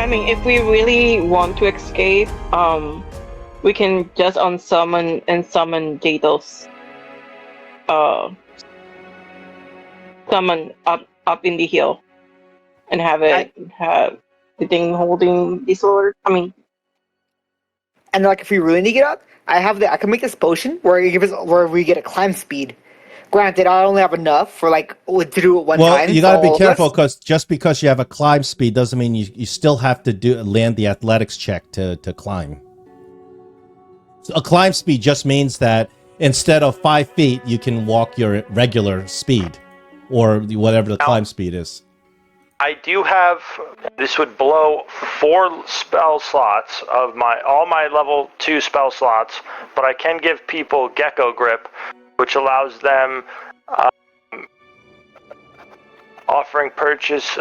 I mean, if we really want to escape, we can just unsummon and summon Jados. Uh, Summon up in the hill, and have the thing holding the sword. I mean, And like, if we really need to get up, I can make this potion where we get a climb speed. Granted, I only have enough for to do it one time. Well, you got to be careful, us. because just because you have a climb speed doesn't mean you still have to land the athletics check to climb. So a climb speed just means that instead of 5 feet, you can walk your regular speed, or whatever the climb speed is. I do have, this would blow 4 spell slots of all my level 2 spell slots, but I can give people Gecko Grip, which allows them offering purchase.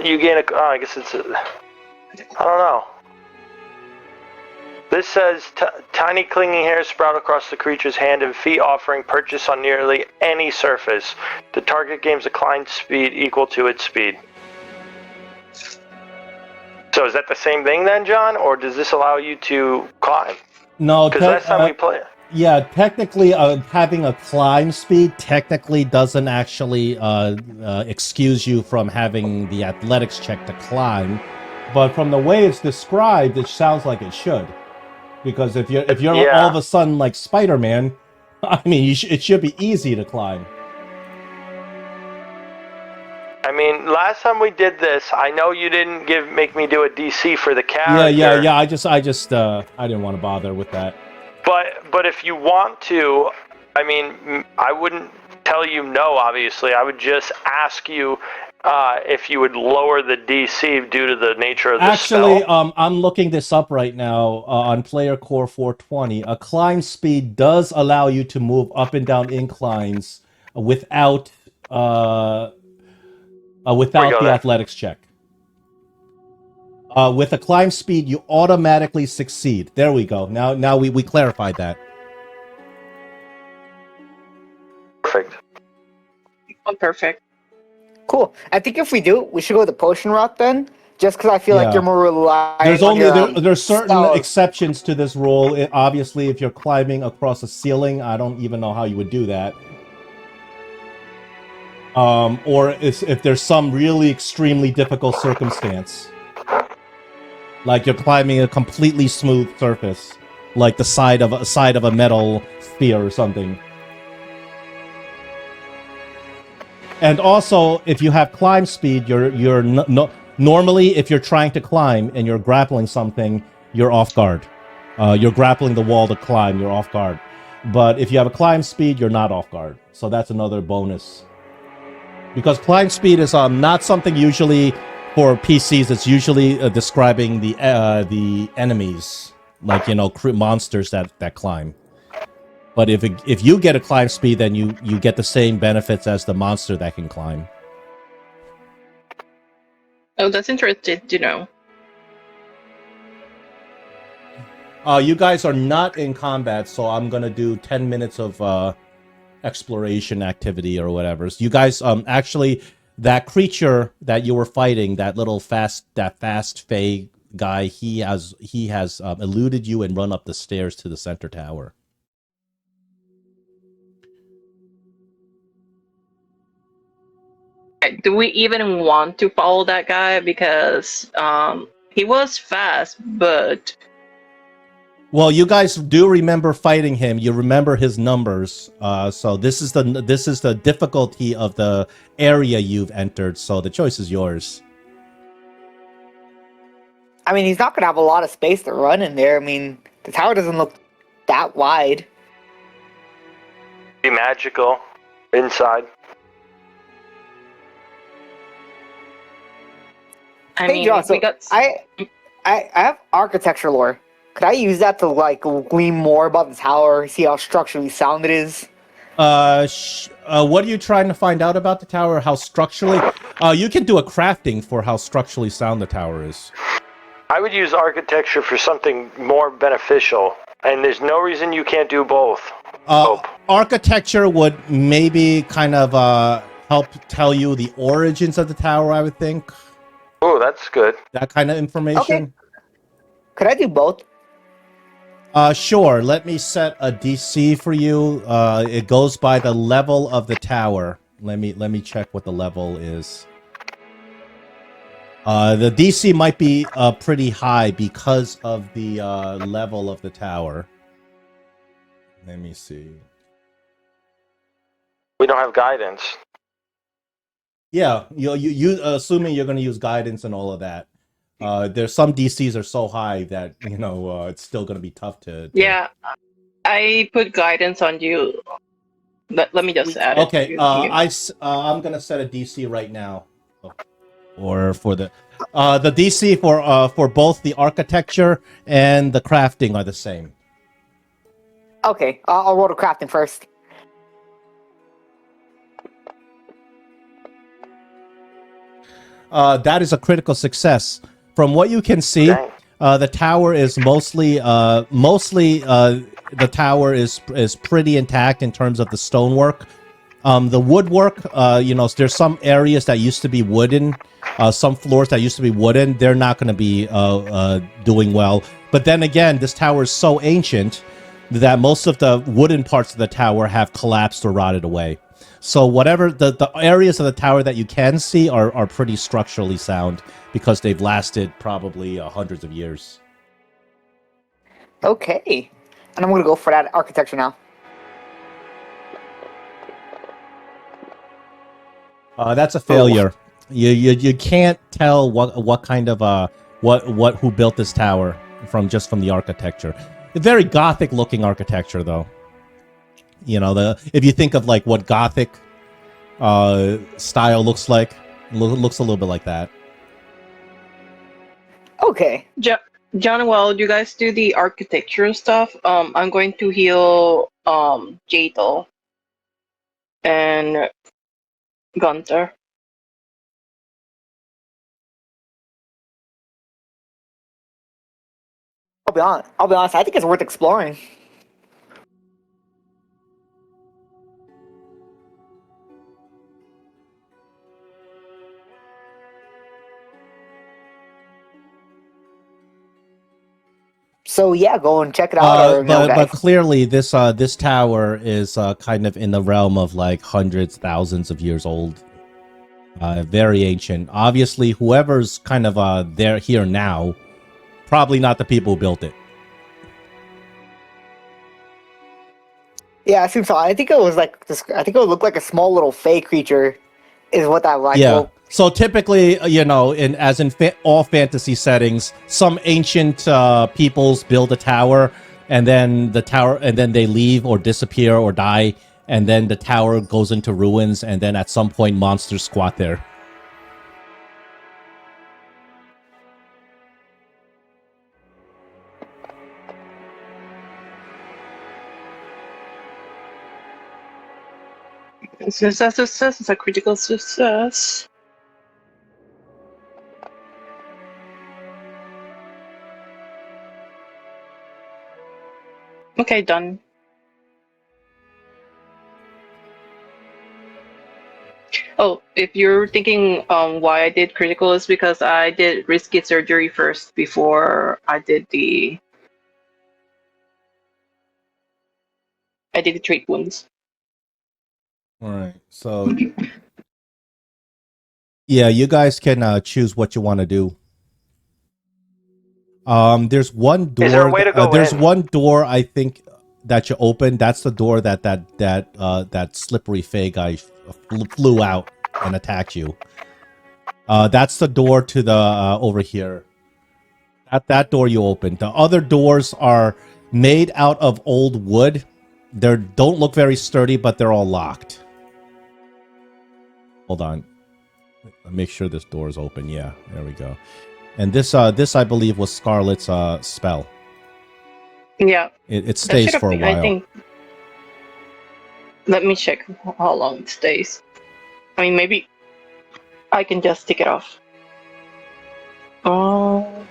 You gain I guess it's I don't know. This says tiny clinging hairs sprout across the creature's hand and feet, offering purchase on nearly any surface. The target gains a climb speed equal to its speed. So is that the same thing then, John, or does this allow you to climb? No, because last time we played. Yeah, technically, having a climb speed technically doesn't actually excuse you from having the athletics check to climb, but from the way it's described, it sounds like it should. Because if you're all of a sudden like Spider-Man, I mean, it should be easy to climb. I mean, last time we did this, I know you didn't make me do a DC for the character. Yeah. I didn't want to bother with that. But if you want to, I mean, I wouldn't tell you no. Obviously, I would just ask you if you would lower the DC due to the nature of the spell. Actually, I'm looking this up right now on Player Core 420. A climb speed does allow you to move up and down inclines without the athletics check. With a climb speed, you automatically succeed. There we go. Now we clarified that. Perfect. oh, perfect. Cool. I think if we do, we should go the potion route then. Just because I feel like you're more reliant. There's certain exceptions to this rule. Obviously, if you're climbing across a ceiling, I don't even know how you would do that. Or if there's some really extremely difficult circumstance, like you're climbing a completely smooth surface, like the side of a metal sphere or something. And also, if you have climb speed, you're normally, if you're trying to climb and you're grappling something, you're off guard. You're grappling the wall to climb, you're off guard. But if you have a climb speed, you're not off guard. So that's another bonus. Because climb speed is not something usually for PCs. It's usually describing the enemies, like monsters that climb. But if you get a climb speed, then you get the same benefits as the monster that can climb. Oh, that's interesting to know. You guys are not in combat, so I'm gonna do 10 minutes of exploration activity or whatever. So you guys, actually, that creature that you were fighting, that fast Fey guy, he has eluded you and run up the stairs to the center tower. Do we even want to follow that guy? Because he was fast, but... Well, you guys do remember fighting him. You remember his numbers. So this is the difficulty of the area you've entered. So the choice is yours. I mean, he's not going to have a lot of space to run in there. I mean, the tower doesn't look that wide. Be magical inside. I have architecture lore. Could I use that to glean more about the tower, see how structurally sound it is? What are you trying to find out about the tower? How structurally? You can do a crafting for how structurally sound the tower is. I would use architecture for something more beneficial, and there's no reason you can't do both. Architecture would maybe kind of help tell you the origins of the tower, I would think. Oh, that's good. That kind of information. Could I do both? Sure. Let me set a DC for you. It goes by the level of the tower. Let me check what the level is. The DC might be pretty high because of the level of the tower. Let me see. We don't have guidance. Yeah, you assuming you're going to use guidance and all of that. There's some DCs are so high that it's still going to be tough to. Yeah, I put guidance on you. Let me just add it. Okay, to you. I'm going to set a DC right now, or for the DC for both the architecture and the crafting are the same. Okay, I'll roll the crafting first. That is a critical success. From what you can see, the tower is mostly the tower is pretty intact in terms of the stonework. The woodwork, there's some areas that used to be wooden, some floors that used to be wooden. They're not going to be doing well. But then again, this tower is so ancient that most of the wooden parts of the tower have collapsed or rotted away. So whatever the areas of the tower that you can see are pretty structurally sound because they've lasted probably hundreds of years. Okay, and I'm gonna go for that architecture now. That's a failure. You can't tell what kind of what who built this tower from the architecture. A very Gothic looking architecture though. If you think of like what Gothic style looks like, looks a little bit like that. Okay. John, while you guys do the architecture stuff, I'm going to heal Jadel and Gunther. I'll be honest. I think it's worth exploring. So yeah, go and check it out. But clearly, this tower is kind of in the realm of like hundreds, thousands of years old. Very ancient. Obviously, whoever's kind of here now, probably not the people who built it. Yeah, I assume so. I think it was like this. I think it would look like a small little fey creature, is what that like. Yeah. Well, so typically, all fantasy settings, some ancient peoples build a tower, and then they leave or disappear or die, and then the tower goes into ruins, and then at some point monsters squat there. Success. It's a critical success. Okay, done. Oh, if you're thinking why I did critical is because I did risky surgery first before I did the treat wounds. All right. So yeah, you guys can choose what you want to do. There's one door. Is there a way to go there's in? one door I think that you open. That's the door that slippery fey guy flew out and attacked you. That's the door to the over here. That door you opened. The other doors are made out of old wood. They don't look very sturdy, but they're all locked. Hold on. Make sure this door is open. Yeah, there we go. And this I believe was Scarlet's spell. Yeah. It stays for a while. I think. Let me check how long it stays. I mean, maybe I can just take it off. Oh.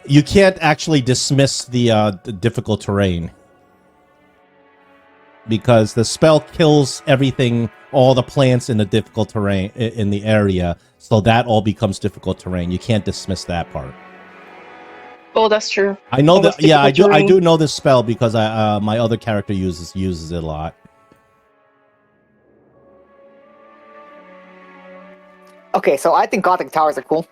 You can't actually dismiss the difficult terrain because the spell kills everything all the plants in the difficult terrain in the area, so that all becomes difficult terrain. You can't dismiss that part. Oh, that's true. I know All that. those Yeah, I do. difficult I do terrain. know this spell because my other character uses it a lot. Okay, so I think Gothic towers are cool.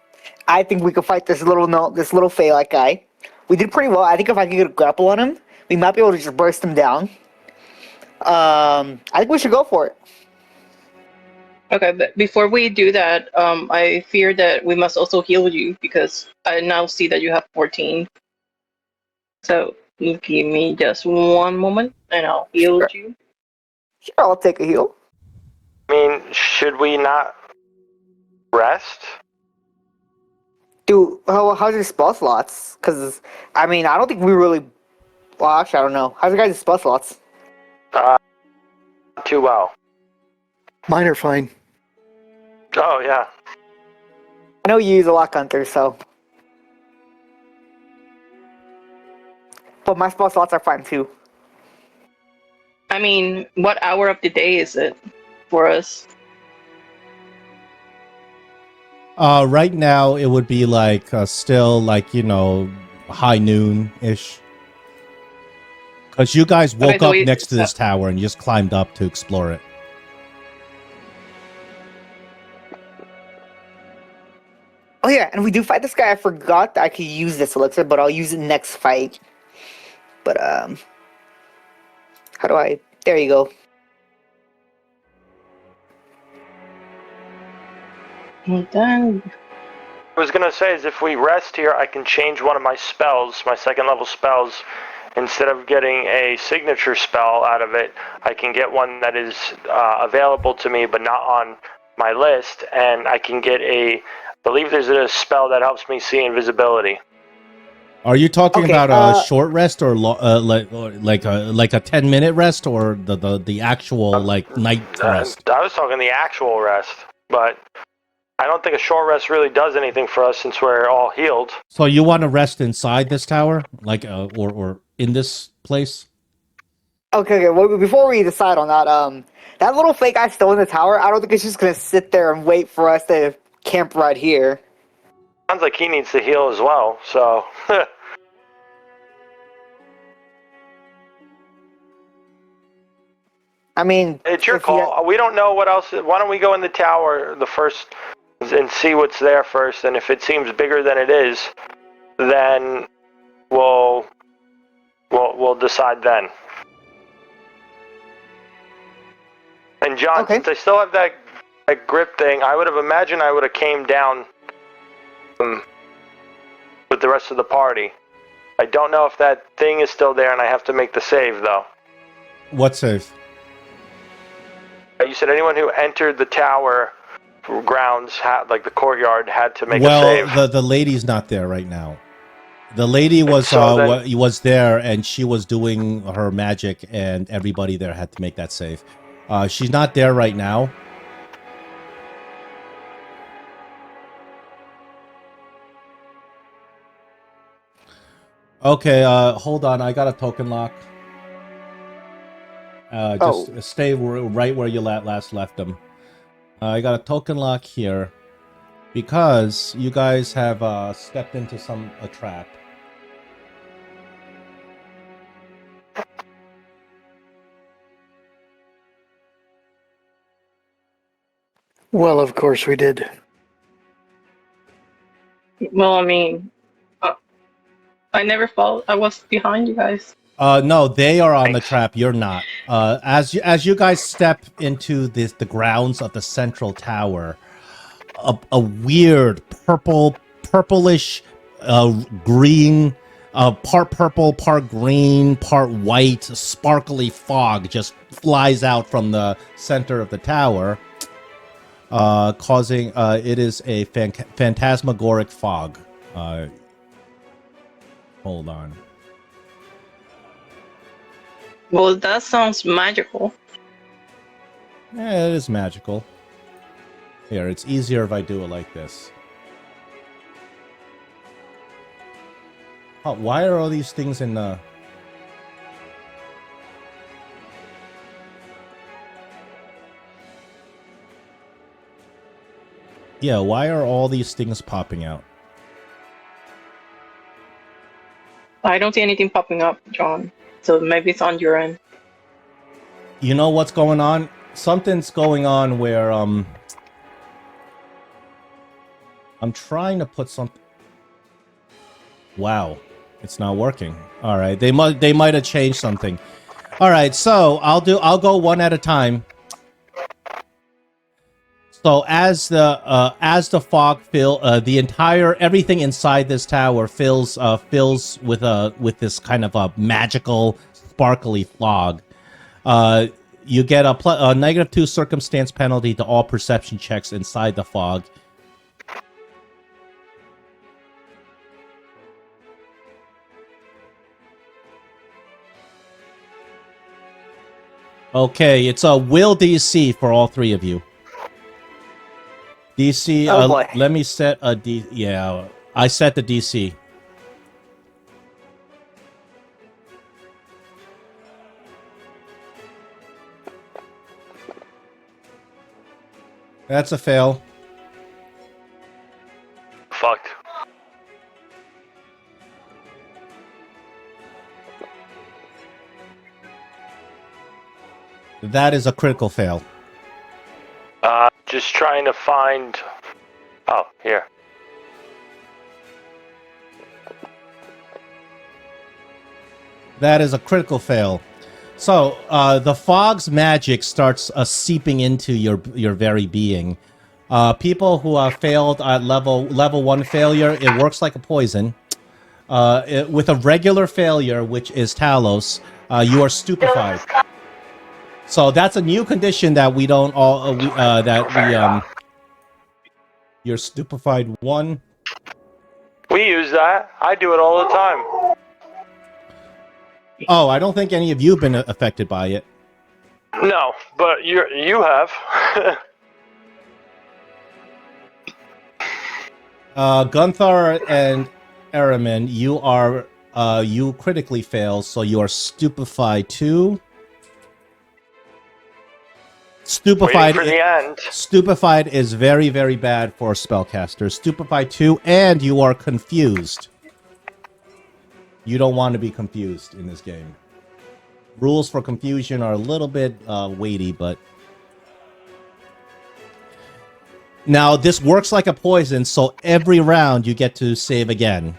I think we could fight this little Phalite guy. We did pretty well. I think if I could get a grapple on him, we might be able to just burst him down. I think we should go for it. Okay, but before we do that, I fear that we must also heal you because I now see that you have 14. So you give me just one moment and I'll heal Sure, you. sure, I'll take a heal. I mean, should we not rest? Dude, how's your spell slots? Because, I mean, I don't think we really... Well, actually, I don't know. How's your guys' spell slots? Not too well. Mine are fine. Oh yeah. I know you use a Lock Hunter, so... But my spell slots are fine, too. I mean, what hour of the day is it for us? Right now it would be like still like high noon ish. Because you guys Okay, woke so up we next to so, this tower and you just climbed up to explore it. Oh yeah, and we do fight this guy. I forgot that I could use this elixir, but I'll use it next fight. But how do I? There you go. and then I was gonna say is if we rest here, I can change one of my spells, my second level spells. Instead of getting a signature spell out of it, I can get one that is available to me but not on my list, and I can get I believe there's a spell that helps me see invisibility. Are you talking Okay. about a short rest or like a 10-minute rest or the actual like night rest? I was talking the actual rest, but I don't think a short rest really does anything for us since we're all healed. So you want to rest inside this tower, like or in this place? Okay. Well, before we decide on that, that little fake guy still in the tower. I don't think it's just gonna sit there and wait for us to camp right here. Sounds like he needs to heal as well, so... I mean, It's your if he call. We don't know what else. Why don't we go in the tower the first and see what's there first? And if it seems bigger than it is, then we'll decide then. And John, Okay. since I still have that grip thing, I would have imagined I would have came down with the rest of the party. I don't know if that thing is still there, and I have to make the save though. What save? You said anyone who entered the tower grounds, like the courtyard, had to make a Well, save. the lady's not there right now. The lady was So then- was there and she was doing her magic, and everybody there had to make that save. She's not there right now. Okay, hold on. I got a token lock. Just stay right where you last left them. I got a token lock here because you guys have stepped into a trap. Well, of course we did. well, I mean, I never followed. I was behind you guys. No, they are on the Thanks. trap. You're not. As you guys step into the grounds of the central tower, a weird purplish, green, part purple, part green, part white, sparkly fog just flies out from the center of the tower, causing it is a phantasmagoric fog. Hold on. Well, that sounds magical. Yeah, it is magical. Here, it's easier if I do it like this. Oh, why are all these things in the... Yeah, why are all these things popping out? I don't see anything popping up, John. So maybe it's on your end. You know what's going on? Something's going on where I'm trying to put something. Wow, it's not working. All right, they might have changed something. All right, so I'll go one at a time. So as the fog the entire everything inside this tower fills with this kind of a magical sparkly fog. You get a -2 circumstance penalty to all perception checks inside the fog. Okay, it's a will DC for all three of you. DC, Oh, boy. let me set a D. Yeah, I set the DC. That's a fail. Fucked. That is a critical fail. Just trying to find. Oh, here. That is a critical fail. So the fog's magic starts seeping into your very being. People who have failed at level 1 failure, it works like a poison. With a regular failure, which is Talos, you are stupefied. So that's a new condition that we don't all you're stupefied 1. We use that. I do it all the time. Oh, I don't think any of you have been affected by it. No, but you have. Gunthar and Aramin, you critically fail, so you are stupefied 2. Stupefied. Waiting for the end. Stupefied is very, very bad for spellcasters. Stupefied 2, and you are confused. You don't want to be confused in this game. Rules for confusion are a little bit weighty, but... Now, this works like a poison, so every round you get to save again.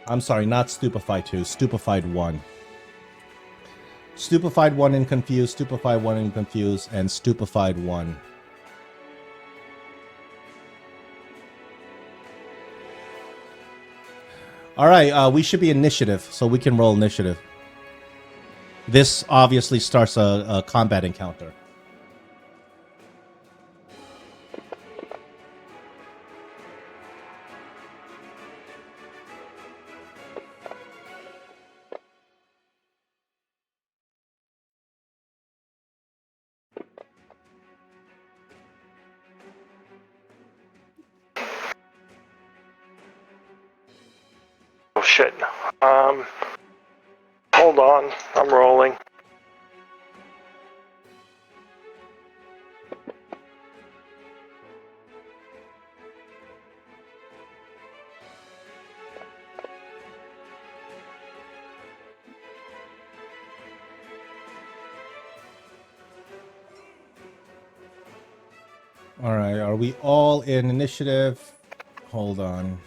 I'm sorry, not Stupefied 2, Stupefied 1. Stupefied 1 and Confused, Stupefied 1 and Confused, and Stupefied 1. Alright, we should be initiative, so we can roll initiative. This obviously starts a combat encounter. Oh shit. Hold on. I'm rolling. Alright, are we all in initiative? Hold on.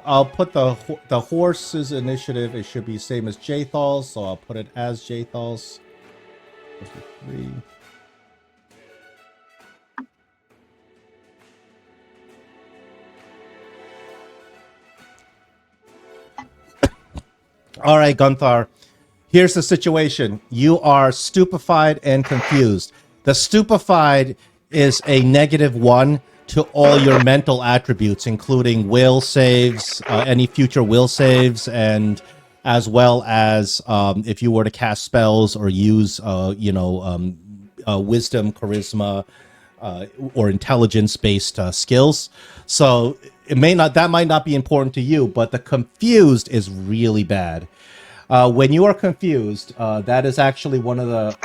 I'll put the horse's initiative. It should be same as Jathal's, so I'll put it as Jathal's. 3. All right, Gunthar. Here's the situation. You are stupefied and confused. The stupefied is a -1. to all your mental attributes, including will saves, any future will saves, and as well as if you were to cast spells or use, wisdom, charisma, or intelligence-based skills. So that might not be important to you, but the confused is really bad. When you are confused, that is actually one of the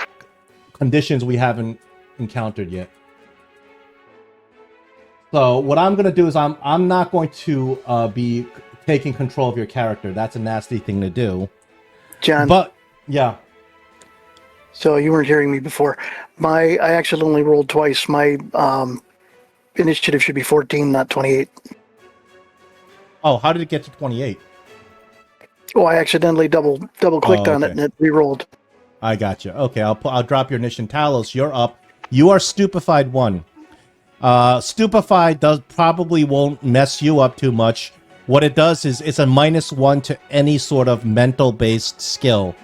conditions we haven't encountered yet. So what I'm gonna do is I'm not going to be taking control of your character. That's a nasty thing to do. John. But yeah. So you weren't hearing me before. I accidentally rolled twice. My initiative should be 14, not 28. Oh, how did it get to 28? Oh, I accidentally double clicked on it and it re-rolled. I got you. Okay, I'll drop your Nishan Talos. You're up. You are stupefied 1. Stupefied probably won't mess you up too much. What it does is it's a -1 to any sort of mental based skill,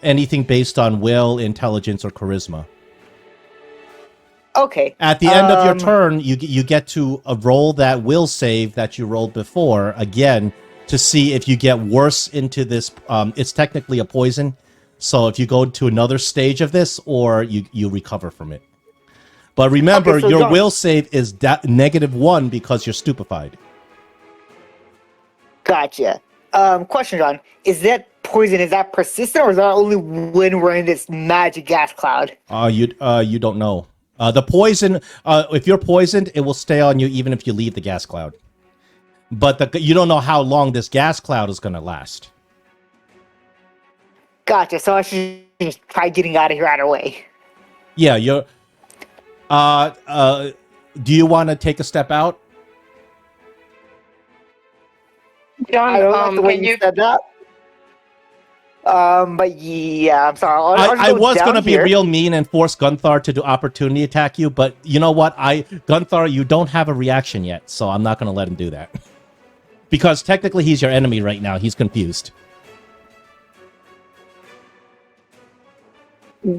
anything based on will, intelligence, or charisma. Okay. At the end of your turn, you get to roll that will save that you rolled before again to see if you get worse into this. It's technically a poison, so if you go to another stage of this, or you recover from it. But remember, so your John, will save is -1 because you're stupefied. Gotcha. Question, John. Is that poison, is that persistent, or is that only when we're in this magic gas cloud? You don't know. The poison, if you're poisoned, it will stay on you even if you leave the gas cloud. But you don't know how long this gas cloud is going to last. Gotcha. So I should just try getting out of here right away. Yeah, you're... do you want to take a step out? I don't like John, the way can you you said that. But yeah, I'm sorry. I was going to be real mean and force Gunthar to do opportunity attack you, but you know what? Gunthar, you don't have a reaction yet, so I'm not going to let him do that. Because technically he's your enemy right now. He's confused.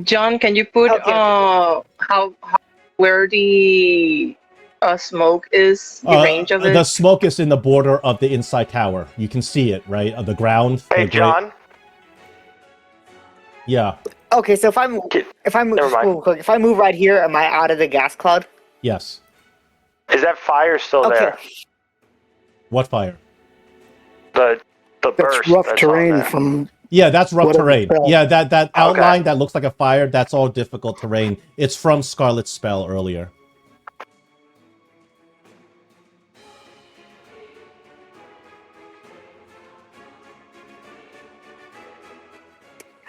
John, can you put where the smoke is, the range of it? The smoke is in the border of the inside tower. You can see it, right? Of the ground. Hey, John. Yeah. Okay, so if I move right here, am I out of the gas cloud? Yes. Is that fire still there? What fire? The burst. That's rough terrain from... Yeah, that's rough terrain. Spell. Yeah, that outline that looks like a fire, that's all difficult terrain. It's from Scarlet's spell earlier.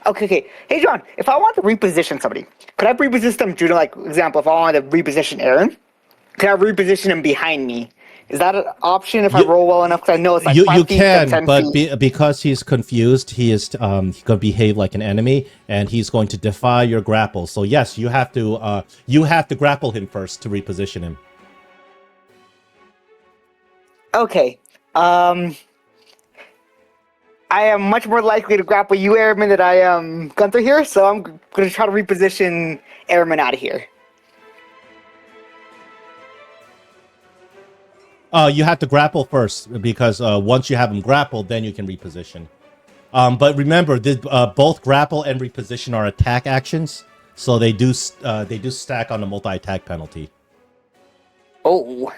Okay. Hey, John, if I want to reposition somebody, could I reposition them due to, like, example, if I wanted to reposition Aaron, could I reposition him behind me? Is that an option if I roll well enough? Because I know it's like 5 feet to 10 but feet. Because he's confused, he's going to behave like an enemy, and he's going to defy your grapple. So yes, you have to grapple him first to reposition him. Okay. I am much more likely to grapple you, Airman, than I am Gunther here, so I'm going to try to reposition Airman out of here. You have to grapple first, because once you have him grappled, then you can reposition. But remember, both grapple and reposition are attack actions, so they do stack on the multi-attack penalty. Oh.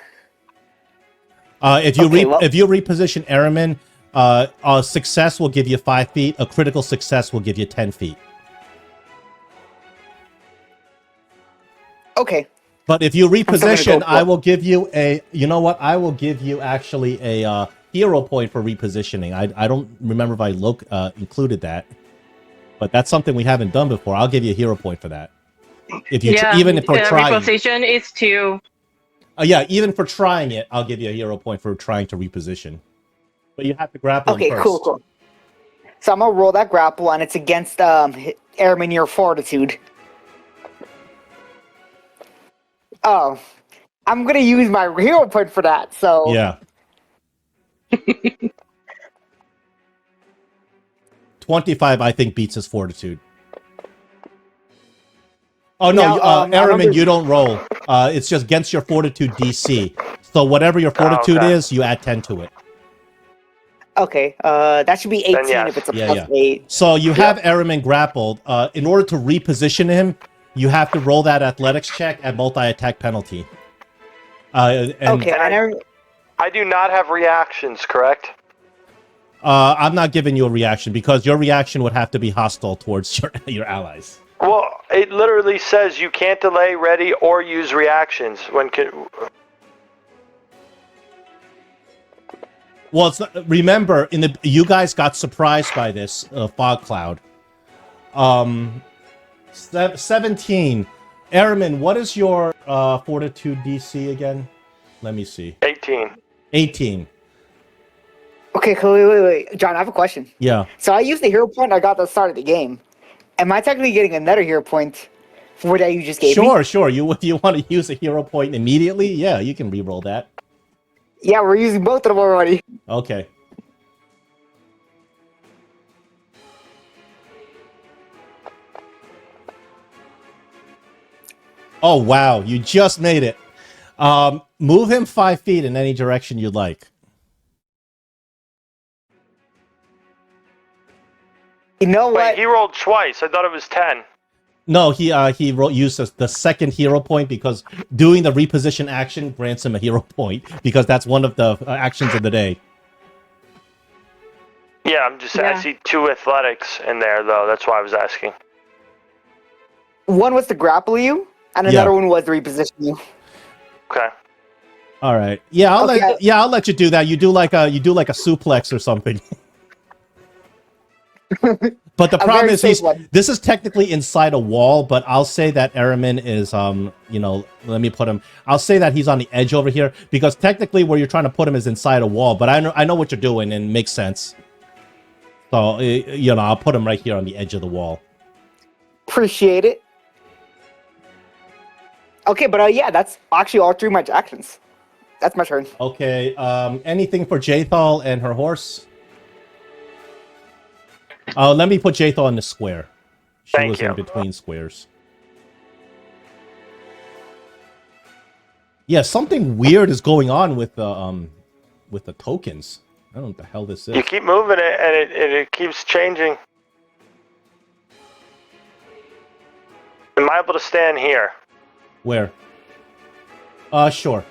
If you reposition Aramin, a success will give you 5 feet. A critical success will give you 10 feet. Okay. But if you reposition, I will give you a... You know what? I will give you actually a hero point for repositioning. I don't remember if I included that. But that's something we haven't done before. I'll give you a hero point for that. Even if we're trying. Reposition is 2. Yeah, even for trying it, I'll give you a hero point for trying to reposition. But you have to grapple him first. Cool. So I'm going to roll that grapple, and it's against Airman your Fortitude. Oh, I'm going to use my hero point for that, so... Yeah. 25, I think, beats his Fortitude. Oh no, Now, I Aramin, remember- you don't roll. It's just against your Fortitude DC. So whatever your Fortitude okay. is, you add 10 to it. Okay, that should be 18 yes. if it's a Yeah, plus yeah. 8. So you have Aramin grappled. In order to reposition him, you have to roll that athletics check at multi-attack penalty. And Okay, I never. I do not have reactions, correct? I'm not giving you a reaction because your reaction would have to be hostile towards your allies. Well, it literally says you can't delay, ready, or use reactions when Well, remember, you guys got surprised by this fog cloud. 17. Aramin, what is your Fortitude DC again? Let me see. 18. 18. Okay, wait. John, I have a question. Yeah. So I used the hero point I got at the start of the game. Am I technically getting another hero point for that you just gave me? Sure. If you want to use a hero point immediately, yeah, you can re-roll that. Yeah, we're using both of them already. Okay. Oh, wow. You just made it. Move him 5 feet in any direction you'd like. You know what? Wait, he rolled twice. I thought it was 10. No, he used the second hero point because doing the reposition action grants him a hero point because that's one of the actions of the day. Yeah, I see 2 athletics in there, though. That's why I was asking. One was to grapple you, and another one was to reposition you. Okay. All right. Yeah, I'll let you do that. You do like a suplex or something. But the problem is this is technically inside a wall, but I'll say that Aramin is let me put him. I'll say that he's on the edge over here because technically where you're trying to put him is inside a wall, but I know what you're doing and it makes sense. So, I'll put him right here on the edge of the wall. Appreciate it. Okay, but yeah, that's actually all 3 of my actions. That's my turn. Okay, anything for Jathal and her horse? Let me put Jathal in the square. She was in between squares. Yeah, something weird is going on with the tokens. I don't know what the hell this is. You keep moving it, and it keeps changing. Am I able to stand here? Where? Sure.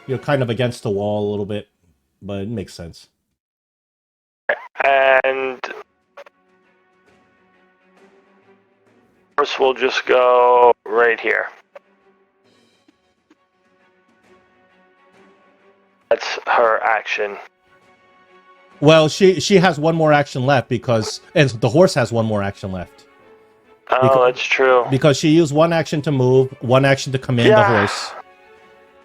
You're kind of against the wall a little bit, but it makes sense. And first we'll just go right here. That's her action. Well, she has one more action left and the horse has one more action left. Oh, that's true. Because she used one action to move, one action to command the horse.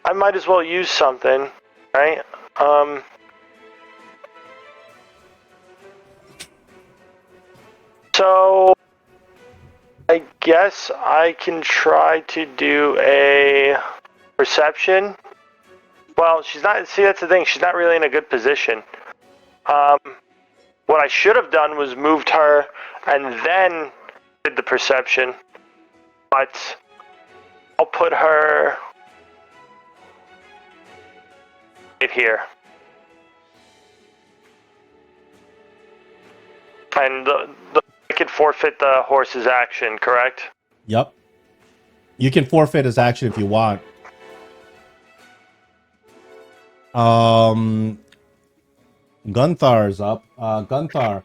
I might as well use something, right? So I guess I can try to do a perception. Well, she's not. See, that's the thing. She's not really in a good position. What I should have done was moved her and then did the perception. But I'll put her right here. And I could forfeit the horse's action, correct? Yep. You can forfeit his action if you want. Gunthar's up. Gunthar.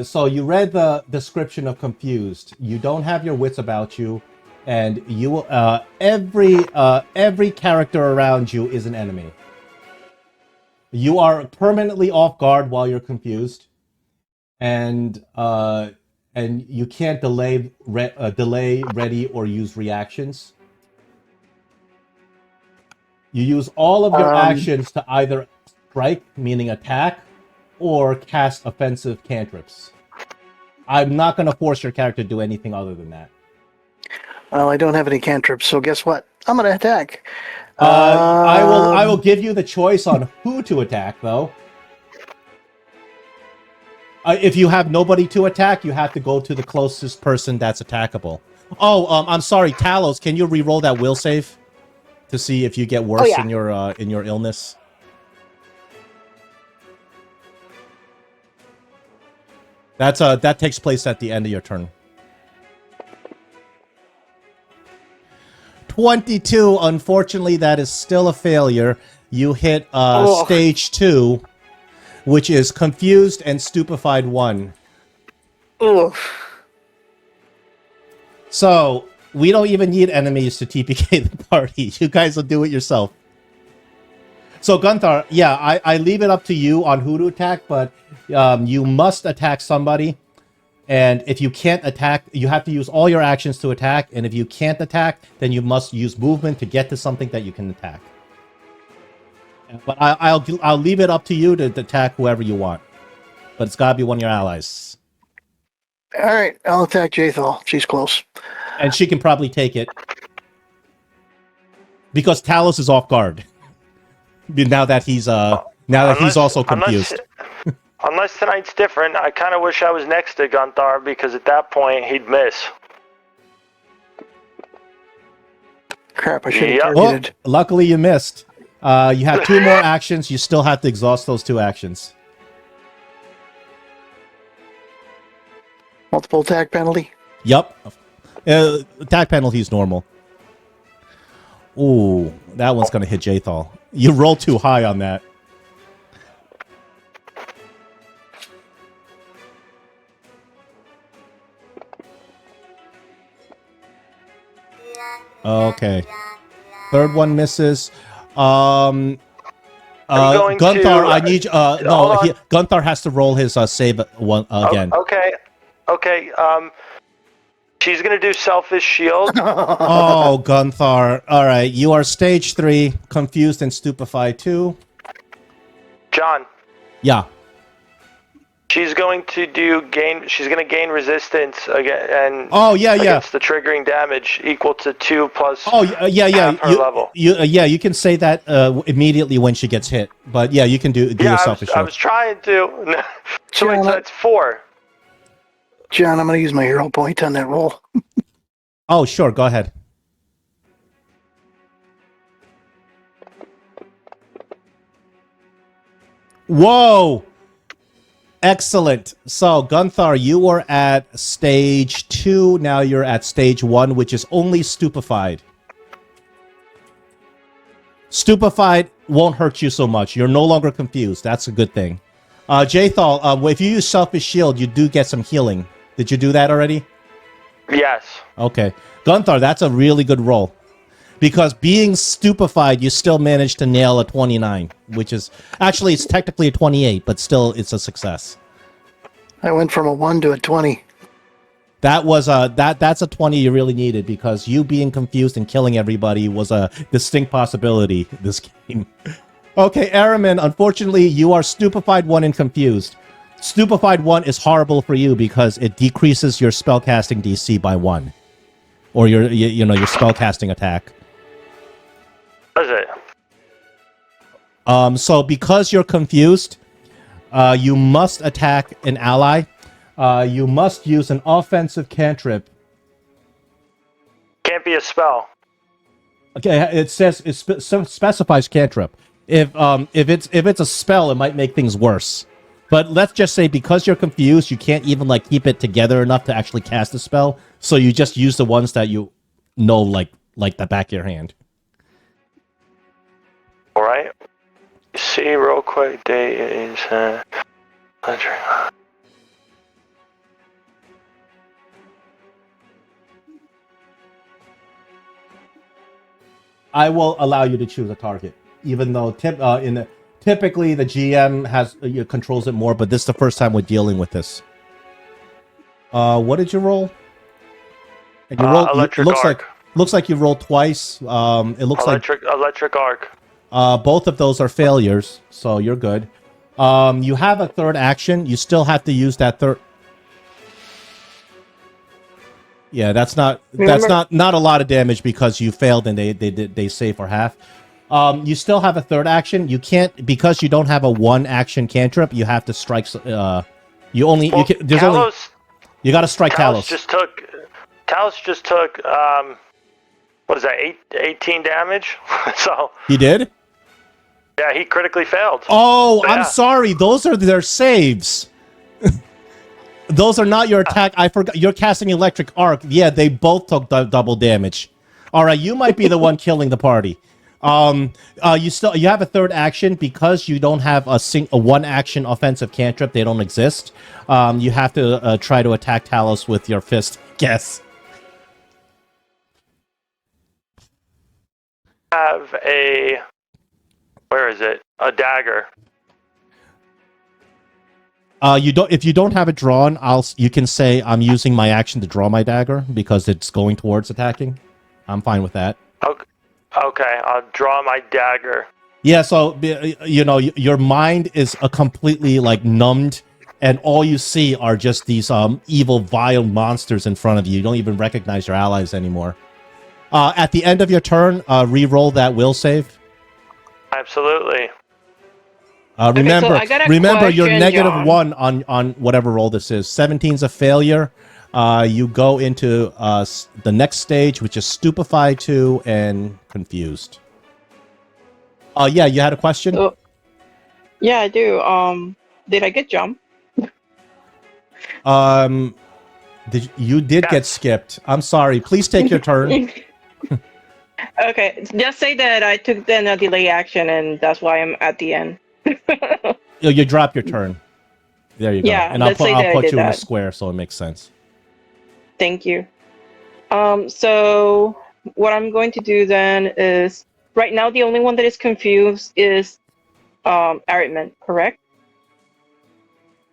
So you read the description of confused. You don't have your wits about you, and you every character around you is an enemy. You are permanently off guard while you're confused, and you can't delay, ready, or use reactions. You use all of your actions to either strike, meaning attack, or cast offensive cantrips. I'm not going to force your character to do anything other than that. Well, I don't have any cantrips, so guess what? I'm going to attack. I will give you the choice on who to attack, though. If you have nobody to attack, you have to go to the closest person that's attackable. Oh, I'm sorry, Talos. Can you re-roll that will save to see if you get worse in your illness? That's that takes place at the end of your turn. 22. Unfortunately, that is still a failure. You hit stage 2, which is confused and stupefied 1. Oof. So we don't even need enemies to TPK the party. You guys will do it yourself. So Gunthar, yeah, I leave it up to you on who to attack, but you must attack somebody. And if you can't attack, you have to use all your actions to attack. And if you can't attack, then you must use movement to get to something that you can attack. But I'll leave it up to you to attack whoever you want. But it's got to be one of your allies. All right, I'll attack Jathal. She's close. And she can probably take it. Because Talos is off guard. Now that he's also confused. Unless tonight's different, I kind of wish I was next to Gunthar because at that point he'd miss. Crap, I should have Yep. targeted. Well, luckily you missed. You have 2 more actions. You still have to exhaust those 2 actions. Multiple attack penalty. Yup. Attack penalty is normal. Ooh, that one's going to hit Jathal. You rolled too high on that. Okay. Third one misses. going Gunthar, to- I need you. Gunthar has to roll his save one again. Okay. She's gonna do selfish shield. Oh, Gunthar. All right, you are stage 3, confused and stupefied 2. John, Yeah. she's going to gain. She's gonna gain resistance again, and Yeah. against the triggering damage equal to 2 plus. Yeah. half her level. You can say that immediately when she gets hit. But yeah, you can do your selfish I was trying to. So John, that's 4. John, I'm going to use my hero point on that roll. Oh, sure. Go ahead. Whoa! Excellent. So, Gunthar, you were at stage 2. Now you're at stage 1, which is only stupefied. Stupefied won't hurt you so much. You're no longer confused. That's a good thing. Jathal, if you use Selfish Shield, you do get some healing. Did you do that already? Yes. Okay. Gunthar, that's a really good roll. Because being stupefied, you still managed to nail a 29, which is... Actually, it's technically a 28, but still, it's a success. I went from a 1 to a 20. That was that's a 20 you really needed, because you being confused and killing everybody was a distinct possibility this game. Okay, Aramin, unfortunately, you are stupefied 1 and confused. Stupefied 1 is horrible for you because it decreases your spellcasting DC by 1. Or your spellcasting attack. What is it? So because you're confused, you must attack an ally. You must use an offensive cantrip. Can't be a spell. Okay, it says it specifies cantrip. If it's a spell, it might make things worse. But let's just say because you're confused, you can't even keep it together enough to actually cast a spell. So you just use the ones that you know like the back of your hand. All right. See real quick. Day is. I will allow you to choose a target, even though typically the GM controls it more. But this is the first time we're dealing with this. What did you roll? And you rolled. Electric arc. Looks like you rolled twice. It looks electric arc. Both of those are failures, so you're good. You have a third action. You still have to use that third. Yeah, that's not a lot of damage because you failed and they save for half. You still have a third action. You can't, because you don't have a 1 action cantrip. You have to strike. You got to strike Talos. Talus just took what is that? 18 damage. So He did? yeah, he critically failed. Oh, Yeah. I'm sorry. Those are their saves. Those are not your attack. I forgot. You're casting electric arc. Yeah, they both took double damage. All right, you might be the one killing the party. You have a third action because you don't have a one action offensive cantrip. They don't exist. You have to try to attack Talos with your fist. Guess. Have a where is it? A dagger. You don't. If you don't have it drawn, you can say I'm using my action to draw my dagger because it's going towards attacking. I'm fine with that. Okay, I'll draw my dagger. Yeah, so your mind is a completely like numbed, and all you see are just these evil, vile monsters in front of you. You don't even recognize your allies anymore. At the end of your turn, re-roll that will save. Absolutely. Remember, so I got a you're question, negative John. 1 on whatever roll this is. 17's a failure. You go into the next stage, which is stupefied 2 and confused. Yeah, you had a question? Yeah, I do. Did I get jumped? You did get skipped. I'm sorry. Please take your turn. Okay, just say that I took then a delay action, and that's why I'm at the end. You drop your turn. There you go. Yeah, And I'll let's say that I put did you in a that. square so it makes sense. Thank you. So what I'm going to do then is right now the only one that is confused is Aritman, correct?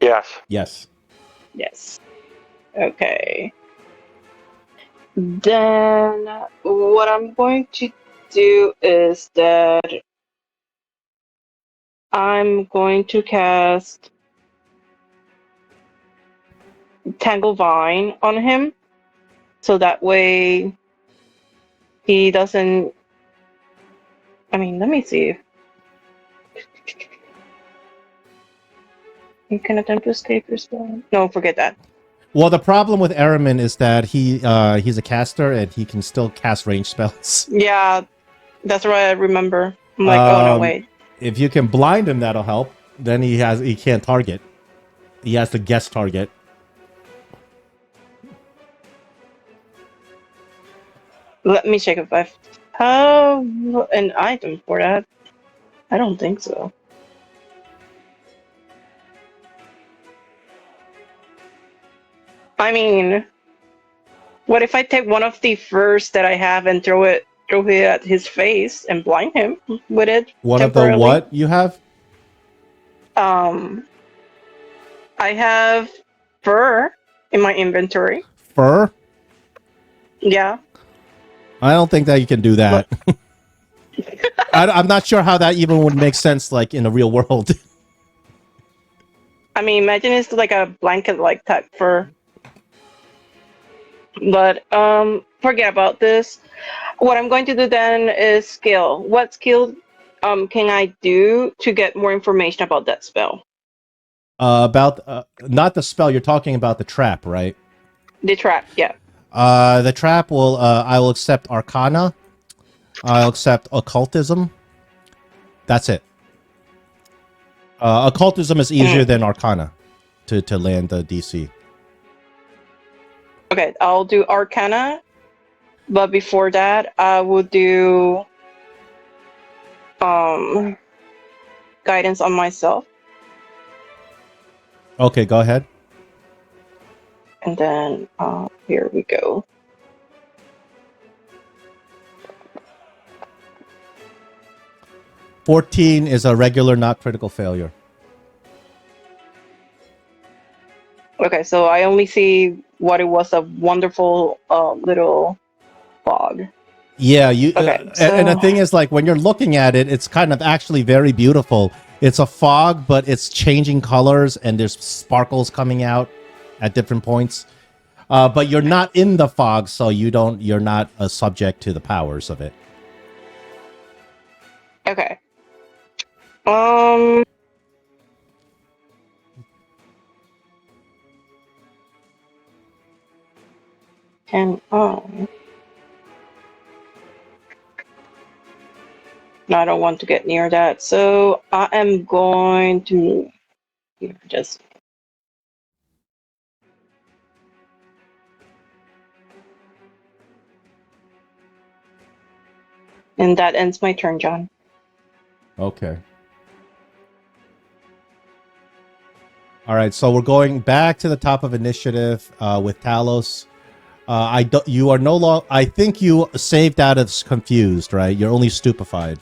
Yes. Yes. Yes. Okay. Then what I'm going to do is that I'm going to cast Tangle Vine on him, so that way he doesn't. I mean, let me see. You can attempt to escape your spell. No, forget that. Well, the problem with Aramin is that he's a caster and he can still cast range spells. Yeah, that's what I remember. I'm like, oh no, wait. If you can blind him, that'll help. Then he can't target. He has to guess target. Let me check if I have an item for that. I don't think so. I mean, what if I take one of the first that I have and throw it at his face and blind him with it One of the temporarily? what you have? I have fur in my inventory. Fur? Yeah. I don't think that you can do that. I'm not sure how that even would make sense, like in the real world. I mean, imagine it's like a blanket-like type fur. But forget about this. What I'm going to do then is skill. What skill can I do to get more information about that spell? About not the spell, you're talking about the trap, right? The trap, yeah. The trap will I will accept Arcana. I'll accept Occultism. That's it. Occultism is easier than Arcana to land the DC. Okay, I'll do Arcana, but before that, I will do guidance on myself, Okay, go ahead. and then here we go. $14 is a regular, not critical failure. Okay, so I only see what it was, a wonderful little fog. Yeah, you. Okay, And the so- thing is, like when you're looking at it, it's kind of actually very beautiful. It's a fog, but it's changing colors, and there's sparkles coming out at different points. But you're not in the fog, so you're not subject to the powers of it. Okay. And no, I don't want to get near that. So I am going to just. And that ends my turn, John. Okay. All right, so we're going back to the top of initiative with Talos. You are no longer. I think you saved out as confused, right? You're only stupefied.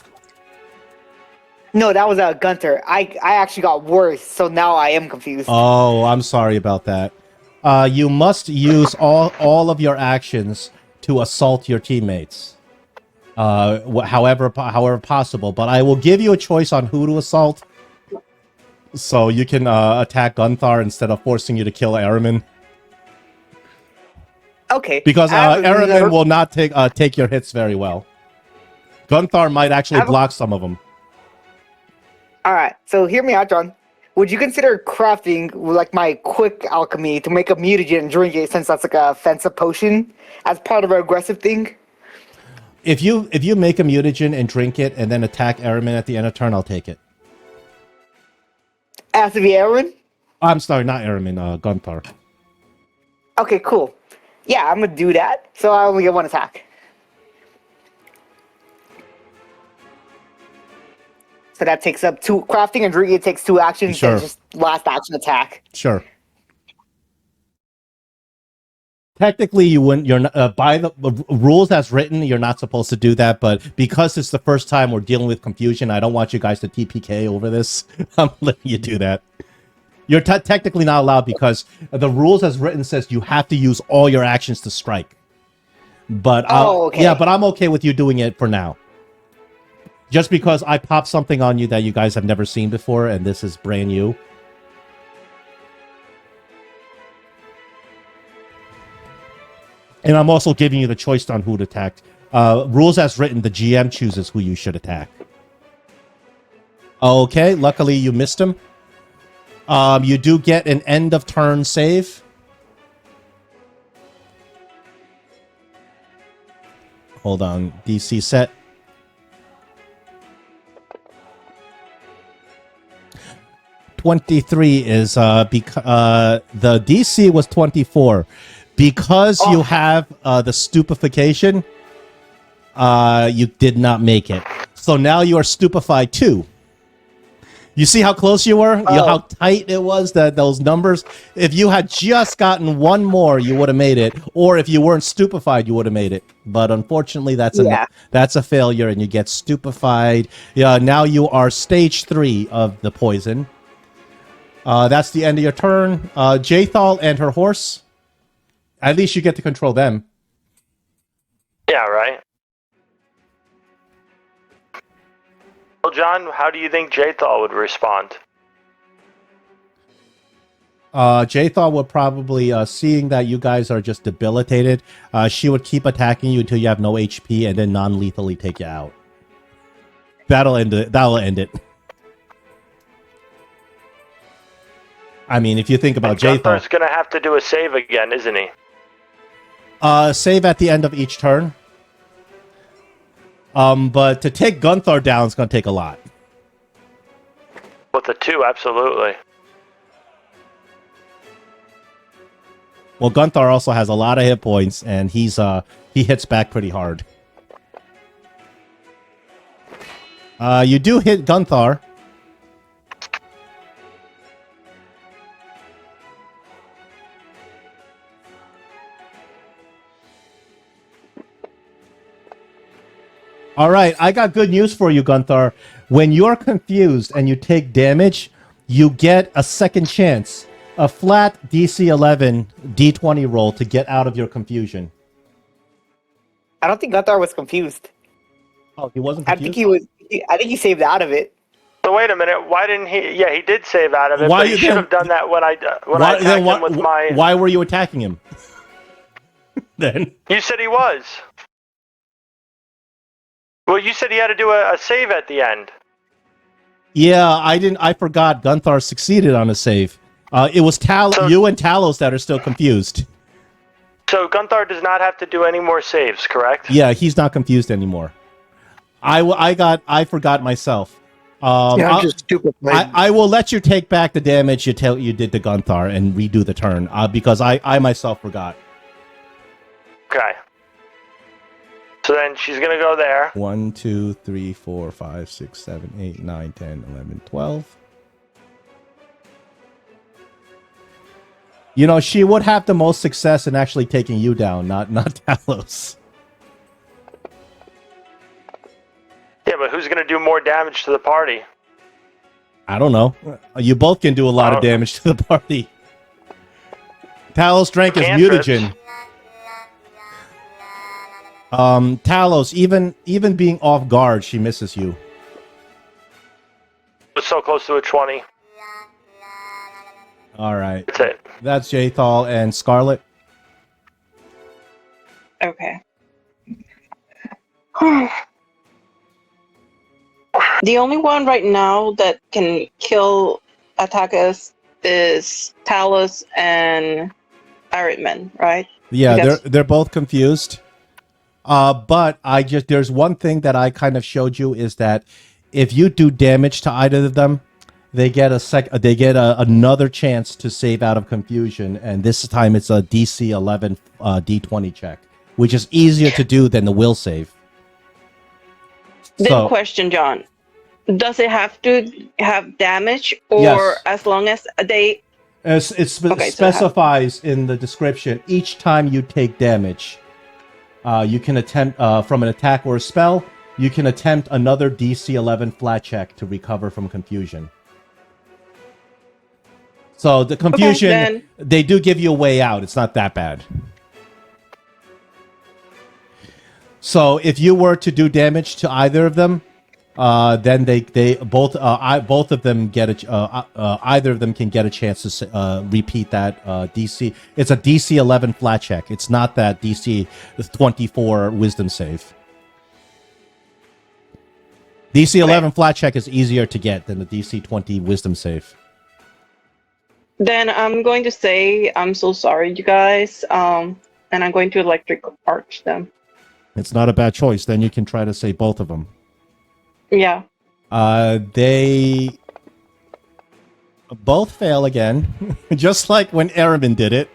No, that was Gunter. I actually got worse, so now I am confused. Oh, I'm sorry about that. You must use all of your actions to assault your teammates. However possible. But I will give you a choice on who to assault. So you can attack Gunthar instead of forcing you to kill Aramin. Okay. Because Aramin will not take your hits very well. Gunthar might actually block some of them. All right. So hear me out, John. Would you consider crafting like my quick alchemy to make a mutagen and drink it, since that's like a offensive potion, as part of our aggressive thing? If you make a mutagen and drink it and then attack Aramin at the end of turn, I'll take it. Has to be Aaron? I'm sorry, not Aramin, Gunthar. Okay, cool. Yeah, I'm gonna do that. So I only get one attack. So that takes up 2 crafting, and drinking it takes 2 actions. Sure. And just last action attack. Sure. Technically, you wouldn't. You're not, by the rules as written, you're not supposed to do that. But because it's the first time we're dealing with confusion, I don't want you guys to TPK over this. I'm letting you do that. You're technically not allowed because the rules as written says you have to use all your actions to strike. But okay. Yeah, but I'm okay with you doing it for now. Just because I popped something on you that you guys have never seen before, and this is brand new. And I'm also giving you the choice on who to attack. Rules as written, the GM chooses who you should attack. Okay, luckily you missed him. You do get an end of turn save. Hold on, DC set. $23 is the DC was 24. Because you have the stupefaction, you did not make it. So now you are stupefied too. You see how close you were? How tight it was, those numbers? If you had just gotten one more, you would have made it. Or if you weren't stupefied, you would have made it. But unfortunately, that's a failure, and you get stupefied. Yeah, now you are stage 3 of the poison. That's the end of your turn. Jathal and her horse. At least you get to control them. Yeah, right. Well, John, how do you think Jathal would respond? Jathal would probably, seeing that you guys are just debilitated, she would keep attacking you until you have no HP and then non-lethally take you out. That'll end it. I mean, if you think about Jathal... Gunther's going to have to do a save again, isn't he? Save at the end of each turn. But to take Gunthar down is going to take a lot. With the 2, absolutely. Well, Gunthar also has a lot of hit points, and he hits back pretty hard. You do hit Gunthar. All right, I got good news for you, Gunthar. When you're confused and you take damage, you get a second chance. A flat DC 11 D20 roll to get out of your confusion. I don't think Gunthar was confused. Oh, he wasn't confused? I think he saved out of it. So wait a minute, why didn't he? Yeah, he did save out of it, but he should have done that when I attacked him with my... Why were you attacking him? Then? You said he was. Well, you said he had to do a save at the end. Yeah, I forgot Gunthar succeeded on a save. It was you and Talos that are still confused. So Gunther does not have to do any more saves, correct? Yeah, he's not confused anymore. I forgot myself. Yeah, I'm just stupid. I will let you take back the damage you did to Gunther and redo the turn because I myself forgot. Okay. So then she's gonna go there. 1, 2, 3, 4, 5, 6, 7, 8, 9, 10, 11, 12. You know, she would have the most success in actually taking you down, not Talos. Yeah, but who's gonna do more damage to the party? I don't know. You both can do a lot of damage to the party. Talos drank his Cantress. mutagen. Talos, even being off guard, she misses you. It's so close to a 20. All right. That's it. That's Jathal and Scarlet. Okay. The only one right now that can attack us is Talus and Ironman, right? Yeah, Because- they're both confused. But there's one thing that I kind of showed you is that if you do damage to either of them, they get another chance to save out of confusion, and this time it's a DC 11 D20 check, which is easier to do than the will save. Then question, John. Does it have to have damage, or Yes. as long as they? It specifies so in the description each time you take damage, you can attempt from an attack or a spell. You can attempt another DC 11 flat check to recover from confusion. So the confusion, they do give you a way out. It's not that bad. So if you were to do damage to either of them, then both of them get either of them can get a chance to repeat that DC. It's a DC 11 flat check. It's not that DC 24 Wisdom save. DC 11 flat check is easier to get than the DC 20 Wisdom save. Then I'm going to say I'm so sorry, you guys. And I'm going to electric arch them. It's not a bad choice. Then you can try to save both of them. Yeah. They both fail again, just like when Aramin did it.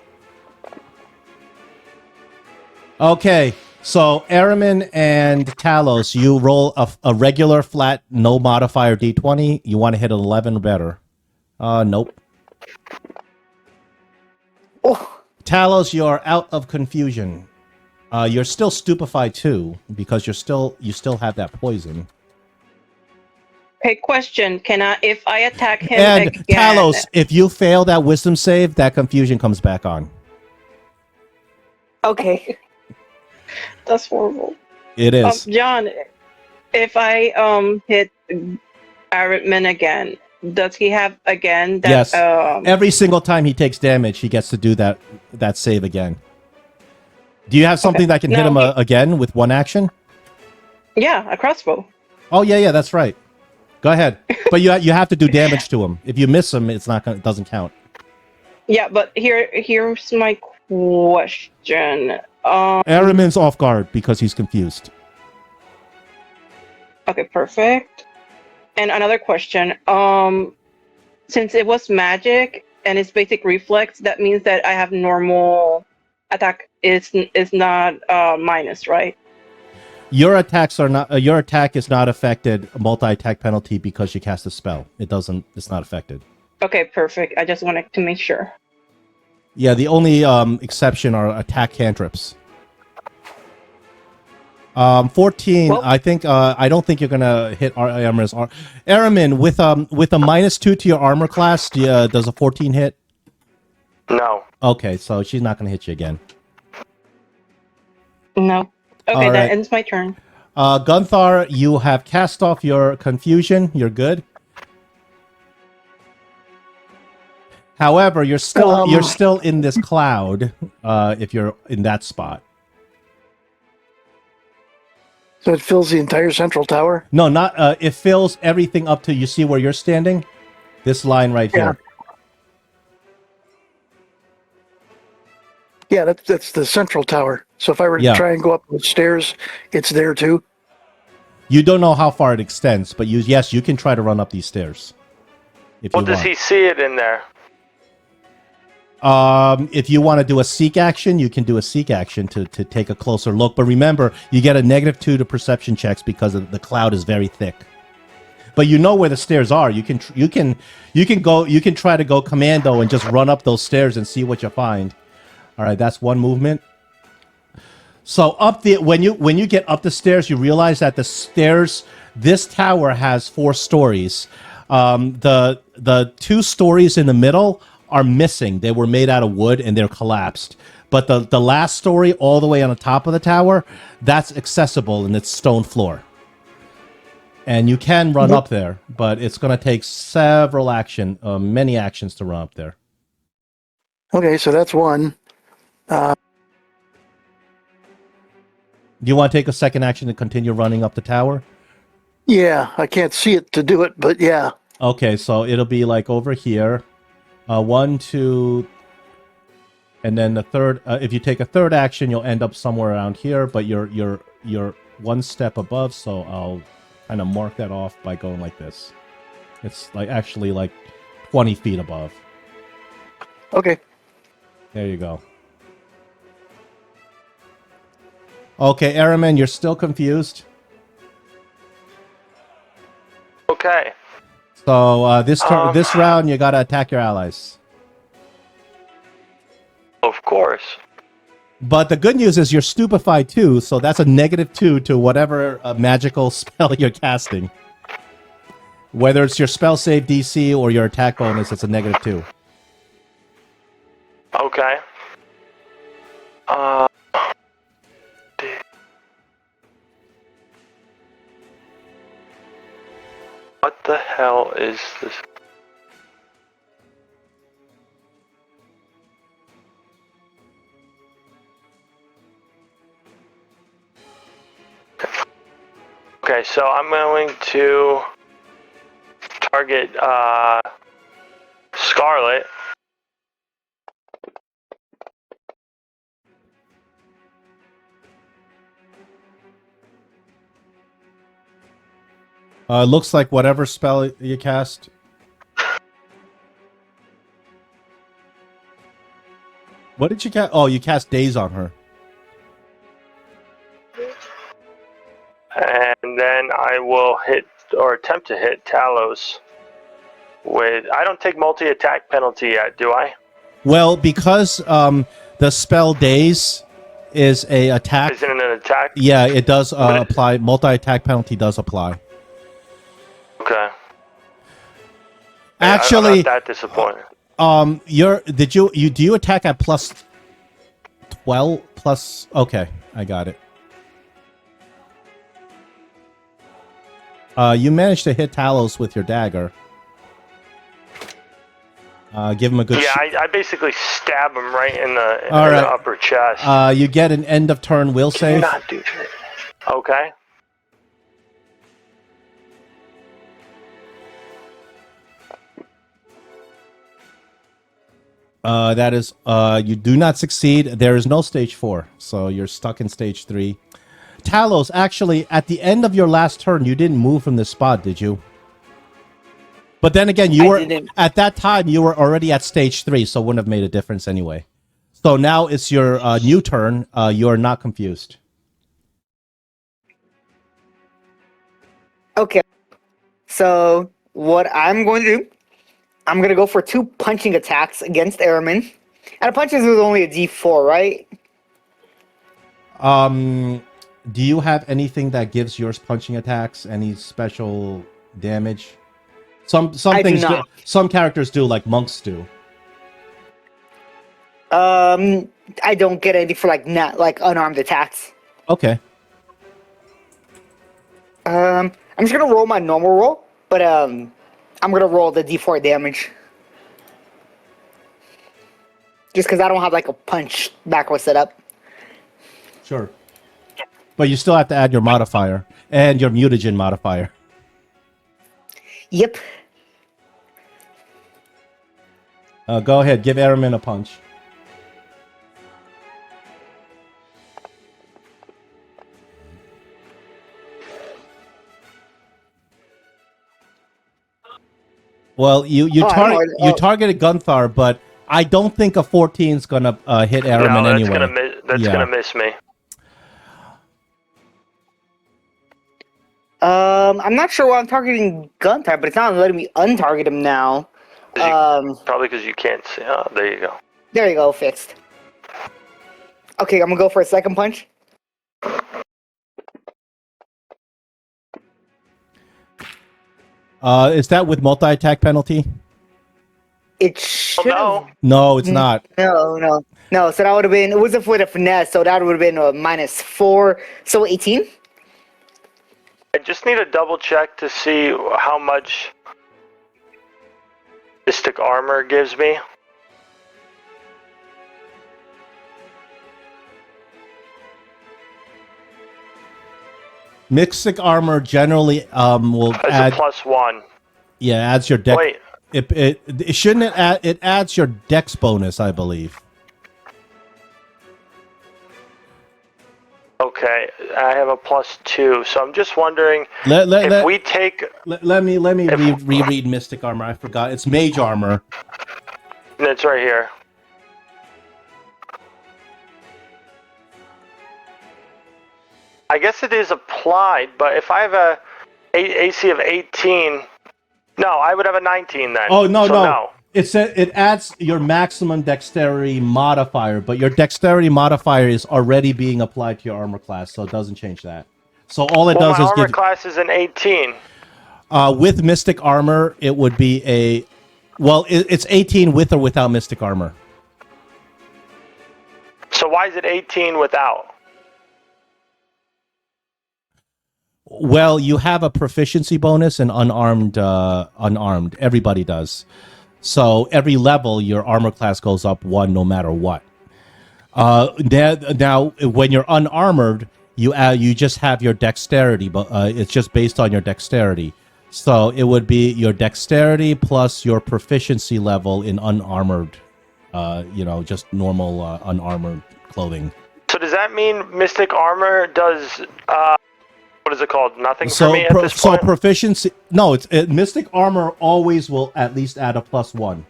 Okay, so Aramin and Talos, you roll a regular flat, no modifier D20. You want to hit an 11 or better. Nope. Oh, Talos, you're out of confusion. You're still stupefied too, because you still have that poison. Okay, question. Can I, if I attack him And again? Talos, if you fail that wisdom save, that confusion comes back on. okay. That's horrible. It is. John, if I hit Ironman again, does he have again that? Yes. Every single time he takes damage, he gets to do that save again. Do you have something that can hit him again with one action? Yeah, a crossbow. Oh yeah, that's right. Go ahead, but you have to do damage to him. If you miss him, it doesn't count. Yeah, but here's my question. Aramin's off guard because he's confused. Okay, perfect. And another question. Since it was magic and it's basic reflex, that means that I have normal attack. Is not minus, right? Your attacks are not. Your attack is not affected multi-attack penalty because you cast a spell. It's not affected. Okay, perfect. I just wanted to make sure. Yeah, the only exception are attack cantrips. 14. Well, I think. I don't think you're gonna hit Aramin's. Aramin with a -2 to your armor class. Does a 14 hit? No. Okay, so she's not gonna hit you again. No. Okay, All that right. ends my turn. Gunther, you have cast off your confusion. You're good. However, you're still in this cloud. If you're in that spot. So it fills the entire central tower? No, not. It fills everything up to you. See where you're standing? This line right here. Yeah, that's the central tower. So if I were to Yeah. try and go up the stairs, it's there too. You don't know how far it extends, but yes, you can try to run up these stairs. If Well, you does want. he see it in there? If you want to do a seek action, you can do a seek action to take a closer look. But remember, you get a -2 to perception checks because the cloud is very thick. But you know where the stairs are. You can try to go commando and just run up those stairs and see what you find. All right, that's one movement. So when you get up the stairs, you realize that the stairs. This tower has 4 stories. The 2 stories in the middle are missing. They were made out of wood and they're collapsed. But the last story, all the way on the top of the tower, that's accessible and it's stone floor. And you can run up there, but it's going to take many actions to run up there. Okay, so that's one. Do you want to take a second action to continue running up the tower? Yeah, I can't see it to do it, but yeah. Okay, so it'll be like over here. 1, 2, and then the third. If you take a third action, you'll end up somewhere around here. But you're 1 step above, so I'll kind of mark that off by going like this. It's actually 20 feet above. Okay. There you go. Okay, Araman, you're still confused. Okay. So this round, you gotta attack your allies. Of course. But the good news is you're stupefied too, so that's a -2 to whatever magical spell you're casting. Whether it's your spell save DC or your attack bonus, it's a -2. Okay. What the hell is this? Okay, so I'm going to target Scarlet. Looks like whatever spell you cast. What did you cast? Oh, you cast Daze on her. And then I will hit, or attempt to hit, Talos with... I don't take multi-attack penalty yet, do I? Well, because the spell Daze is a attack. Isn't it an attack? Yeah, it does apply. Multi-attack penalty does apply. Okay. Actually, I'm not that disappointed. do you attack at plus 12 plus? Okay, I got it. You managed to hit Talos with your dagger. Give him a good. Yeah, I basically stab him right in the upper chest. You get an end of turn will save. Not do shit. Okay. That is, you do not succeed. There is no stage 4, so you're stuck in stage 3. Talos, actually, at the end of your last turn, you didn't move from this spot, did you? But then again, at that time, you were already at stage 3, so it wouldn't have made a difference anyway. So now it's your new turn. You are not confused. Okay. So what I'm going to do, I'm going to go for 2 punching attacks against Airman. And a punches is only a D4, right? Do you have anything that gives yours punching attacks? Any special damage? Some things do, some characters do, like monks do. I don't get anything for like unarmed attacks. Okay. I'm just gonna roll my normal roll, but I'm gonna roll the D4 damage. Just because I don't have like a punch backward set up. Sure. But you still have to add your modifier and your mutagen modifier. Yep. Go ahead, give Araman a punch. Well, you Oh, I know. you targeted Gunthar, but I don't think a 14 is gonna hit Araman no, anyway. That's gonna miss me. I'm not sure why I'm targeting Guntype, but it's not letting me untarget him now. Probably because you can't see. Oh, there you go. There you go, fixed. Okay, I'm gonna go for a second punch. Is that with multi-attack penalty? It should. no. No, it's not. No. So that would have been. It was with a finesse, so that would have been -4, so 18. I just need to double check to see how much Mystic Armor gives me. Mystic armor generally will It's add. a +1. Yeah, adds your dex. Wait. It shouldn't it add. It adds your dex bonus, I believe. Okay, I have a +2, so I'm just wondering if we take. Let me reread Mystic armor. I forgot. It's mage armor. It's right here. I guess it is applied, but if I have a AC of 18, no, I would have a 19 then. Oh no, so no. It adds your maximum dexterity modifier, but your dexterity modifier is already being applied to your armor class, so it doesn't change that. So all it does my is armor give. class is an 18. With mystic armor, it would be a. Well, it's 18 with or without mystic armor. So why is it 18 without? Well, you have a proficiency bonus in unarmed. Unarmed, everybody does. So every level, your armor class goes up 1, no matter what. Now, when you're unarmored, you just have your dexterity, but it's just based on your dexterity. So it would be your dexterity plus your proficiency level in unarmored, just normal unarmored clothing. So does that mean Mystic Armor does, what is it called? Nothing for me at this point? So proficiency, no, Mystic Armor always will at least add a +1.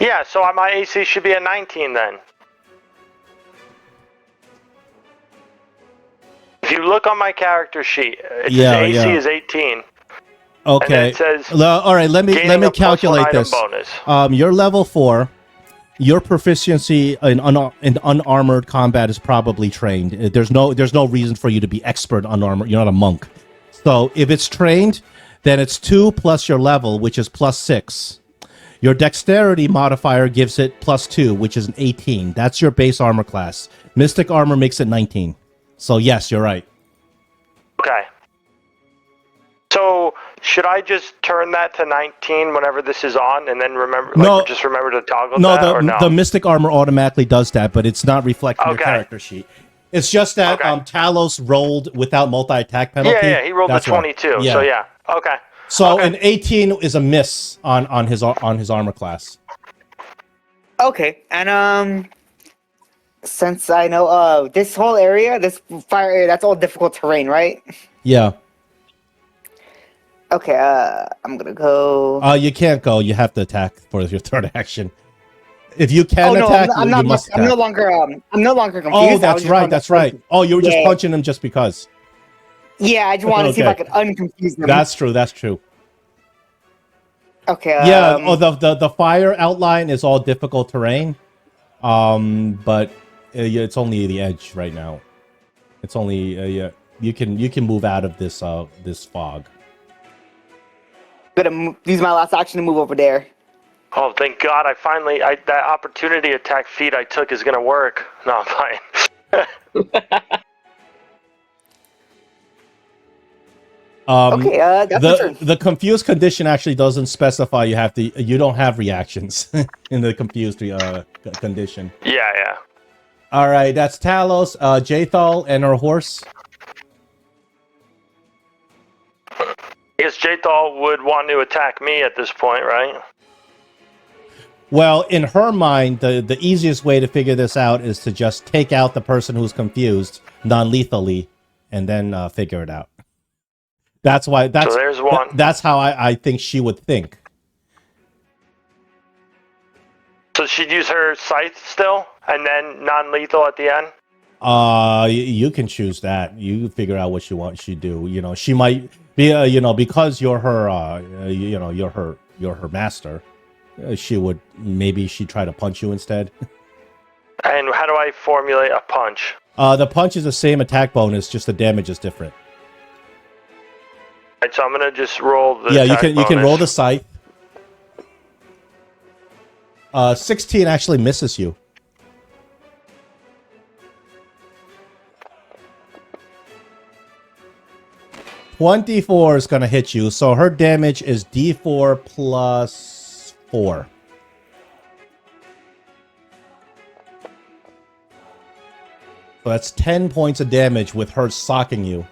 Yeah, so my AC should be a 19 then. If you look on my character sheet, it says AC is 18. Okay. And then it says, all right, let me calculate this. Bonus. You're level 4. Your proficiency in unarmored combat is probably trained. There's no reason for you to be expert unarmored. You're not a monk. So if it's trained, then it's 2 plus your level, which is +6. Your dexterity modifier gives it +2, which is an 18. That's your base armor class. Mystic armor makes it 19. So yes, you're right. Okay. So should I just turn that to 19 whenever this is on, and then just remember to toggle that? The Mystic armor automatically does that, but it's not reflected in your character sheet. It's just that Talos rolled without multi-attack penalty. Yeah, he rolled a 22. Yeah. So yeah, okay. So an 18 is a miss on his armor class. Okay, and since I know this whole area, this fire area, that's all difficult terrain, right? Yeah. Okay, I'm gonna go. You can't go. You have to attack for your third action. If you can attack, you must attack. I'm no longer confused. Oh, that's right. That's right. Oh, you were just punching him just because. Yeah, I just wanted to see if I could unconfuse them. That's true. That's true. Okay. Yeah. The fire outline is all difficult terrain, but it's only the edge right now. It's only you can move out of this fog. Gonna use my last action to move over there. Oh, thank God! That opportunity attack feat I took is gonna work. No, I'm fine. Okay, that's the confused condition actually doesn't specify you don't have reactions in the confused condition. Yeah. All right, that's Talos, Jathal, and her horse. I guess Jathal would want to attack me at this point, right? Well, in her mind, the easiest way to figure this out is to just take out the person who's confused non-lethally, and then figure it out. That's why. So there's one. That's how I think she would think. So she'd use her scythe still, and then non-lethal at the end. You can choose that. You figure out what you want. She do. You know, she might be. Because you're her. You're her master. She would she try to punch you instead. And how do I formulate a punch? The punch is the same attack bonus, just the damage is different. Right, so I'm gonna just roll the. Yeah, attack you can bonus. roll the scythe. 16 actually misses you. .24 is gonna hit you, so her damage is D4 plus 4. So that's 10 points of damage with her socking you.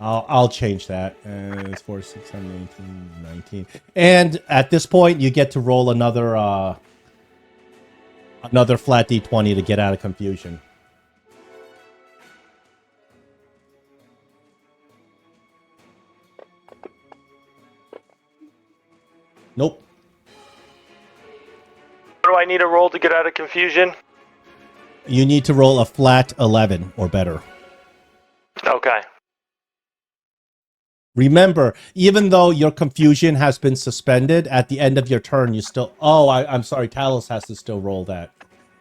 I'll change that. It's 4, 6, 7, 18, 19. And at this point, you get to roll another flat D20 to get out of confusion. Nope. What do I need to roll to get out of confusion? You need to roll a flat 11 or better. Okay. Remember, even though your confusion has been suspended, at the end of your turn, you still... Oh, I'm sorry, Talos has to still roll that.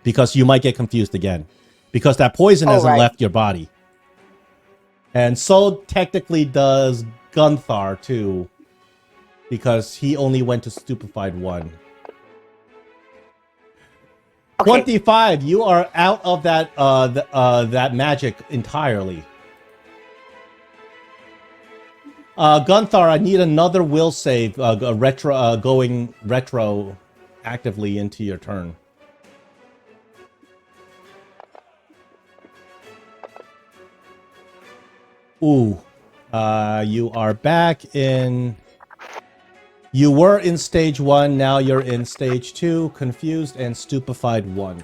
Because you might get confused again. Because that poison hasn't left your body. And so technically does Gunthar, too. Because he only went to stupefied 1. Okay. 25, you are out of that that magic entirely. Gunthar, I need another will save, going retro actively into your turn. Ooh, you are back in... You were in stage 1, now you're in stage 2, confused and stupefied 1.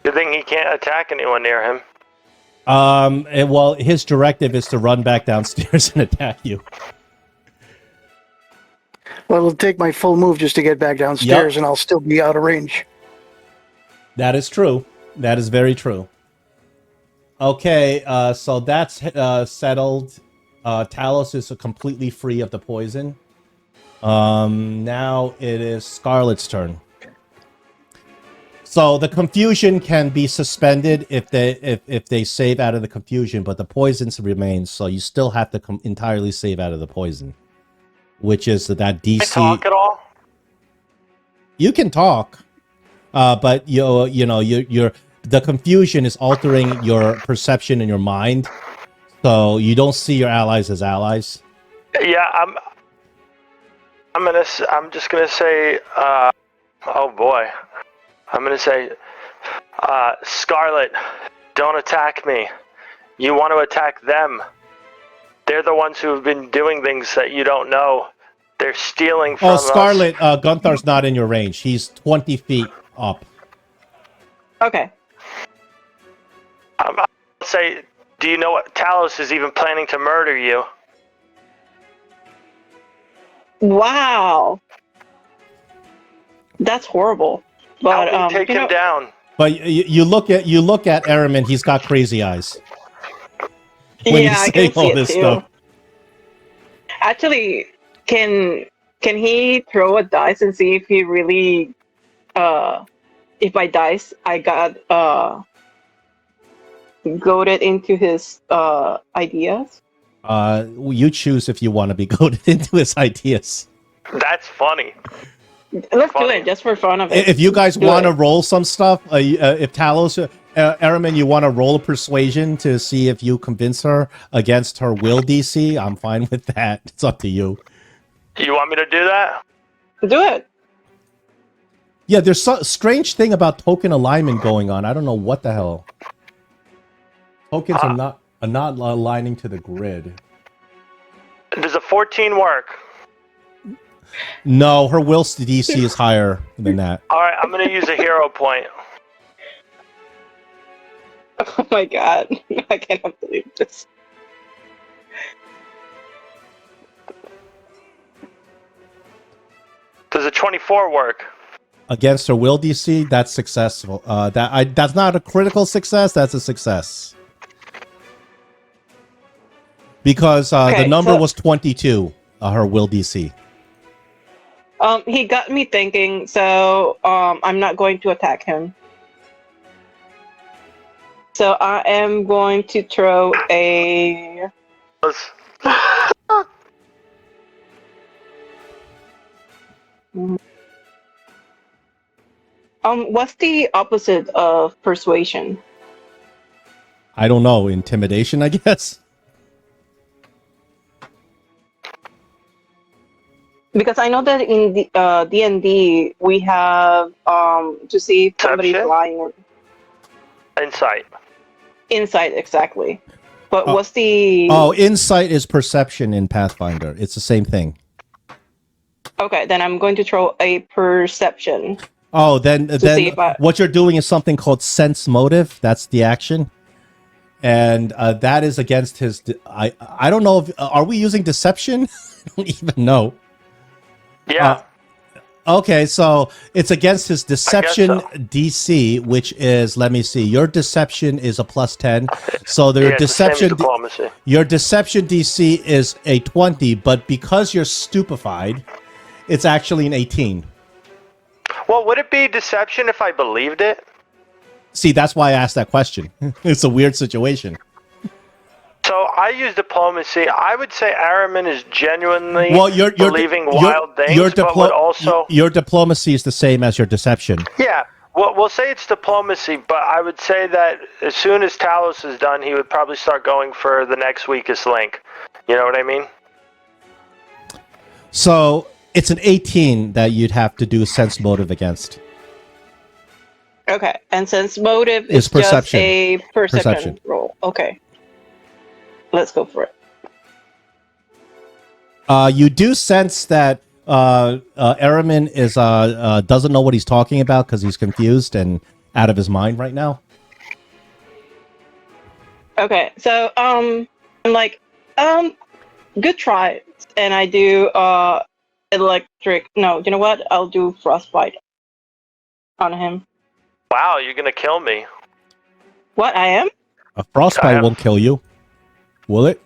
Good thing he can't attack anyone near him. Well, his directive is to run back downstairs and attack you. Well, it'll take my full move just to get back downstairs, and I'll still be out of range. That is true. That is very true. Okay, so that's settled. Talos is completely free of the poison. Now it is Scarlet's turn. So the confusion can be suspended if they save out of the confusion, but the poison remains. So you still have to entirely save out of the poison, which is that DC. Can I talk at all? You can talk, but the confusion is altering your perception in your mind, so you don't see your allies as allies. Yeah, I'm just gonna say, oh boy. I'm going to say, Scarlet, don't attack me. You want to attack them. They're the ones who have been doing things that you don't know. They're stealing from us. Oh, Scarlet, Gunthar's not in your range. He's 20 feet up. Okay. I'll say, do you know what Talos is even planning to murder you? Wow. That's horrible. But Help me take him down. But you look at Aramin, he's got crazy eyes. When yeah, I can see it too. Stuff. Actually, can he throw a dice and see if he really if by dice I got goaded into his ideas? You choose if you want to be goaded into his ideas. That's funny. Let's do it just for fun of it. If you guys want to roll some stuff, if Talos, Aramin, you want to roll a persuasion to see if you convince her against her will DC, I'm fine with that. It's up to you. You want me to do that? Do it. Yeah, there's a strange thing about token alignment going on. I don't know what the hell. Tokens are not aligning to the grid. Does a 14 work? No, her will DC is higher than that. All right, I'm going to use a hero point. my god. I cannot believe this. Does a 24 work? Against her will DC, that's successful. That's not a critical success. That's a success because the Okay, number so- was 22. Her will DC. He got me thinking, so I'm not going to attack him. So I am going to throw a. Let's- What's the opposite of persuasion? I don't know. Intimidation, I guess. Because I know that in the D&D we have to see if somebody's Deception? lying or Insight. insight exactly. But Oh. what's the Oh, insight is perception in Pathfinder. It's the same thing. Okay, then I'm going to throw a perception. Oh, then see if I- what you're doing is something called sense motive. That's the action, and that is against his. I don't know if are we using deception? I don't even know. Yeah. Okay, so it's against his deception so. DC, which is, let me see, your deception is a +10. So their Yeah, it's the same as deception diplomacy. your deception DC is a 20, but because you're stupefied, it's actually an 18. Well, would it be deception if I believed it? See, that's why I asked that question. It's a weird situation. So I use diplomacy. I would say Aramin is genuinely Well, you're believing wild things, but would also... your diplomacy is the same as your deception. Yeah, well, we'll say it's diplomacy, but I would say that as soon as Talos is done, he would probably start going for the next weakest link. You know what I mean? So it's an 18 that you'd have to do sense motive against. Okay, and since motive It's is perception. just a perception Perception. roll. Okay. Let's go for it. You do sense that Aramin is doesn't know what he's talking about because he's confused and out of his mind right now. Okay, so I'm like, good try. And I do electric. No, you know what? I'll do frostbite on him. Wow, you're going to kill me. What I am? A frostbite have- won't kill you, will it?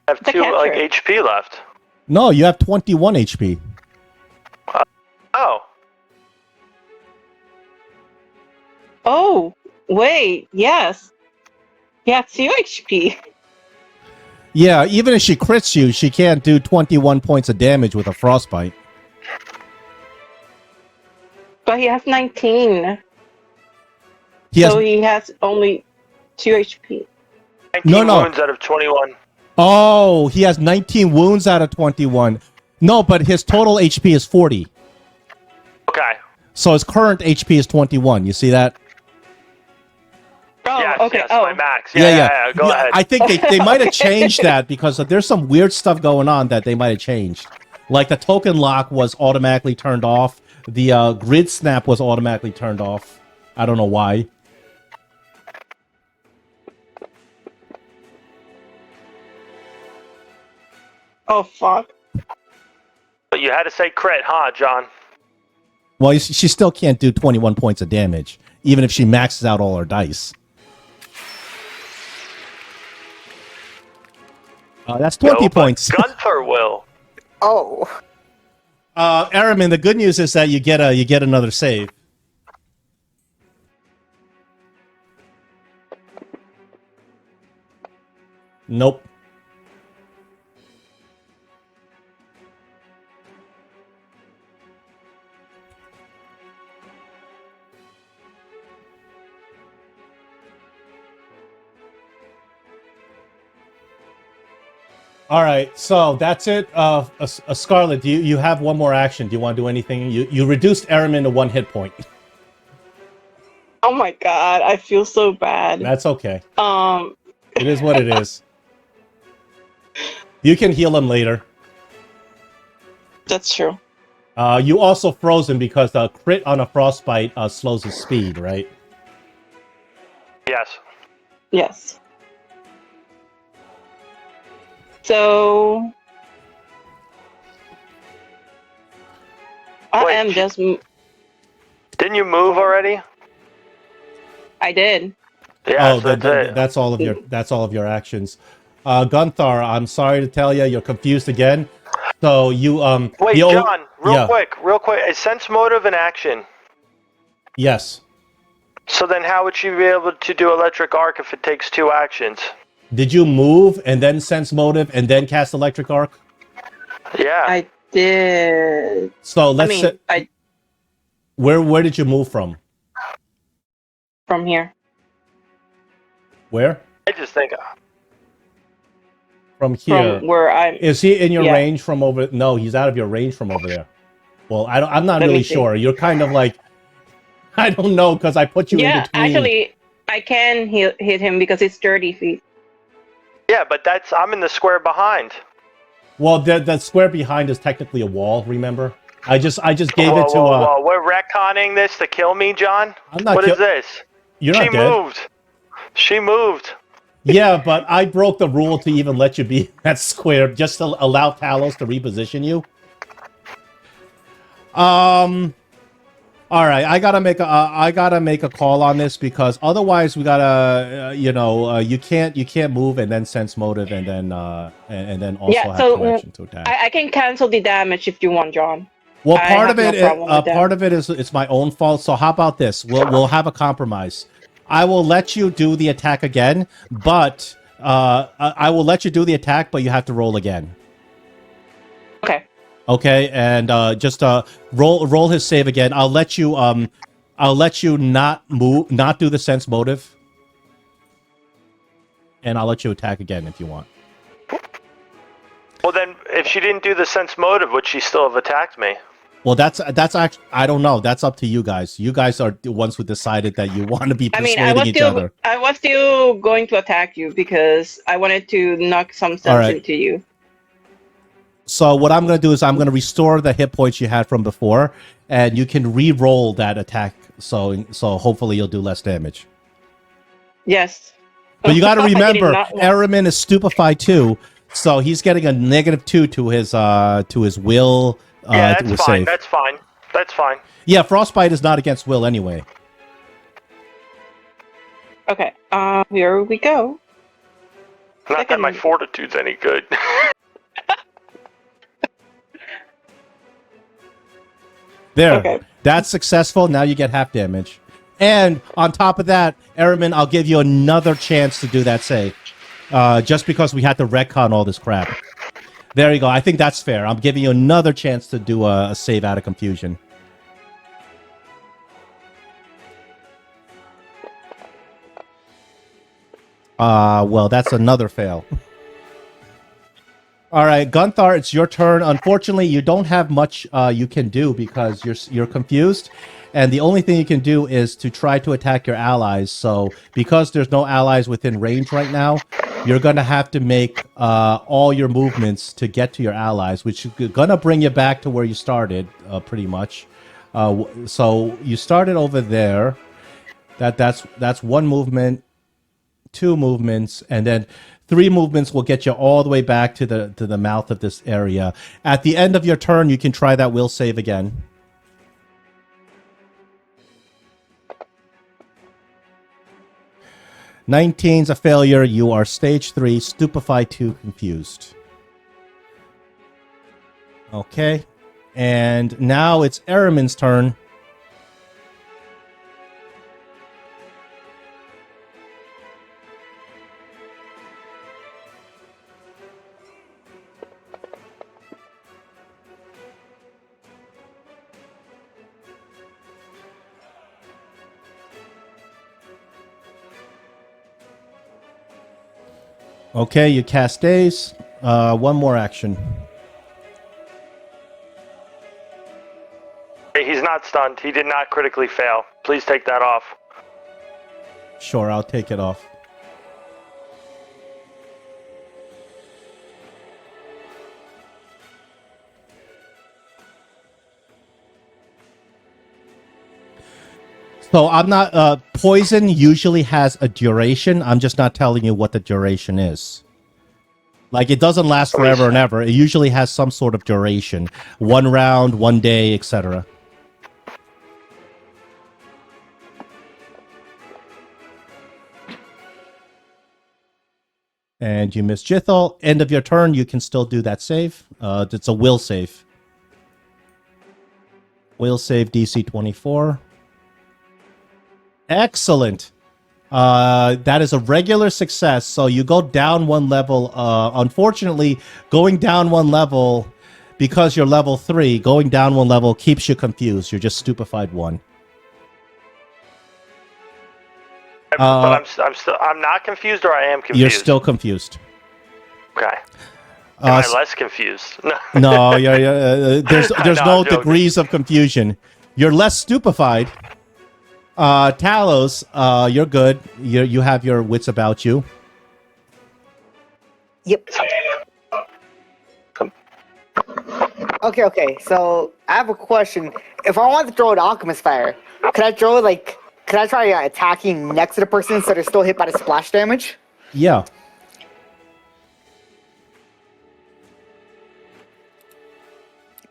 I have The 2 like catcher. HP left. No, you have 21 HP. Oh, Oh, wait, yes. Yeah, 2 HP. Yeah, even if she crits you, she can't do 21 points of damage with a frostbite. But he has 19. He has, So he has only 2 HP. 19 No. wounds out of 21. oh, he has 19 wounds out of 21. No, but his total HP is 40. Okay. So his current HP is 21. You see that? Oh, Yes, okay. yes, Oh, my max. Yeah. Go ahead. I think they might have changed that because there's some weird stuff going on that they might have changed. Like the token lock was automatically turned off. The grid snap was automatically turned off. I don't know why. oh, fuck. But you had to say crit, huh, John? Well, she still can't do 21 points of damage, even if she maxes out all her dice. That's 20 No, but points. Gunther will. Oh. Aramin, the good news is that you get another save. Nope. All right, so that's it. Scarlet, do you have one more action? Do you want to do anything? You reduced Aramin to 1 hit point. Oh my god, I feel so bad. That's okay. Um, It is what it is. You can heal him later. that's true. You also froze him because the crit on a frostbite slows his speed, right? Yes. Yes. So I Wait, am just. Didn't you move already? I did. Yeah, Oh, so that's it. that's all of your actions. Gunthar, I'm sorry to tell you, you're confused again. So you Wait, John, real yeah, quick. Is sense motive an action? yes. So then how would she be able to do electric arc if it takes 2 actions? Did you move and then sense motive and then cast electric arc? Yeah. I did. So I let's say mean, I where did you move from? from here. Where? I just think From here. From where I'm. Is he in your Yeah. range from over? No, he's out of your range from over there. Well, I'm not Let me really see. sure. You're kind of like, I don't know, because I put you in Yeah, between. actually, I can hit him because it's 30 feet. yeah, but I'm in the square behind. Well, the square behind is technically a wall. Remember, I just gave it to. Whoa! We're retconning this to kill me, John. I'm not. What is this? You're She not dead. moved. She moved. Yeah, but I broke the rule to even let you be in that square, just to allow Talos to reposition you. All right, I gotta make a call on this because otherwise we gotta, you can't move and then sense motive and then also Yeah, have so two action to attack. I can cancel the damage if you want, John. Well, I part have of it, no problem with that. part of it is it's my own fault. So how about this? We'll have a compromise. I will let you do the attack again, but I will let you do the attack, but you have to roll again. Okay. Okay, and just roll his save again. I'll let you not move, not do the sense motive, and I'll let you attack again if you want. Well, then, if she didn't do the sense motive, would she still have attacked me? Well, that's actually, I don't know. That's up to you guys. You guys are the ones who decided that you want to be I mean, persuading each other. I was still going to attack you because I wanted to knock some sense right. into you. So what I'm going to do is I'm going to restore the hit points you had from before, and you can re-roll that attack. So hopefully you'll do less damage. Yes. But you got to I did remember, not want- Aramin is stupefied too, so he's getting a -2 to his will. Yeah, to that's a fine. save. That's fine. That's fine. Yeah, frostbite is not against will anyway. Okay. Here we go. Not that my fortitude's any good. There. Okay. That's successful. Now you get half damage. And on top of that, Aramin, I'll give you another chance to do that save. Just because we had to retcon all this crap. There you go. I think that's fair. I'm giving you another chance to do a save out of confusion. Well, that's another fail. All right, Gunthar, it's your turn. Unfortunately, you don't have much you can do because you're confused, and the only thing you can do is to try to attack your allies. So, because there's no allies within range right now, you're gonna have to make all your movements to get to your allies, which is gonna bring you back to where you started, pretty much. So you started over there. That's one movement, 2 movements, and then 3 movements will get you all the way back to the mouth of this area. At the end of your turn, you can try that will save again. '19's a failure. You are stage 3, stupefied 2, confused. Okay. And now it's Aramin's turn. Okay, you cast Daze. One more action. He's not stunned. He did not critically fail. Please take that off. Sure, I'll take it off. So I'm not. Poison usually has a duration. I'm just not telling you what the duration is. Like it doesn't last forever and ever. It usually has some sort of duration. 1 round, 1 day, etc. And you miss Jithal. End of your turn, you can still do that save. It's a will save. Will save DC 24. Excellent. That is a regular success. So you go down 1 level. Unfortunately, going down 1 level, because you're level 3, going down 1 level keeps you confused. You're just stupefied 1. But I'm not confused, or I am confused. You're still confused. Okay. Am I less confused? No, there's no joking. degrees of confusion. You're less stupefied. Talos, you're good. You have your wits about you. Yep. Okay. So I have a question. If I want to throw an alchemist fire, could I throw it could I try attacking next to the person so they're still hit by the splash damage? Yeah.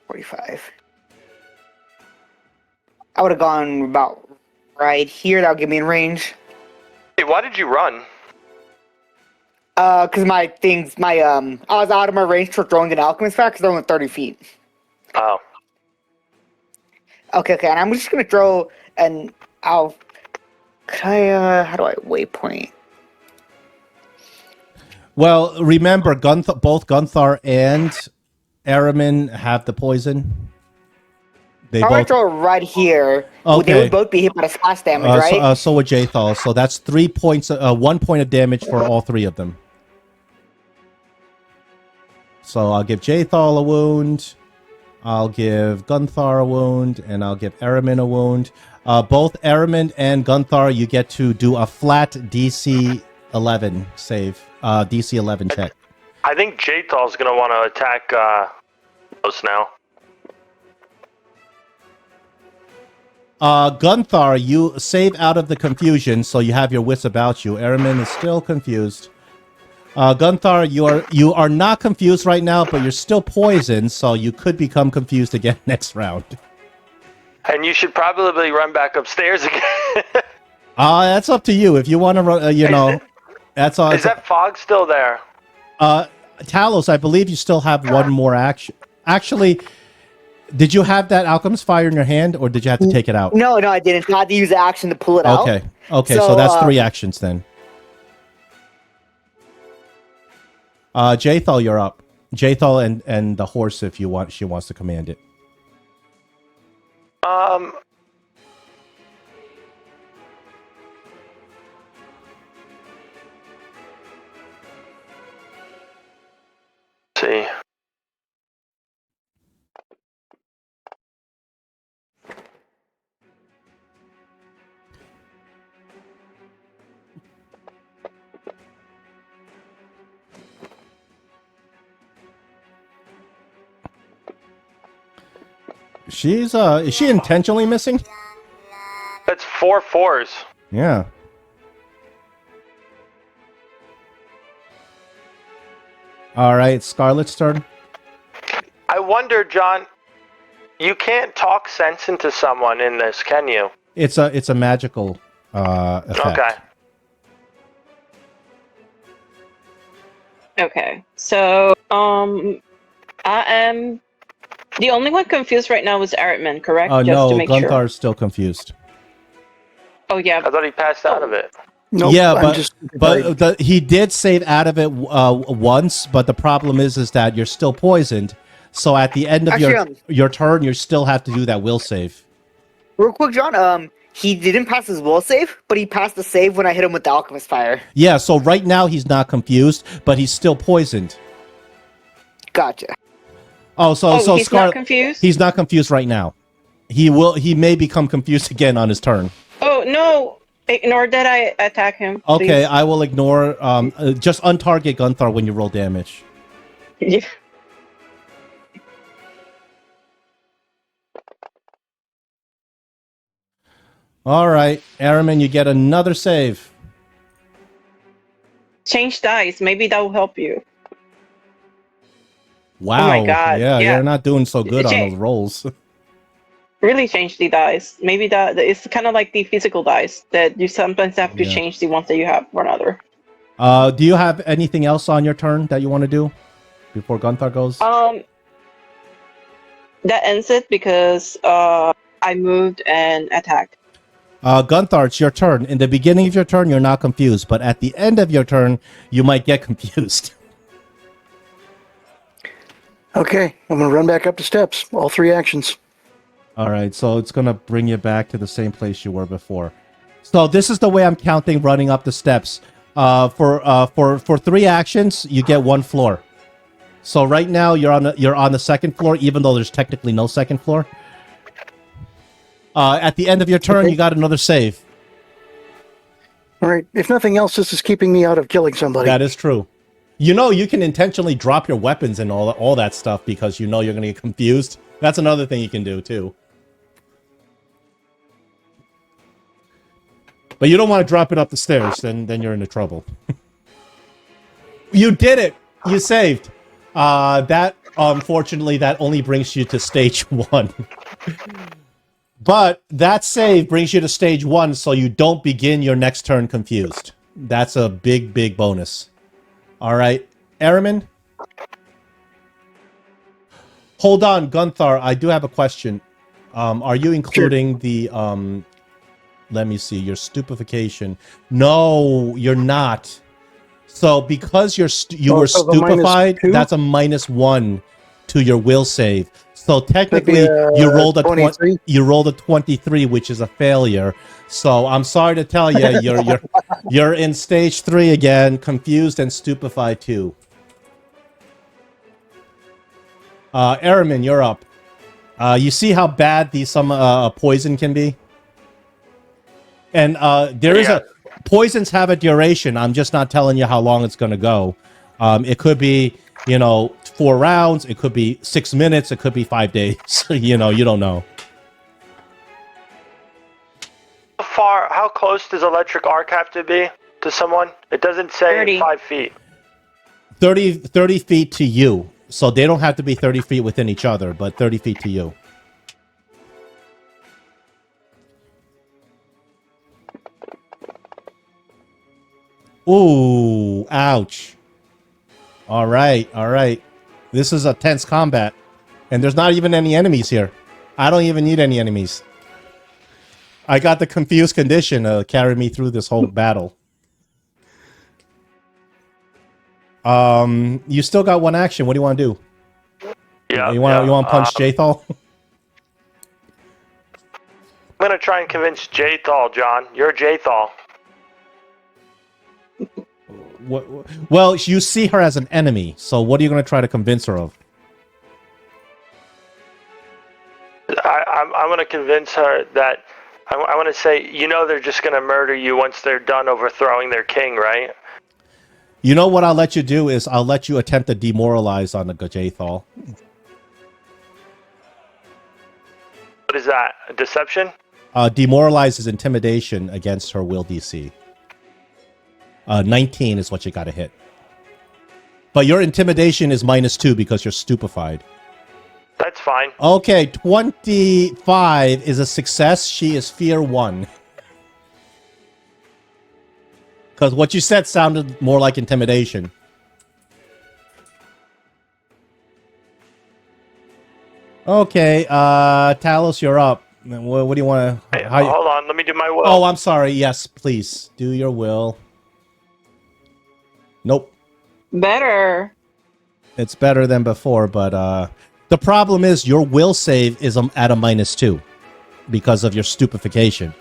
$45. I would have gone about right here. That'll give me in range. Hey, why did you run? Cause I was out of my range for throwing an alchemist fire because they're only 30 feet. Oh. Okay, and I'm just gonna throw how do I waypoint? Well, remember, both Gunthar and Aramin have the poison. They How would I both. throw it right here? Okay. They would both be hit by the splash damage, right? So would Jathal. So that's 3 points. 1 point of damage for all 3 of them. So I'll give Jathal a wound. I'll give Gunthar a wound, and I'll give Aramin a wound. Both Aramin and Gunthar, you get to do a flat DC 11 save. DC 11 check. I think Jathal's going to want to attack us now. Gunthar, you save out of the confusion, so you have your wits about you. Aramin is still confused. Gunthar, you are not confused right now, but you're still poisoned, so you could become confused again next round. And you should probably run back upstairs again. That's up to you. If you want to run, that's all. Is that fog still there? Talos, I believe you still have 1 more action. Actually, did you have that alchemist fire in your hand, or did you have to take it out? No, I didn't. I had to use the action to pull it out. Okay, so that's 3 actions then. Jathal, you're up. Jathal and the horse, if you want, she wants to command it. See. Is she intentionally missing? That's 4 4s. Yeah. All right, Scarlet's turn. I wonder, John, you can't talk sense into someone in this, can you? It's a magical effect. Okay. Okay, so I am the only one confused right now is Aritman, correct? Just No, to make Gunthar's sure. still confused. Oh yeah. I thought he passed out of it. Nope, Yeah, I'm just he did save out of it once, but the problem is that you're still poisoned. So at the end of your turn, you still have to do that will save. Real quick, John. He didn't pass his will save, but he passed the save when I hit him with the alchemist fire. Yeah, so right now he's not confused, but he's still poisoned. Gotcha. Oh, so he's not confused? He's not confused right now. He may become confused again on his turn. Oh no! Ignore that I attack him. Okay, please. I will ignore. Just untarget Gunthar when you roll damage. Yeah. All right, Aramin, you get another save. Change dice. Maybe that will help you. Wow. Oh my god. Yeah, Yeah. you're not doing so good on Cha- those rolls. Really change the dice. Maybe that it's kind of like the physical dice that you sometimes have to Yeah. change the ones that you have for another. Do you have anything else on your turn that you want to do before Gunthar goes? That ends it because I moved and attacked. Gunthar, it's your turn. In the beginning of your turn, you're not confused, but at the end of your turn, you might get confused. Okay, I'm going to run back up the steps. All 3 actions. All right, so it's gonna bring you back to the same place you were before. So this is the way I'm counting running up the steps. For 3 actions, you get 1 floor. So right now you're on the second floor, even though there's technically no second floor. At the end of your turn, you got another save. All right. If nothing else, this is keeping me out of killing somebody. That is true. You know, you can intentionally drop your weapons and all that stuff because you know you're gonna get confused. That's another thing you can do too. But you don't want to drop it up the stairs, then you're into trouble. You did it! You saved. That, unfortunately, that only brings you to stage 1. But that save brings you to stage 1, so you don't begin your next turn confused. That's a big, big bonus. Alright, Aramin? Hold on, Gunthar, I do have a question. Are you including the, let me see, your stupefaction? No, you're not. So because you were stupefied, that's a -1 to your will save. So technically, you rolled a 23. You rolled a 23, which is a failure. So I'm sorry to tell you, you're in stage 3 again, confused and stupefied too. Aramin, you're up. You see how bad some poison can be? And there is poisons have a duration. I'm just not telling you how long it's going to go. It could be, 4 rounds. It could be 6 minutes. It could be 5 days. You don't know. How close does electric arc have to be to someone? It doesn't say 30. 5 feet. 30 feet to you. So they don't have to be 30 feet within each other, but 30 feet to you. Ooh, ouch. All right. This is a tense combat. And there's not even any enemies here. I don't even need any enemies. I got the confused condition to carry me through this whole battle. You still got 1 action. What do you want to do? Yeah. You want to punch Jathal? I'm gonna try and convince Jathal, John. You're Jathal. Well, you see her as an enemy, so what are you going to try to convince her of? I'm going to convince her that I want to say, they're just going to murder you once they're done overthrowing their king, right? You know what I'll let you do is I'll let you attempt to demoralize on the Jathal. What is that? A deception? Demoralize is intimidation against her will DC. 19 is what you got to hit. But your intimidation is -2 because you're stupefied. That's fine. Okay, 25 is a success. She is fear 1. Because what you said sounded more like intimidation. Okay, Talos, you're up. What do you want to... Hey, hold on, let me do my will. Oh, I'm sorry. Yes, please. Do your will. Nope. Better. It's better than before, but the problem is your will save is at a -2 because of your stupefaction.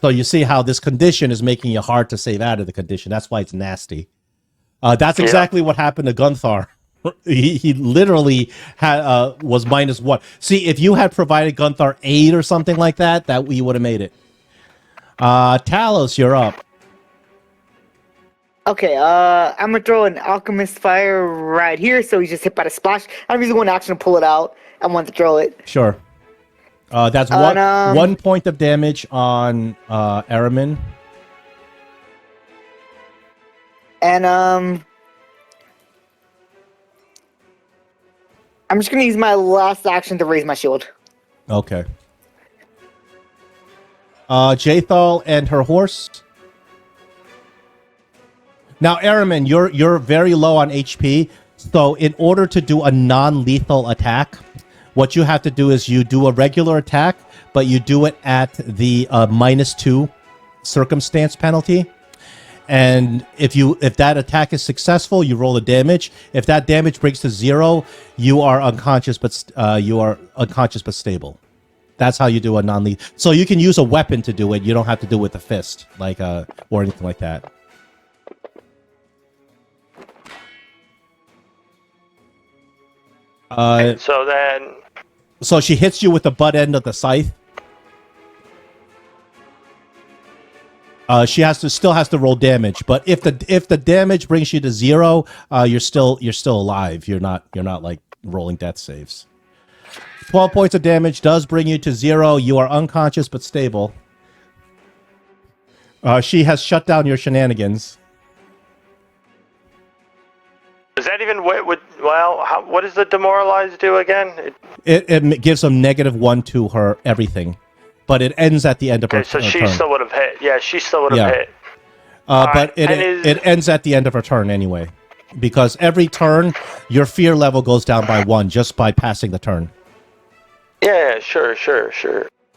So you see how this condition is making it hard to save out of the condition. That's why it's nasty. That's exactly what happened to Gunthar. He literally was -1. See, if you had provided Gunthar 8 or something like that, we would have made it. Talos, you're up. Okay, I'm gonna throw an alchemist fire right here, so he's just hit by the splash. I'm using 1 action to pull it out. I want to throw it. Sure. That's And, 1 point of damage on Aramin. And I'm just gonna use my last action to raise my shield. Okay. Jathal and her horse. Now, Aramin, you're very low on HP, so in order to do a non-lethal attack, what you have to do is you do a regular attack, but you do it at the -2 circumstance penalty. And if that attack is successful, you roll the damage. If that damage breaks to 0, you are unconscious, but stable. That's how you do a non-lethal. So you can use a weapon to do it. You don't have to do it with a fist, like or anything like that. So then, So she hits you with the butt end of the scythe. She still has to roll damage, but if the damage brings you to 0, you're still alive. You're not like rolling death saves. 12 points of damage does bring you to 0. You are unconscious but stable. She has shut down your shenanigans. does that even what does the demoralize do again? It gives them -1 to her everything, but it ends at the end of her So she turn. still would have hit. Yeah, she still would have hit. But it ends at the end of her turn anyway, because every turn your fear level goes down by 1 just by passing the turn. Yeah, sure.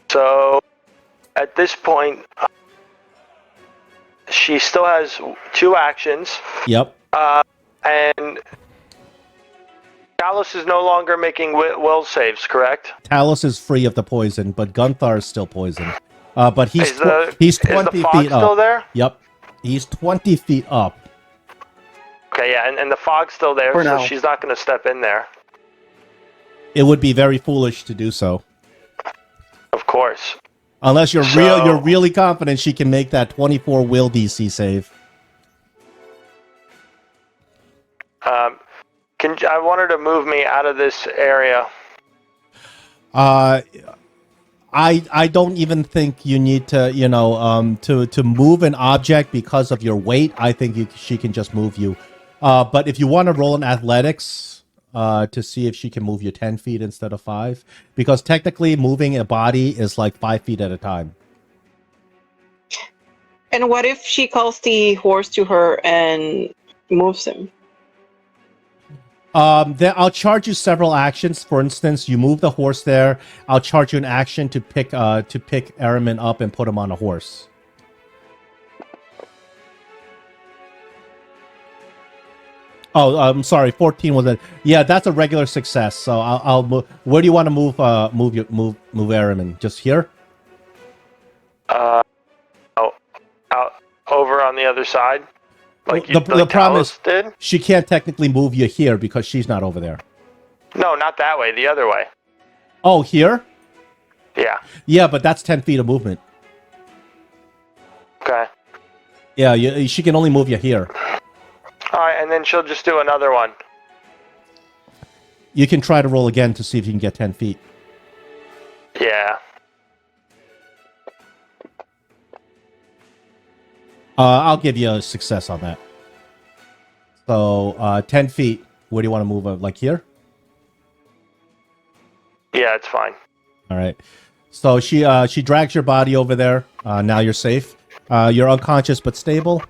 So at this point, she still has 2 actions. Yep. And Talos is no longer making will saves, correct? Talos is free of the poison, but Gunthar is still poisoned. But he's Is 20 the fog feet up. still there? Yep. He's 20 feet up. Okay, yeah, and the fog's still there, For so now. she's not going to step in there. It would be very foolish to do so. Of course. Unless you're So- really confident she can make that 24 will DC save. I want her to move me out of this area. I don't even think you need to, to move an object because of your weight. I think she can just move you. But if you want to roll in athletics to see if she can move you 10 feet instead of 5, because technically moving a body is like 5 feet at a time. And what if she calls the horse to her and moves him? Then I'll charge you several actions. For instance, you move the horse there. I'll charge you an action to pick Aramin up and put him on a horse. Oh, I'm sorry. 14 was it? Yeah, that's a regular success. So I'll move. Where do you want to move? Move Aramin. Just here? Out over on the other side. Like The problem is Talos did? she can't technically move you here because she's not over there. No, not that way. The other way. Oh, here? Yeah. Yeah, but that's 10 feet of movement. Okay. Yeah, she can only move you here. All right, and then she'll just do another one. You can try to roll again to see if you can get 10 feet. Yeah. I'll give you a success on that. So, 10 feet. Where do you want to move? Like here? Yeah, it's fine. All right. So she drags your body over there. Now you're safe. You're unconscious but stable.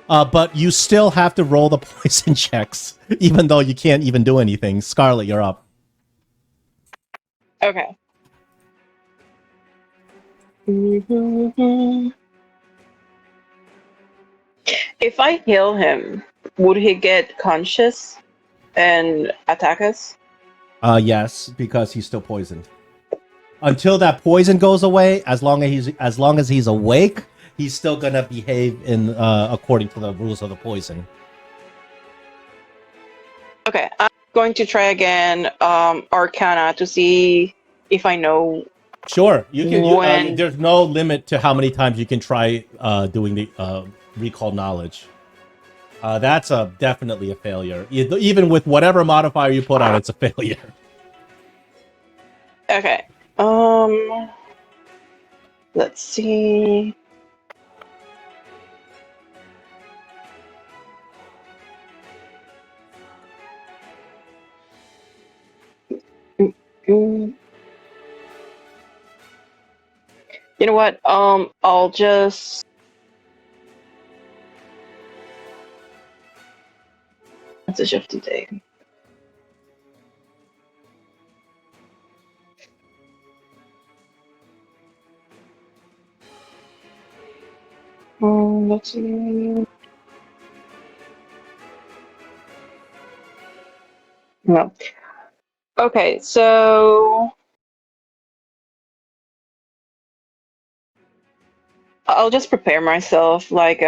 But you still have to roll the poison checks, even though you can't even do anything. Scarlet, you're up. Okay. If I heal him, would he get conscious and attack us? Yes, because he's still poisoned. Until that poison goes away, as long as he's awake, he's still gonna behave in according to the rules of the poison. Okay, I'm going to try again Arcana to see if I know. Sure, you can. When- There's no limit to how many times you can try doing the recall knowledge. That's definitely a failure. Even with whatever modifier you put on, it's a failure. Okay. Let's see. Mm, You know what? I'll just. It's a shifty day. Let's see. No. Okay, so I'll just prepare myself, like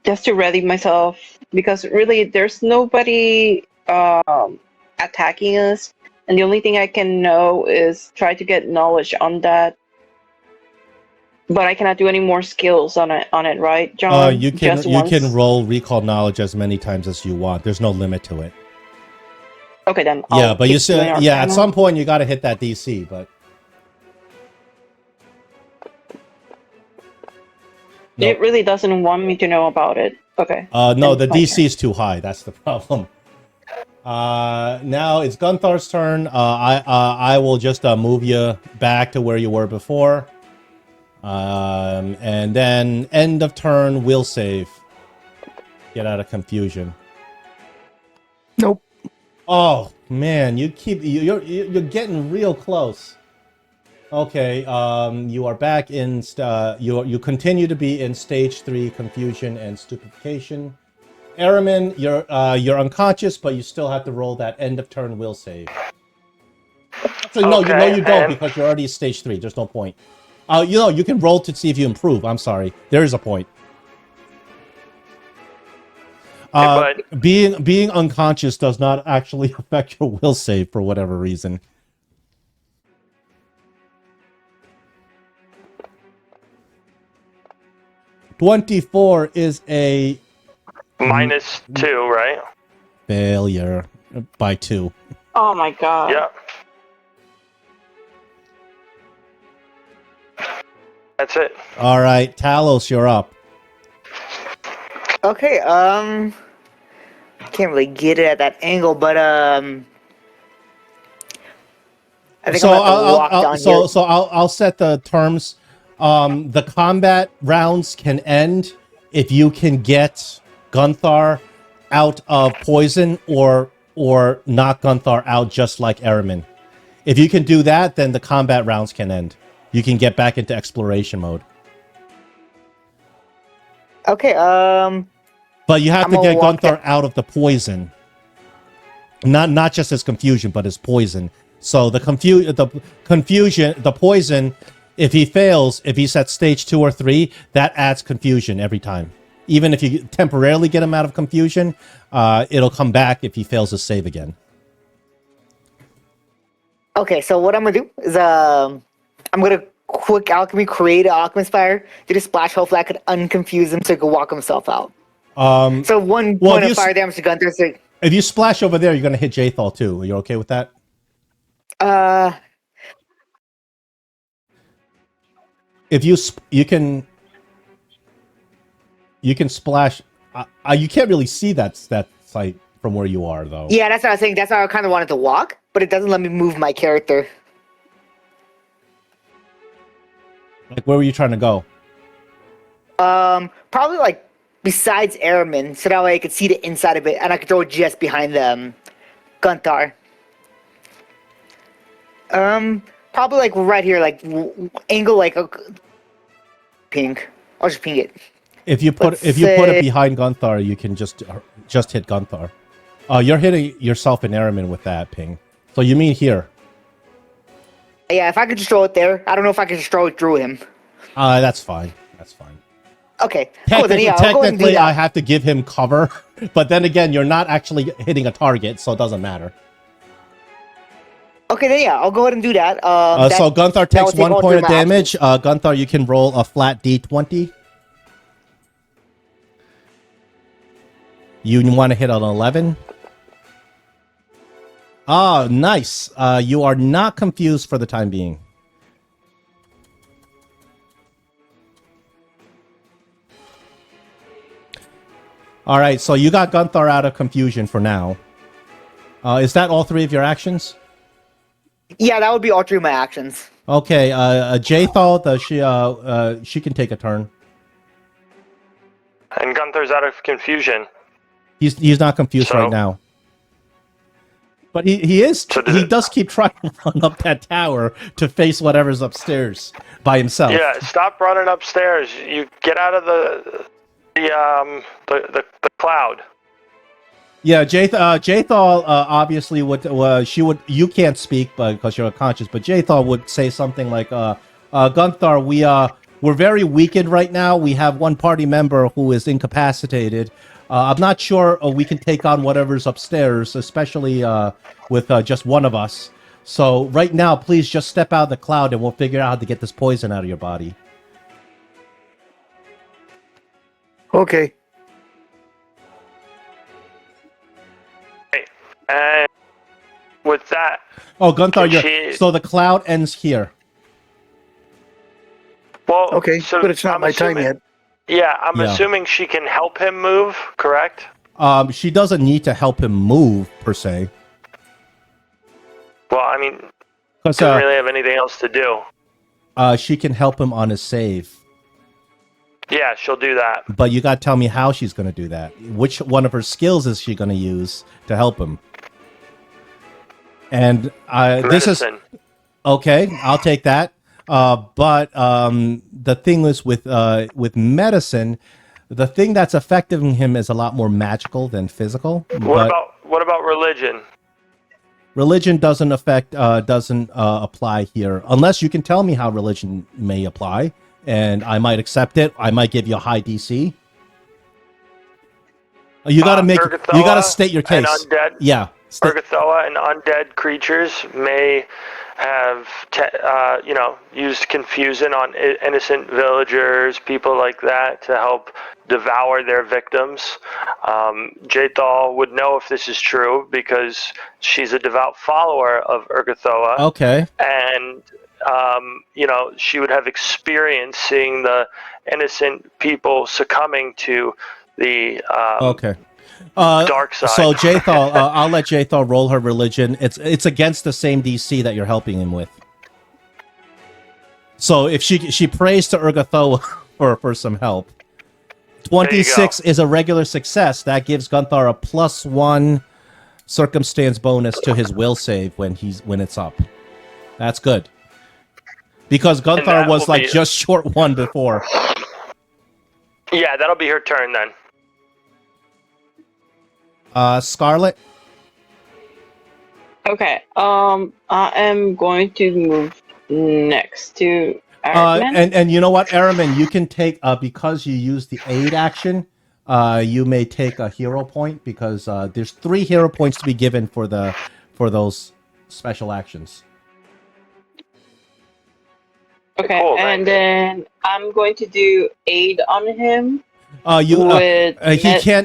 just to ready myself because really there's nobody attacking us, and the only thing I can know is try to get knowledge on that. But I cannot do any more skills on it, right, John? You Just can once. roll recall knowledge as many times as you want. There's no limit to it. Okay, then Yeah, I'll but you keep doing still at Arcana. some point you got to hit that DC. But It really doesn't want me to know about it. Okay. no, Then the my DC turn. is too high. That's the problem. Now it's Gunthar's turn. I will just move you back to where you were before. And then end of turn will save. Get out of confusion. Nope. Oh man, you're getting real close. Okay, you are back in. You continue to be in stage 3 confusion and stupefaction. Aramin, you're unconscious, but you still have to roll that end of turn will save. Actually, no, Okay, you don't and- because you're already stage 3. There's no point. You can roll to see if you improve. I'm sorry, there is a point. but Being unconscious does not actually affect your will save for whatever reason. -24 is a -2, right? failure by 2. Oh my god. Yeah. That's it. All right, Talos, you're up. Okay, can't really get it at that angle, but I think So I'm gonna have to walk down here. I'll set the terms. The combat rounds can end if you can get Gunthar out of poison or knock Gunthar out just like Aramin. If you can do that, then the combat rounds can end. You can get back into exploration mode. Okay, But you have I'm to gonna get walk Gunthar out of the poison. Not just as confusion, but as poison. So the confusion, the poison, if he fails, if he's at stage 2 or 3, that adds confusion every time. Even if you temporarily get him out of confusion, it'll come back if he fails to save again. Okay, so what I'm gonna do is I'm gonna quick alchemy, create an alchemist fire, do the splash. Hopefully, I could unconfuse him so he could walk himself out. So one well, point if of you fire damage to Gunther. So, If you splash over there, you're gonna hit Jathal too. Are you okay with that? If you can splash. You can't really see that site from where you are though. yeah, that's what I was saying. That's why I kind of wanted to walk, but it doesn't let me move my character. Like where were you trying to go? Probably like besides Airman, so that way I could see the inside of it, and I could throw it just behind the Gunthar. Probably like right here, like angle like a pink. I'll just ping it. If you put it behind Gunthar, you can just hit Gunthar. You're hitting yourself in Aramin with that ping. So you mean here? Yeah, if I could just throw it there. I don't know if I could just throw it through him. That's fine. That's fine. Okay, cool. Then yeah, I'll go ahead and do Technically, that. I have to give him cover, but then again, you're not actually hitting a target, so it doesn't matter. Okay, then yeah, I'll go ahead and do that. So Gunthar that will takes take 1 all point three of my damage. Gunthar, you can roll a flat d20. You want to hit an 11? Ah, nice. You are not confused for the time being. All right, so you got Gunther out of confusion for now. Is that all three of your actions? Yeah, that would be all three of my actions. Okay, Jathal, she can take a turn. And Gunther's out of confusion. He's not confused So? right now. But he So does keep trying to run up that tower to face whatever's upstairs by himself. Yeah, stop running upstairs. You get out of the cloud. Yeah, Jathal obviously would you can't speak because you're unconscious, but Jathal would say something like Gunther, we're very weakened right now. We have one party member who is incapacitated. I'm not sure we can take on whatever's upstairs, especially with just one of us. So right now, please just step out of the cloud and we'll figure out how to get this poison out of your body. Okay. And with that, Oh, Gunther, Can so the cloud ends here. well, Okay. so But it's not I'm my time assuming- yet. Yeah, I'm Yeah. assuming she can help him move, correct? She doesn't need to help him move per se. Well, I mean, Because doesn't really have anything else to do. she can help him on his save. Yeah, she'll do that. But you got to tell me how she's going to do that. Which one of her skills is she going to use to help him? And this is Medicine. okay. I'll take that. But the thing is with medicine, the thing that's affecting him is a lot more magical than physical. What about religion? Religion doesn't apply here unless you can tell me how religion may apply, and I might accept it. I might give you a high DC. You got to state your case. And undead, Yeah. Urgathoa and undead creatures may have, used confusion on innocent villagers, people like that, to help devour their victims. Jathal would know if this is true because she's a devout follower of Urgathoa. Okay. And, she would have experience seeing the innocent people succumbing to the Okay. dark side. So Jathal, I'll let Jathal roll her religion. It's against the same DC that you're helping him with. So if she prays to Urgathoa for some help, 26 is a regular success. That gives Gunther a +1 circumstance bonus to his will save when it's up. That's good. Because Gunther was like just short 1 before. Yeah, that'll be her turn then. Scarlet? Okay. I am going to move next to Iron And you know what, Araman, you can take because you used the aid action. You may take a hero point because there's 3 hero points to be given for those special actions. Okay, Cool, and thank you. then I'm going to do aid on him.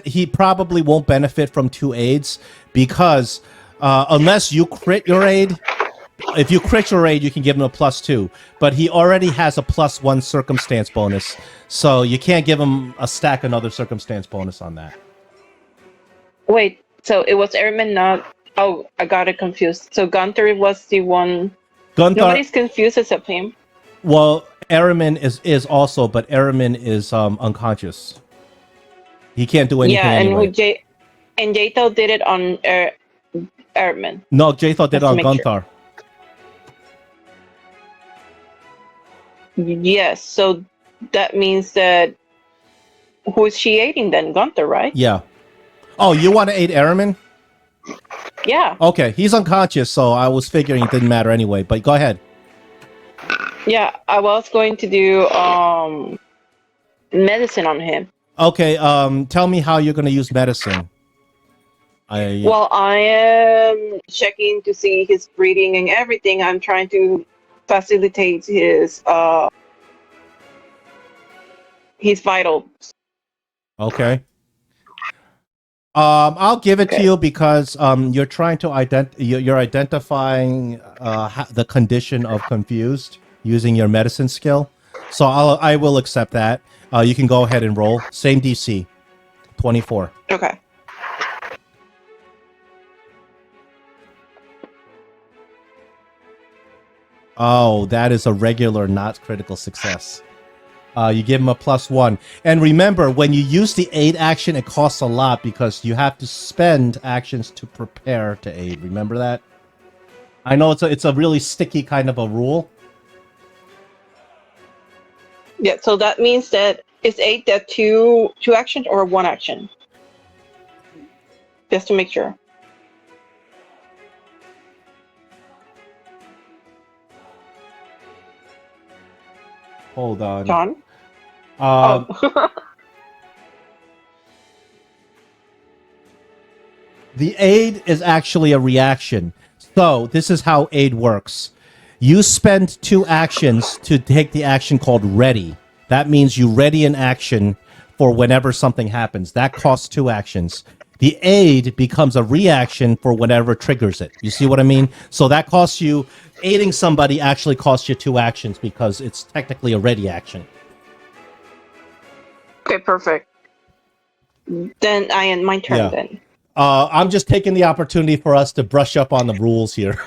He probably won't benefit from 2 aids because unless you crit your aid. If you crit your aid, you can give him a +2, but he already has a +1 circumstance bonus, so you can't give him a stack another circumstance bonus on that. Wait, so it was Airman, not... Oh, I got it confused. So Gunther was the one... Nobody's confused except him. Well, Araman is also, but Araman is unconscious. He can't do anything anyway. And Jathal did it on Airman. No, Jathal did it on Gunther. Yes, so that means that... Who's she aiding then? Gunther, right? Yeah. Oh, you want to aid Araman? Yeah. Okay, he's unconscious, so I was figuring it didn't matter anyway, but go ahead. Yeah, I was going to do medicine on him. Okay, tell me how you're going to use medicine. Well, I am checking to see his breathing and everything. I'm trying to facilitate his vitals. Okay. I'll give it to Okay. you because you're trying to you're identifying the condition of confused using your medicine skill. So I will accept that. You can go ahead and roll. Same DC, 24. Okay. Oh, that is a regular, not critical success. You give him a +1. And remember, when you use the aid action, it costs a lot because you have to spend actions to prepare to aid. Remember that? I know it's a really sticky kind of a rule. Yeah. So that means that is 8 that two actions or one action? Just to make sure. Hold on. John. Um, Oh. The aid is actually a reaction. So this is how aid works. You spend 2 actions to take the action called ready. That means you ready an action for whenever something happens. That costs 2 actions. The aid becomes a reaction for whenever triggers it. You see what I mean? So that costs you, aiding somebody actually costs you 2 actions because it's technically a ready action. Okay. Perfect. Then I end my turn. Yeah. Then. I'm just taking the opportunity for us to brush up on the rules here.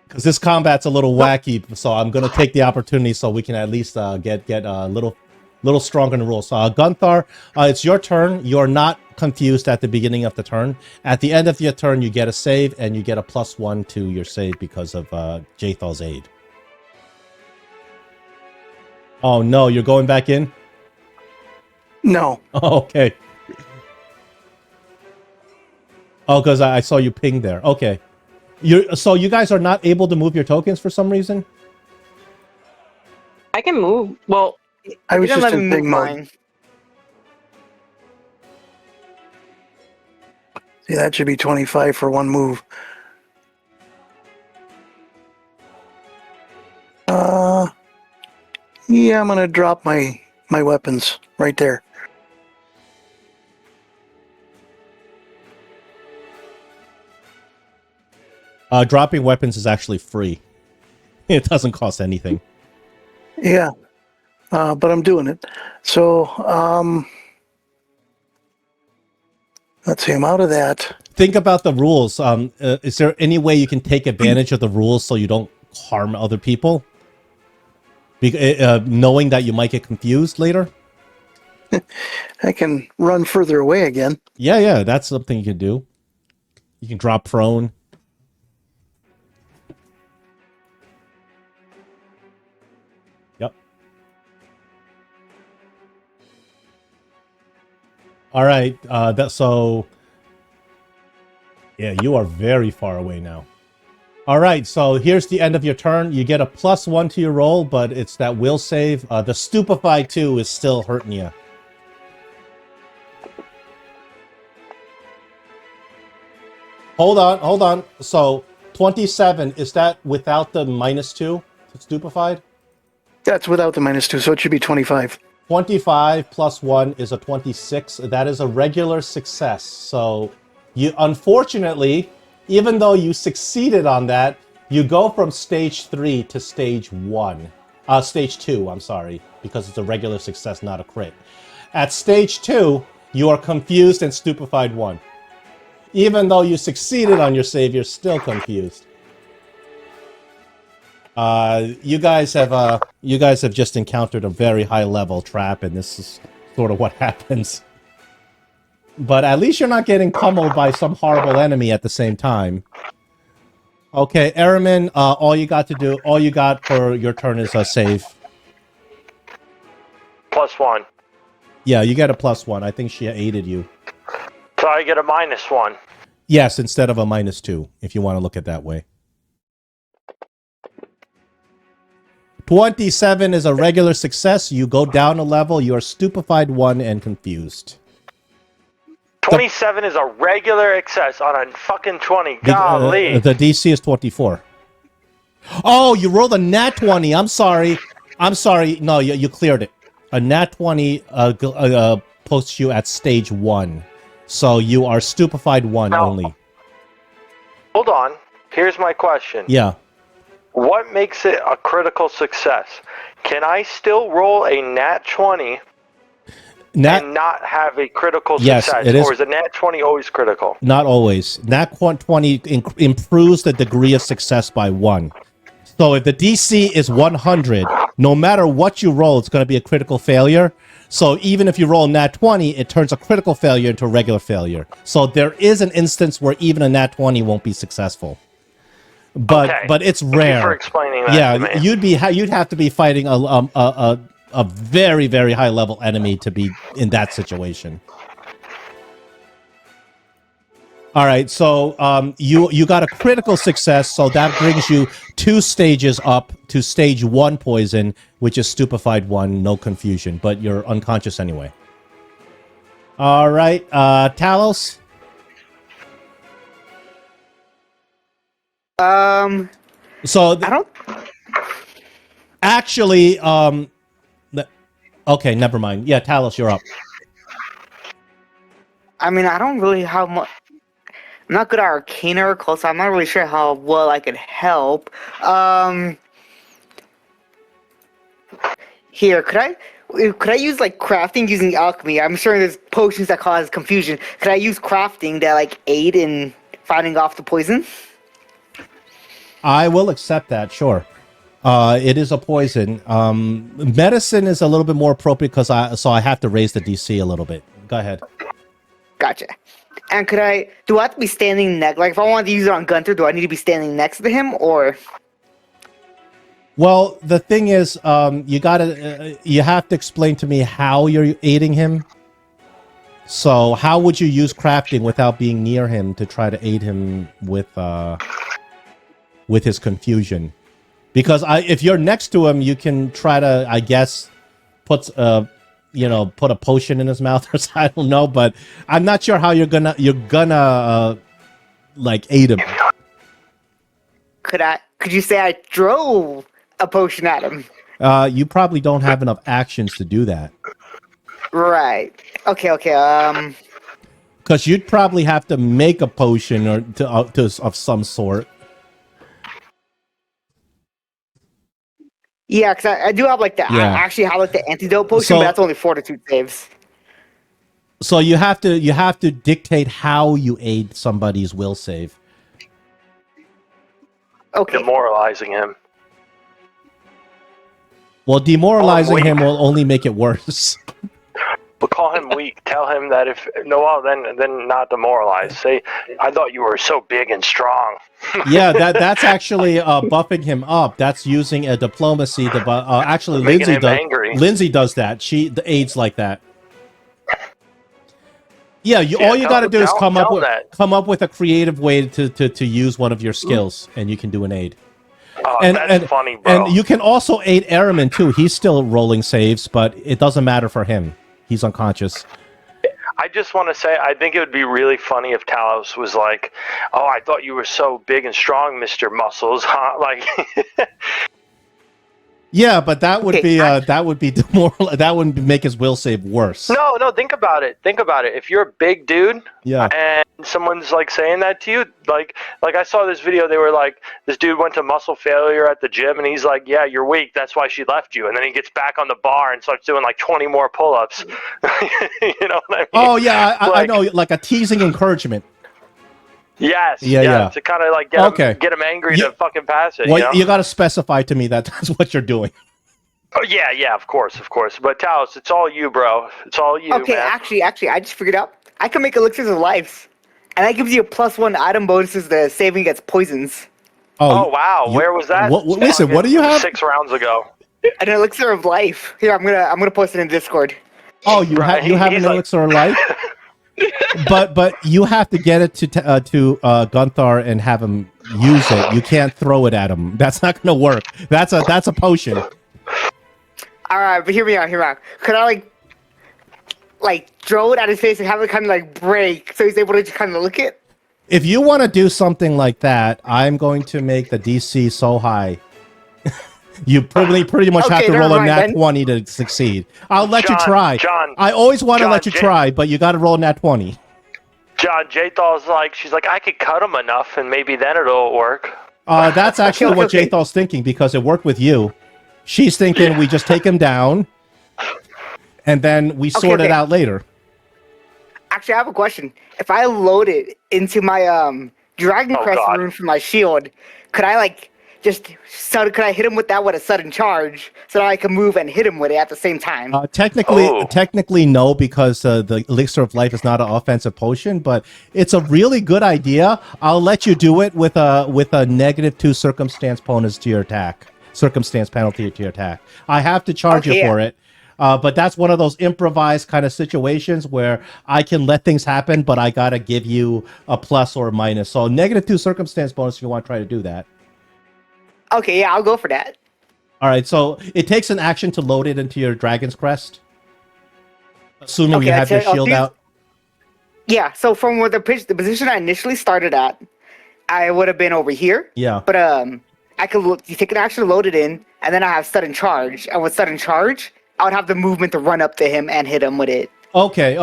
Because this combat's a little wacky, so I'm going to take the opportunity so we can at least get a little stronger in the rules. Gunthar, it's your turn. You're not confused at the beginning of the turn. At the end of your turn, you get a save, and you get a +1 to your save because of Jathal's aid. Oh, no, you're going back in? No. Oh, okay. Oh, because I saw you ping there. Okay. So you guys are not able to move your tokens for some reason? I can move. Well, I was Didn't just let me in move ping mode. mine. See, that should be 25 for one move. Yeah, I'm gonna drop my weapons right there. Dropping weapons is actually free. It doesn't cost anything. Yeah, but I'm doing it. So, let's see. I'm out of that. Think about the rules. Is there any way you can take advantage of the rules so you don't harm other people? Knowing that you might get confused later? I can run further away again. Yeah, that's something you can do. You can drop prone. Yep. All right. So yeah, you are very far away now. All right, so here's the end of your turn. You get a +1 to your roll, but it's that will save. The Stupefy 2 is still hurting you. Hold on. So 27, is that without the -2 to Stupefied? That's without the -2, so it should be 25. 25 + 1 is a 26. That is a regular success. So you, unfortunately, even though you succeeded on that, you go from stage 3 to stage 1. Stage 2, I'm sorry, because it's a regular success, not a crit. At stage 2, you are confused and stupefied 1. Even though you succeeded on your save, you're still confused. You guys have just encountered a very high level trap, and this is sort of what happens. But at least you're not getting pummeled by some horrible enemy at the same time. Okay, Aramin, all you got for your turn is a save. +1. Yeah, you get a +1. I think she aided you. So I get a -1. Yes, instead of a -2, if you want to look at it that way. 27 is a regular success. You go down a level. You are stupefied 1 and confused. 27 is a regular excess on a fucking 20. Golly. The DC is 24. Oh, you rolled a nat 20. I'm sorry. No, you cleared it. A nat 20 puts you at stage 1. So you are stupefied 1 Now- only. Hold on. Here's my question. Yeah. What makes it a critical success? Can I still roll a nat 20 and not have a critical Yes, success? it is. Or is a nat 20 always critical? Not always. Nat 20 improves the degree of success by 1. So if the DC is 100, no matter what you roll, it's going to be a critical failure. So even if you roll Nat 20, it turns a critical failure into a regular failure. So there is an instance where even a Nat 20 won't be successful. But Okay. but it's Thank you rare. for explaining that Yeah, to me. you'd have to be fighting a very, very high level enemy to be in that situation. All right, so you got a critical success, so that brings you 2 stages up to stage 1 poison, which is stupefied 1, no confusion, but you're unconscious anyway. All right, Talos. So I don't. actually, okay, never mind. Yeah, Talos, you're up. I mean, I don't really have much. I'm not good at Arcana or Close. I'm not really sure how well I could help. Here, could I use like crafting using alchemy? I'm sure there's potions that cause confusion. Could I use crafting to like aid in fighting off the poison? I will accept that, sure. It is a poison. Medicine is a little bit more appropriate because I have to raise the DC a little bit. Go ahead. Gotcha. And do I have to be standing next? Like, if I wanted to use it on Gunther, do I need to be standing next to him, or? Well, the thing is, you have to explain to me how you're aiding him. So, how would you use crafting without being near him to try to aid him with his confusion? Because if you're next to him, you can try to, I guess, put a potion in his mouth or something. I don't know, but I'm not sure how you're gonna like aid him. Could you say I drove a potion at him? You probably don't have enough actions to do that. Right. Okay. Because you'd probably have to make a potion or of some sort. Yeah, because I do have like the. Yeah. I actually have like the antidote potion, but that's only fortitude saves. So you have to dictate how you aid somebody's will save. Okay. Demoralizing him. Well, demoralizing weak. him will only make it worse. But call him weak. Tell him that then not demoralize. Say, I thought you were so big and strong. Yeah, that's actually buffing him up. That's using a diplomacy to actually Making Lindsay him does. angry. Lindsay does that. She aids like that. Yeah, all you tell- got to do is tell- come tell that. up with a creative way to use one of your skills, and you can do an aid. Oh, that's funny, bro. And you can also aid Araman too. He's still rolling saves, but it doesn't matter for him. He's unconscious. I just want to say, I think it would be really funny if Talos was like, "Oh, I thought you were so big and strong, Mr. Muscles." Huh? Like, Yeah, but that would Okay, be demoral. That would make his will save worse. no, think about it. Think about it. If you're a big dude, Yeah. and someone's like saying that to you, like I saw this video. They were like, this dude went to muscle failure at the gym, and he's like, "Yeah, you're weak. That's why she left you." And then he gets back on the bar and starts doing like 20 more pull-ups. You know what I mean? Oh yeah, I Like- know, like a teasing encouragement. Yes. Yeah. To kind of like get him angry Yeah. to fucking pass it. Well, you know? you got to specify to me that that's what you're doing. Oh, yeah, of course. But Talos, it's all you, bro. It's all you, Okay, man. actually, I just figured out I can make elixirs of life, and that gives you a +1 item bonuses to saving against poisons. Oh wow, where was that? Listen, what do you have? 6 rounds ago. An elixir of life. Here, I'm gonna post it in Discord. Oh, you Right, have he's an like- elixir of life, but you have to get it to Gunthar and have him use it. You can't throw it at him. That's not gonna work. That's a potion. All right, but hear me out. Could I like throw it at his face and have it kind of like break so he's able to just kind of lick it? If you want to do something like that, I'm going to make the DC so high You pretty much have Okay, to roll never a mind nat then. 20 to succeed. I'll let you John, try. John, I always want to John, let you J- try, but you got to roll a nat 20. John, J-Thal's like, she's like, I could cut him enough, and maybe then it'll work. That's actually Okay, what okay. Jathal's thinking because it worked with you. She's thinking we just take him down, and then we sort it okay. out later. Actually, I have a question. If I load it into my Dragon Oh, Crest God. rune from my shield, could I could I hit him with that with a sudden charge so that I can move and hit him with it at the same time? Technically, no, because the elixir of life is not an offensive potion. But it's a really good idea. I'll let you do it with a -2 circumstance bonus to your attack. Circumstance penalty to your attack. I have to charge you for it. But that's one of those improvised kind of situations where I can let things happen, but I gotta give you a plus or a minus. So -2 circumstance bonus if you want to try to do that. Okay, yeah, I'll go for that. All right, so it takes an action to load it into your Dragon's Crest, assuming Okay, you have your shield out. Yeah, so from where the position I initially started at, I would have been over here. Yeah. But you take an action to load it in, and then I have sudden charge. And with sudden charge, I would have the movement to run up to him and hit him with it. Okay.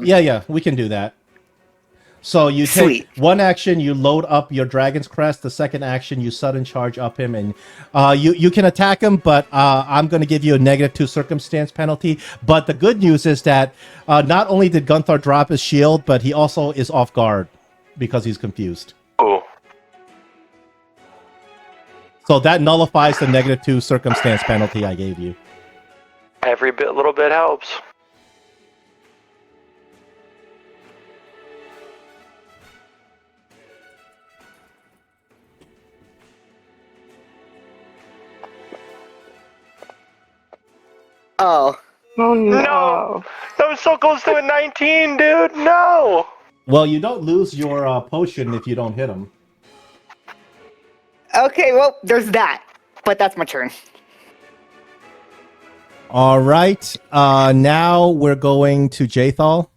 Yeah, we can do that. So you take Sweet. one action, you load up your Dragon's Crest. The second action, you sudden charge up him, and you can attack him. But I'm going to give you a -2 circumstance penalty. But the good news is that not only did Gunthar drop his shield, but he also is off guard because he's confused. Ooh. So that nullifies the -2 circumstance penalty I gave you. Every little bit helps. Oh. Oh No! That was so close to a 19, dude! No! Well, you don't lose your potion if you don't hit him. Okay, well, there's that. But that's my turn. All right. Now we're going to Jathal.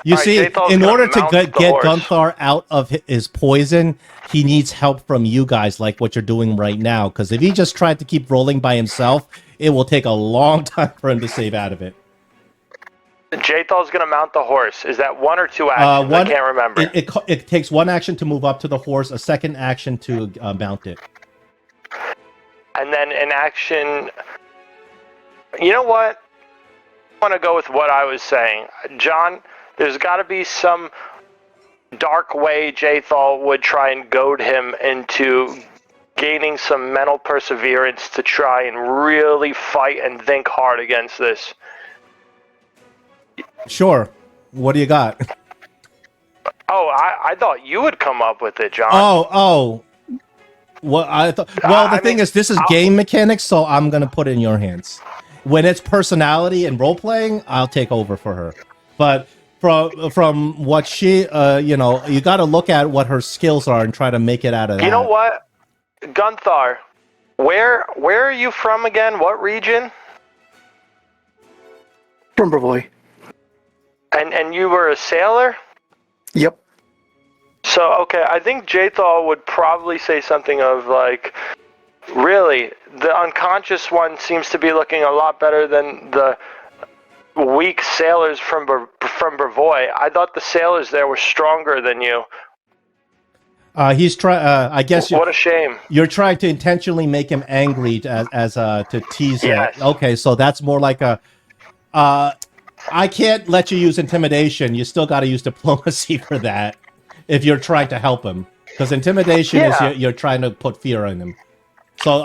You see, Jathal's in gonna order to mount get the horse. Gunthar out of his poison, he needs help from you guys, like what you're doing right now. Because if he just tried to keep rolling by himself, it will take a long time for him to save out of it. Jathal's gonna mount the horse. Is that one or two actions? I can't remember. It takes one action to move up to the horse, a second action to mount it. And then an action... You know what? I want to go with what I was saying. John, there's got to be some dark way Jathal would try and goad him into gaining some mental perseverance to try and really fight and think hard against this. Sure. What do you got? Oh, I thought you would come up with it, John. Oh. Well, the thing is, this is game mechanics, so I'm gonna put it in your hands. When it's personality and role playing, I'll take over for her. But from what she, you got to look at what her skills are and try to make it out of that. You know what, Gunthar, where are you from again? What region? From Bravoy. And you were a sailor? Yep. So, okay, I think Jathal would probably say something of like, really, the unconscious one seems to be looking a lot better than the weak sailors from Bravoy. I thought the sailors there were stronger than you. He's trying. I guess. What a shame. You're trying to intentionally make him angry as to tease Yes. him. Okay, so that's more like a. I can't let you use intimidation. You still got to use diplomacy for that if you're trying to help him, because intimidation is you're trying to put fear in him. So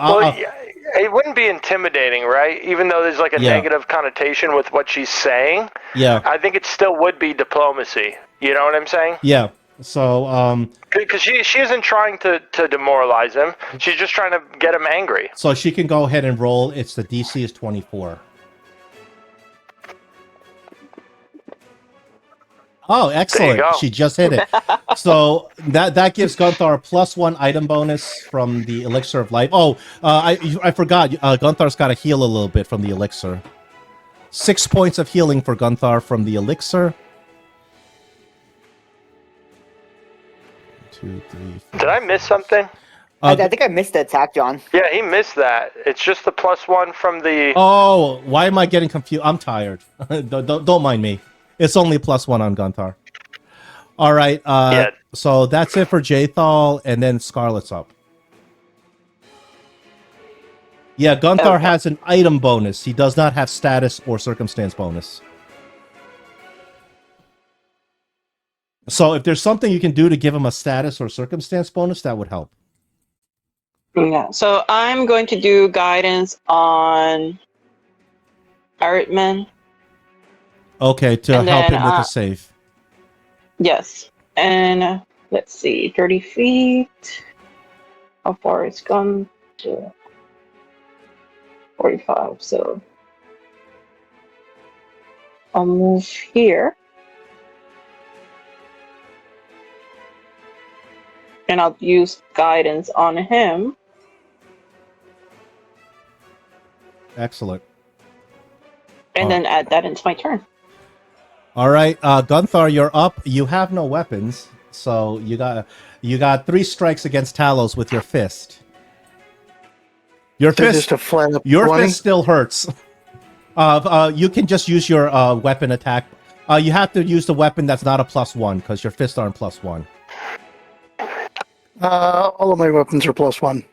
it wouldn't be intimidating, right? Even though there's like a negative connotation with what she's saying. Yeah. I think it still would be diplomacy. You know what I'm saying? Yeah. So because she isn't trying to demoralize him. She's just trying to get him angry. So she can go ahead and roll. It's the DC is 24. Oh, excellent. She just hit it. So that gives Gunthar a +1 item bonus from the elixir of life. Oh, I forgot. Gunthar's got to heal a little bit from the elixir. 6 points of healing for Gunthar from the elixir. 2, 3, 4. Did I miss something? I think I missed the attack, John. Yeah, he missed that. It's just the +1 from the. Oh, why am I getting confused? I'm tired. Don't mind me. It's only +1 on Gunthar. All right. Yeah. So that's it for Jathal, and then Scarlet's up. Yeah, Gunthar Okay. has an item bonus. He does not have status or circumstance bonus. So if there's something you can do to give him a status or circumstance bonus, that would help. Yeah. So I'm going to do guidance on Aritman. Okay, to And help then, him with a save. Yes. And let's see, 30 feet. How far it's gone to 45. So I'll move here. And I'll use guidance on him. Excellent. And then add that into my turn. All right, Gunthar, you're up. You have no weapons, so you got 3 strikes against Talos with your fist. Your So fist, just a flat up your 20? fist still hurts. You can just use your weapon attack. You have to use the weapon that's not a +1 because your fists aren't +1. All of my weapons are +1.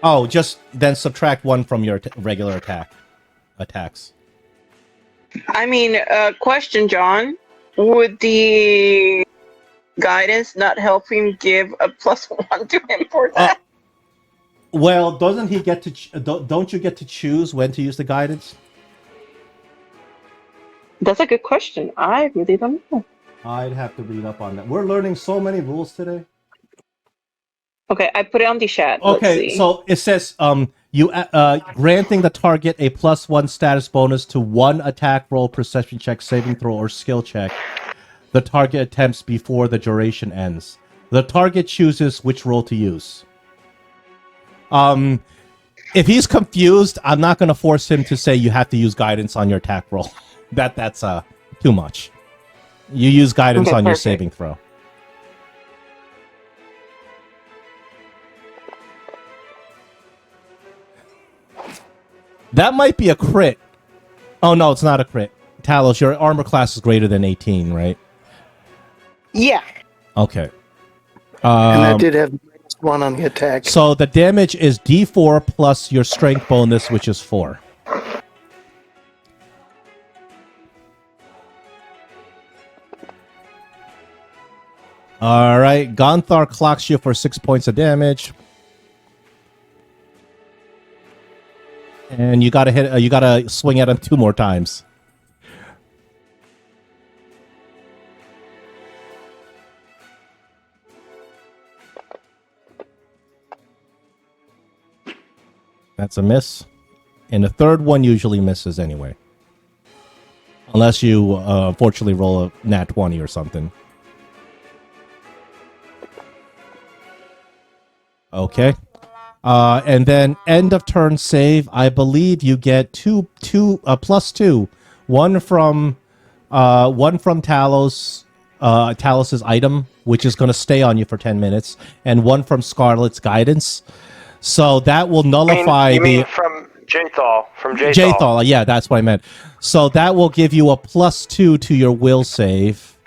Oh, just then subtract 1 from your regular attacks. I mean, question, John. Would the guidance not help him give a +1 to him for that? Well, doesn't he get to? Don't you get to choose when to use the guidance? That's a good question. I really don't know. I'd have to read up on that. We're learning so many rules today. Okay, I put it on the chat. Let's Okay, see. so it says you granting the target a +1 status bonus to 1 attack roll, perception check, saving throw, or skill check the target attempts before the duration ends. The target chooses which roll to use. If he's confused, I'm not going to force him to say you have to use guidance on your attack roll. That's too much. You use guidance Okay, on your perfect. saving throw. That might be a crit. Oh no, it's not a crit. Talos, your armor class is greater than 18, right? Yeah. Okay. And I did have -1 on the attack. So the damage is D4 plus your strength bonus, which is 4. All right, Gonthar clocks you for 6 points of damage, and you gotta hit. You gotta swing at him 2 more times. That's a miss. And the third one usually misses anyway. Unless you unfortunately roll a nat 20 or something. Okay. And then end of turn save, I believe you get +2. One from Talos, Talos's item, which is going to stay on you for 10 minutes, and one from Scarlet's guidance. So that will nullify You mean the from Jathal? From Jathal. Jathal. Yeah, that's what I meant. So that will give you a +2 to your will save.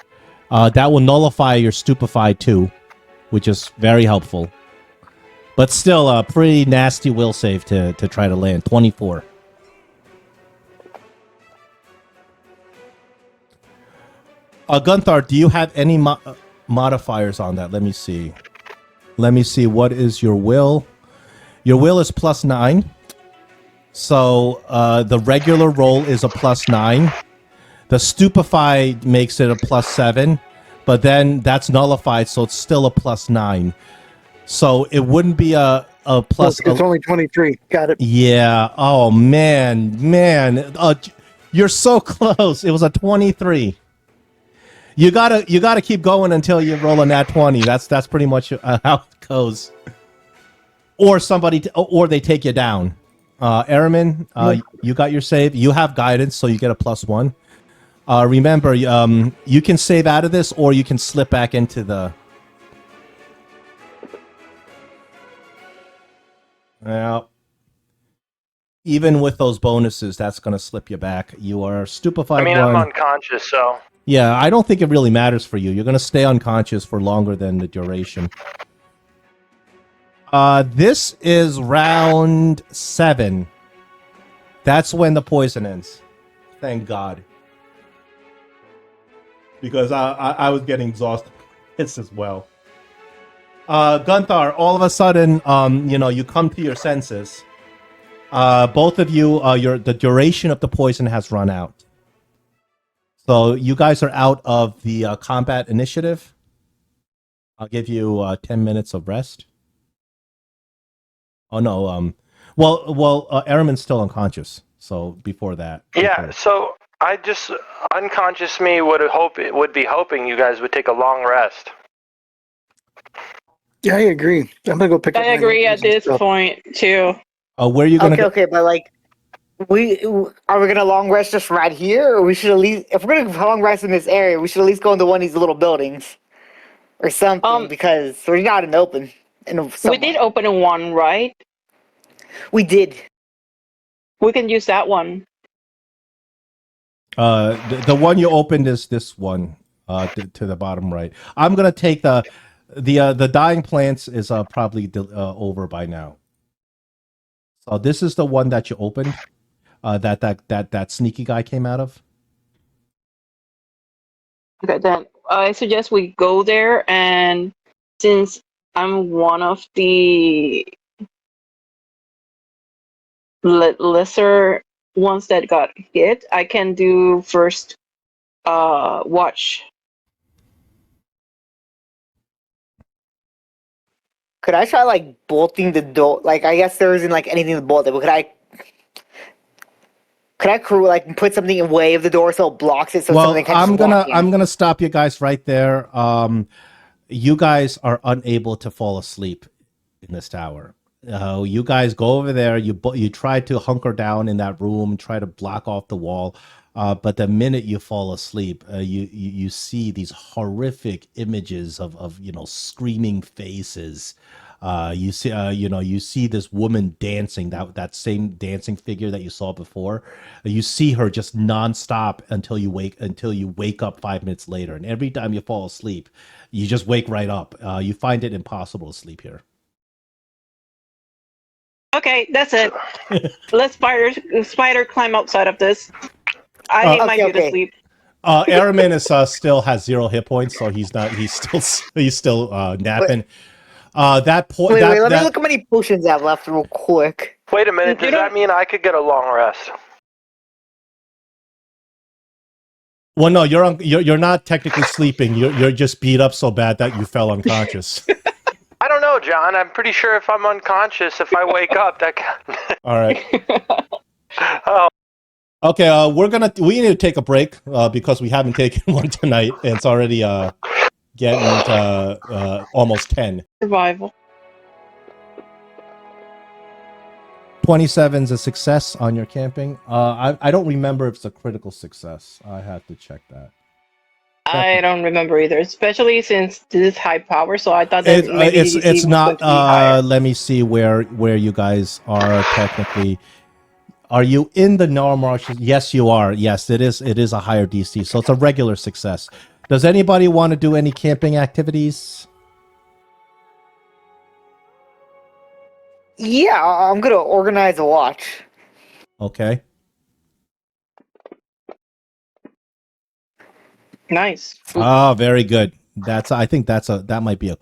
That will nullify your stupefied 2, which is very helpful. But still a pretty nasty will save to try to land. 24. Gunthar, do you have any modifiers on that? Let me see. Let me see. What is your will? Your will is +9. So the regular roll is a +9. The stupefied makes it a +7. But then that's nullified, so it's still a +9. So it wouldn't be a plus. It's only 23. Got it. Yeah. Oh man. You're so close. It was a 23. You gotta keep going until you roll a nat 20. That's pretty much how it goes. Or or they take you down. Aramin, you got your save. You have guidance, so you get a +1. Remember, you can save out of this, or you can slip back into the. Well, even with those bonuses, that's going to slip you back. You are stupefied I mean, one. I'm unconscious, so Yeah, I don't think it really matters for you. You're going to stay unconscious for longer than the duration. This is round 7. That's when the poison ends. Thank God. Because I was getting exhausted. It's as well. Gunthar, all of a sudden, you come to your senses. Both of you, the duration of the poison has run out. So you guys are out of the combat initiative. I'll give you 10 minutes of rest. Oh no, Ehrman's still unconscious. So before that, yeah. So I just unconscious me would be hoping you guys would take a long rest. Yeah, I agree. I'm gonna go pick up. I my agree at weapons and this stuff. point too. where are you gonna Okay, but like, are we gonna long rest just right here, or we should at least, if we're gonna long rest in this area, we should at least go into one of these little buildings or something because we're not in the open. We did open one, right? We did. We can use that one. The one you opened is this one, to the bottom right. I'm gonna take the dying plants is probably over by now. So this is the one that you opened. That sneaky guy came out of. Okay, then I suggest we go there, and since I'm one of the lesser ones that got hit, I can do first watch. Could I try like bolting the door? Like, I guess there isn't like anything to bolt it, but could I put something in way of the door so it blocks it so something can just walk in? I'm gonna stop you guys right there. You guys are unable to fall asleep in this tower. You guys go over there. You try to hunker down in that room, try to block off the wall. But the minute you fall asleep, you see these horrific images of screaming faces. You see this woman dancing, that same dancing figure that you saw before. You see her just nonstop until you wake up 5 minutes later. And every time you fall asleep, you just wake right up. You find it impossible to sleep here. Okay, that's it. Let spider climb outside of this. I need my good sleep. Aramin still has 0 hit points, so he's still napping. Let me look how many potions I have left real quick. Wait a minute. Does that mean I could get a long rest? Well, no, you're not technically sleeping. You're just beat up so bad that you fell unconscious. I don't know, John. I'm pretty sure if I'm unconscious, if I wake up, that. All right. Oh. Okay, we need to take a break because we haven't taken one tonight, and it's already getting to almost 10. Survival. 27 is a success on your camping. I don't remember if it's a critical success. I have to check that. I don't remember either, especially since this is high power. So I thought that maybe it's not. Let me see where you guys are technically. Are you in the Nara Marshes? Yes, you are. Yes, it is. It is a higher DC, so it's a regular success. Does anybody want to do any camping activities? Yeah, I'm gonna organize a watch. Okay. Nice. Oh, very good. I think that might be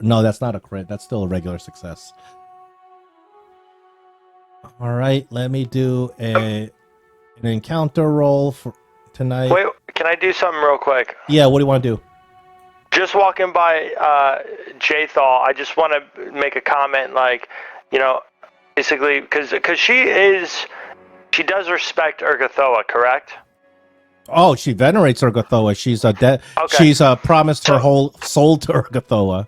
no, that's not a crit. That's still a regular success. All right, let me do an encounter roll for tonight. Wait, can I do something real quick? Yeah, what do you want to do? Just walking by Jathal, I just want to make a comment, basically, because she does respect Urgathoa, correct? Oh, she venerates Urgathoa. She's promised her whole soul to Urgathoa.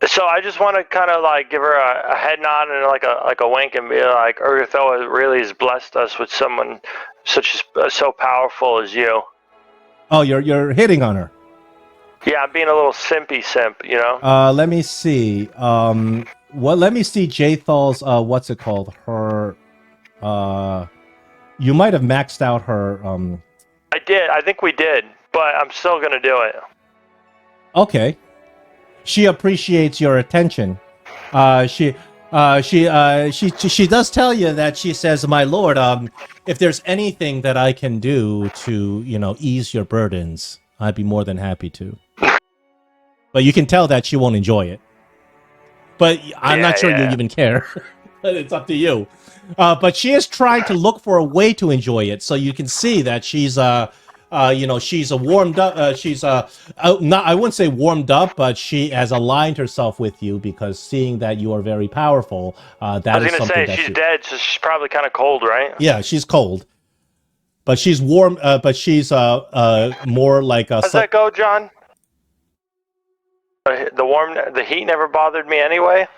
So I just want to kind of give her a head nod and like a wink and be like, Urgathoa really has blessed us with someone so powerful as you. Oh, you're hitting on her. Yeah, I'm being a little simpy simp, Let me see. Well, let me see Jathal's, what's it called? Her, you might have maxed out her, I did. I think we did, but I'm still gonna do it. okay. She appreciates your attention. She does tell you that she says, "My lord, if there's anything that I can do to, ease your burdens, I'd be more than happy to." But you can tell that she won't enjoy it. But I'm not sure you even care. But it's up to you. But she is trying to look for a way to enjoy it, so you can see that she's she's a warmed up. She's not. I wouldn't say warmed up, but she has aligned herself with you because seeing that you are very powerful. That I was is gonna something say that she's dead, so she's probably kind of cold, right? Yeah, she's cold, but she's warm. But she's more like a. How's that go, John? The heat never bothered me anyway.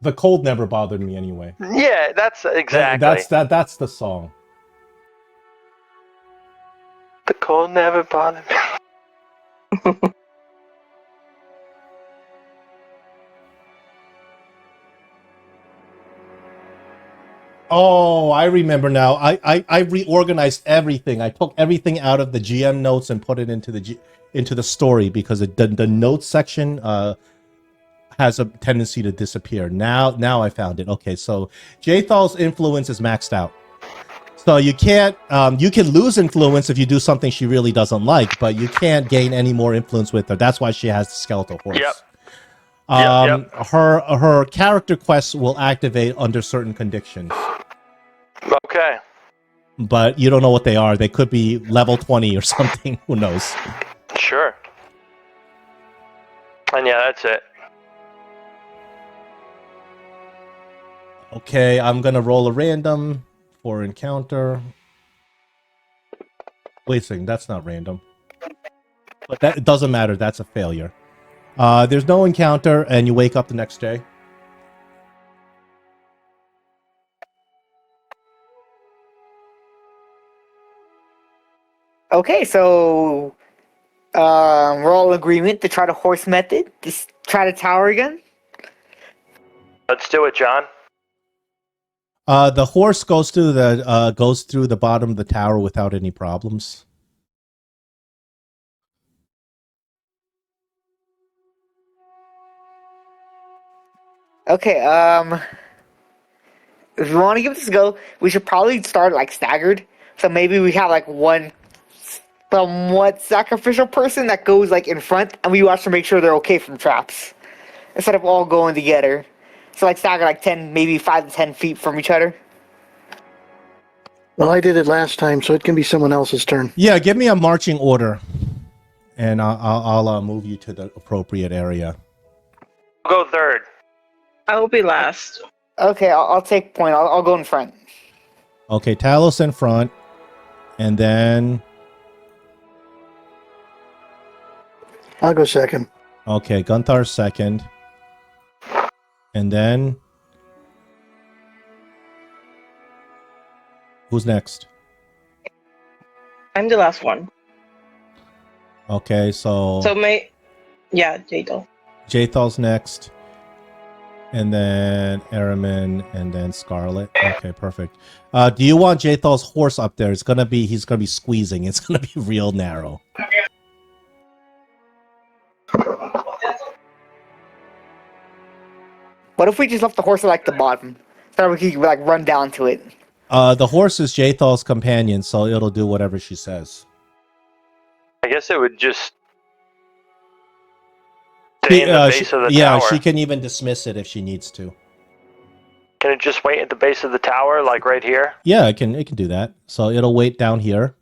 The cold never bothered me anyway. Yeah, that's exactly. That's the song. The cold never bothered me. Oh, I remember now. I reorganized everything. I took everything out of the GM notes and put it into the story because the notes section has a tendency to disappear. Now I found it. Okay, so Jathal's influence is maxed out. So you can't you can lose influence if you do something she really doesn't like, but you can't gain any more influence with her. That's why she has the skeletal horse. Yep. Her character quests will activate under certain conditions. Okay. But you don't know what they are. They could be level 20 or something. Who knows? Sure. And yeah, that's it. Okay, I'm gonna roll a random for encounter. Wait a second, that's not random. But that it doesn't matter, that's a failure. There's no encounter, and you wake up the next day. Okay, so we're all in agreement to try the horse method. Just try the tower again. Let's do it, John. The horse goes through the bottom of the tower without any problems. Okay, if we want to give this a go, we should probably start like staggered. So maybe we have like one somewhat sacrificial person that goes like in front, and we watch to make sure they're okay from traps, instead of all going together. So like stagger like 10, maybe 5 to 10 feet from each other. Well, I did it last time, so it can be someone else's turn. Yeah, give me a marching order, and I'll move you to the appropriate area. I'll go third. I will be last. Okay, I'll take point. I'll go in front. Okay, Talos in front, and then I'll go second. okay, Gunther second, and then who's next? I'm the last one. Okay, so Jadal. Jathal's next, and then Aramin, and then Scarlet. Okay, perfect. Do you want Jathal's horse up there? He's gonna be squeezing. It's gonna be real narrow. What if we just left the horse at like the bottom, so we could like run down to it? The horse is Jathal's companion, so it'll do whatever she says. I guess it would just stay in the base of the tower. She can even dismiss it if she needs to. Can it just wait at the base of the tower, like right here? Yeah, it can do that. So it'll wait down here.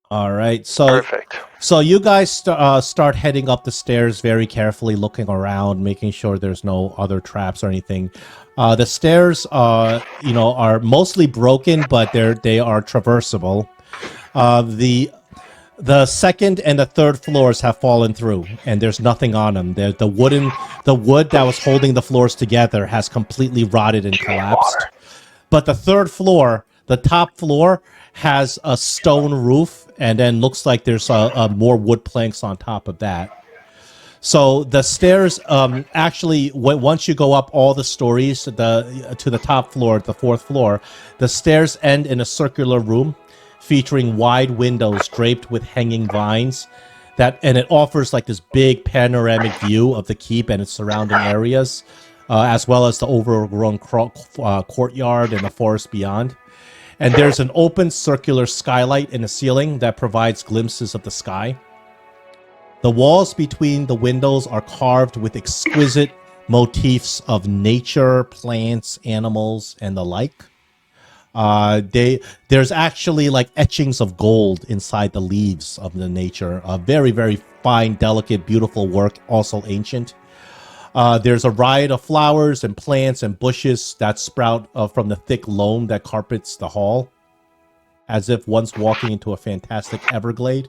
All right. So Perfect. So you guys start heading up the stairs very carefully, looking around, making sure there's no other traps or anything. The stairs, are mostly broken, but they are traversable. The second and the third floors have fallen through, and there's nothing on them. The wood that was holding the floors together has completely rotted and collapsed. But the third floor, the top floor, has a stone roof, and then looks like there's more wood planks on top of that. So the stairs, actually, once you go up all the stories to the top floor, the fourth floor, the stairs end in a circular room featuring wide windows draped with hanging vines. And it offers like this big panoramic view of the keep and its surrounding areas, as well as the overgrown courtyard and the forest beyond. And there's an open circular skylight in the ceiling that provides glimpses of the sky. The walls between the windows are carved with exquisite motifs of nature, plants, animals, and the like. There's actually like etchings of gold inside the leaves of the nature. Very, very fine, delicate, beautiful work, also ancient. There's a riot of flowers and plants and bushes that sprout from the thick loam that carpets the hall, as if once walking into a fantastic Everglade,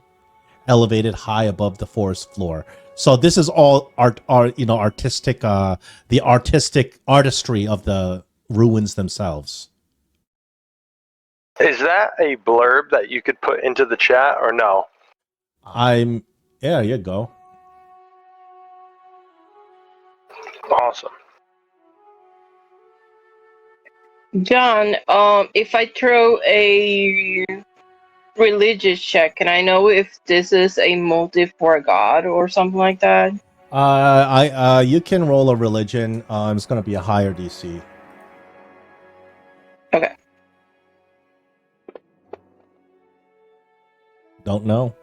elevated high above the forest floor. So this is all artistic, the artistry of the ruins themselves. Is that a blurb that you could put into the chat or no? Yeah, you go. Awesome. John, if I throw a religious check, can I know if this is a motive for God or something like that? You can roll a religion. It's going to be a higher DC. Okay. Don't know.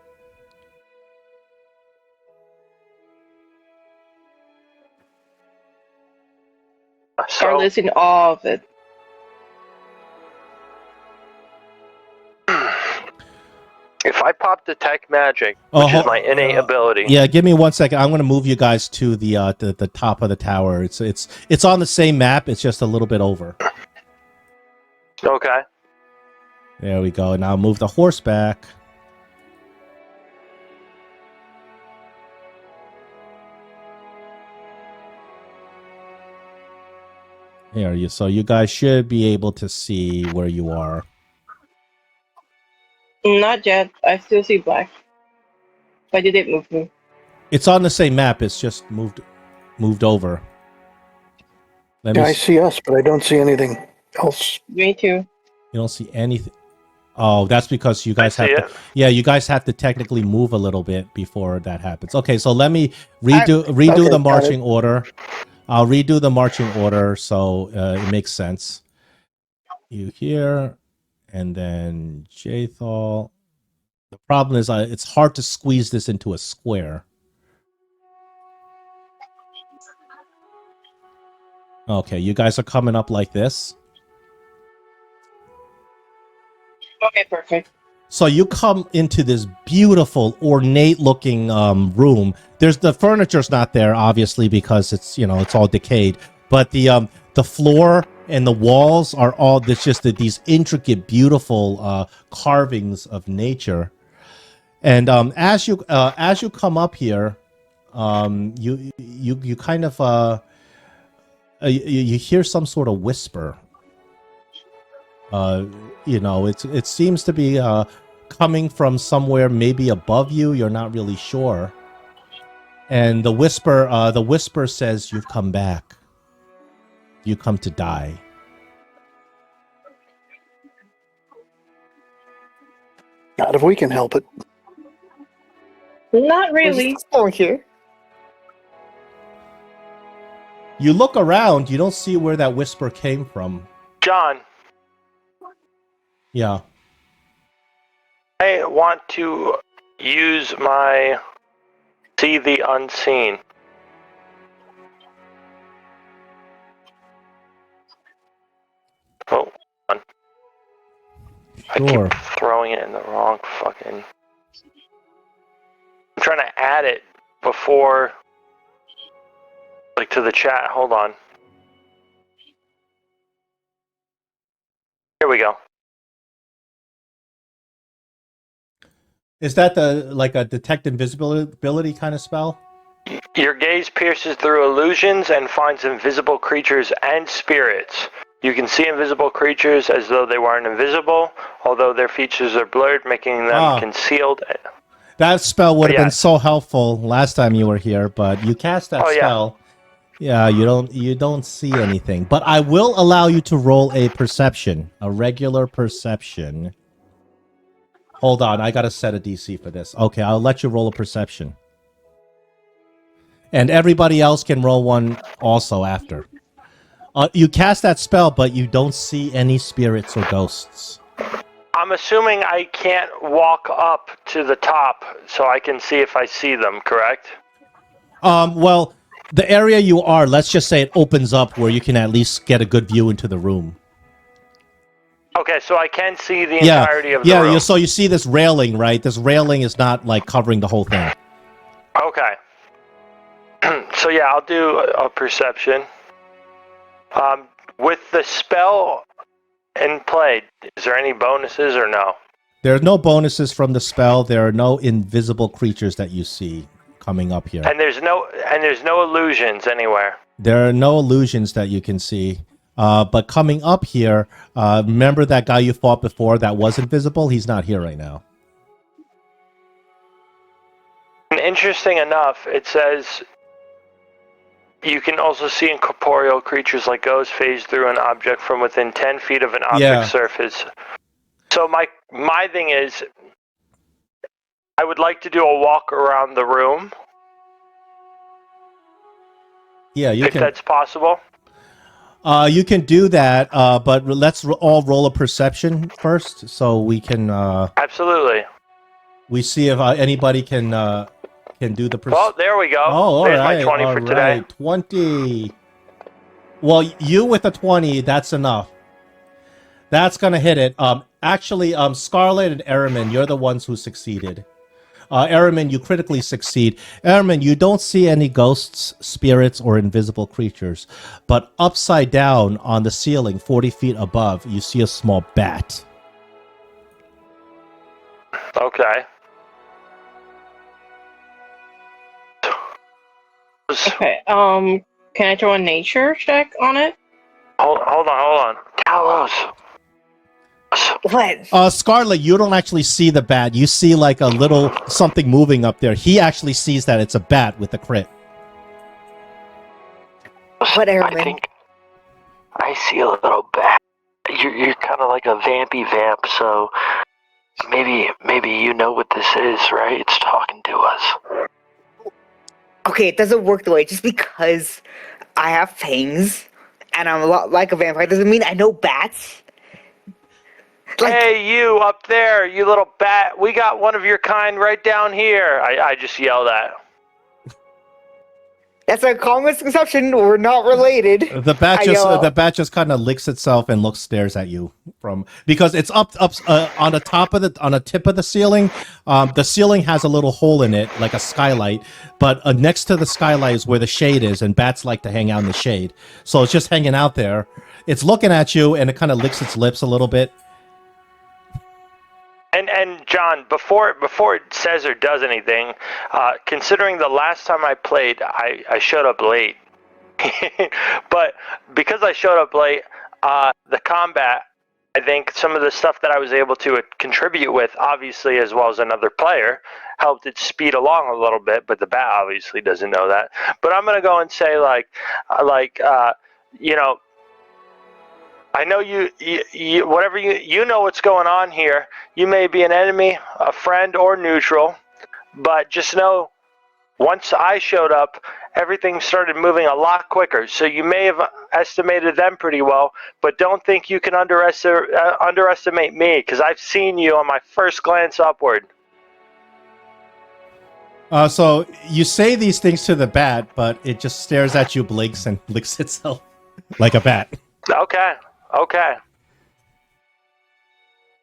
Carla's in awe of it. If I pop Detect Magic, which is my innate ability. Yeah, give me 1 second. I'm going to move you guys to the top of the tower. It's on the same map. It's just a little bit over. Okay. There we go. Now move the horse back. There you. So you guys should be able to see where you are. Not yet. I still see black. But you did move me. It's on the same map. It's just moved over. I see us, but I don't see anything else. Me too. You don't see anything. Oh, that's because you guys have to. it. Yeah, you guys have to technically move a little bit before that happens. Okay, so let me redo Okay, the got marching it. order. I'll redo the marching order so it makes sense. You here, and then Jathal. The problem is it's hard to squeeze this into a square. Okay, you guys are coming up like this. Okay, perfect. So you come into this beautiful, ornate-looking room. The furniture's not there, obviously, because it's all decayed. But the floor and the walls are all these intricate, beautiful carvings of nature. And as you come up here, you kind of you hear some sort of whisper. It seems to be coming from somewhere maybe above you. You're not really sure. And the whisper says, "You've come back. You come to die." Not if we can help it. Not We're really. just exploring here. You look around. You don't see where that whisper came from. John, Yeah. I want to use my See the Unseen. Oh, on. Sure. I keep throwing it in the wrong fucking... I'm trying to add it before... to the chat. Hold on. Here we go. Is that a detect invisibility kind of spell? Your gaze pierces through illusions and finds invisible creatures and spirits. You can see invisible creatures as though they weren't invisible, although their features are blurred, making them concealed. That spell would have Yeah. been so helpful last time you were here, but you cast that Oh, yeah. spell. Yeah, you don't see anything. But I will allow you to roll a perception, a regular perception. Hold on, I gotta set a DC for this. Okay, I'll let you roll a perception. And everybody else can roll one also after. You cast that spell, but you don't see any spirits or ghosts. I'm assuming I can't walk up to the top so I can see if I see them, correct? Well, the area you are, let's just say it opens up where you can at least get a good view into the room. Okay, so I can see the entirety of the room. Yeah, so you see this railing, right? This railing is not, like, covering the whole thing. Okay. So yeah, I'll do a perception. With the spell in play, is there any bonuses or no? There are no bonuses from the spell. There are no invisible creatures that you see coming up here. And there's no illusions anywhere. There are no illusions that you can see. But coming up here, remember that guy you fought before that was invisible? He's not here right now. And interesting enough, it says you can also see incorporeal creatures like ghosts phase through an object from within 10 feet of an object surface. So my thing is, I would like to do a walk around the room. Yeah, you if can. That's possible. You can do that, but let's all roll a perception first, so we can. Absolutely. We see if anybody can do the. Well, there we go. Oh, all There's right, my 20 for today. 20. Well, you with a 20, that's enough. That's gonna hit it. Actually, Scarlet and Araman, you're the ones who succeeded. Araman, you critically succeed. Araman, you don't see any ghosts, spirits, or invisible creatures. But upside down on the ceiling, 40 feet above, you see a small bat. Okay. Okay. Can I throw a nature check on it? Hold on. Talos. What? Scarlet, you don't actually see the bat. You see like a little something moving up there. He actually sees that it's a bat with a crit. What, I Araman? think I see a little bat. You're kind of like a vampy vamp, so maybe you know what this is, right? It's talking to us. Okay, it doesn't work the way. Just because I have fangs and I'm a lot like a vampire doesn't mean I know bats. Like, Hey, you up there, you little bat. We got one of your kind right down here. I just yelled at. that's a common misconception. We're not related. The bat just kind of licks itself and stares at you because it's up on the tip of the ceiling. The ceiling has a little hole in it, like a skylight, but next to the skylight is where the shade is, and bats like to hang out in the shade. So it's just hanging out there. It's looking at you, and it kind of licks its lips a little bit. And John, before it says or does anything, considering the last time I played, I showed up late. But because I showed up late, the combat, I think some of the stuff that I was able to contribute with, obviously, as well as another player, helped it speed along a little bit, but the bat obviously doesn't know that. But I'm going to go and say, you know, I know you whatever you know what's going on here. You may be an enemy, a friend, or neutral, but just know once I showed up, everything started moving a lot quicker. So you may have estimated them pretty well, but don't think you can underestimate me, because I've seen you on my first glance upward. So you say these things to the bat, but it just stares at you, blinks, and licks itself like a bat. Okay.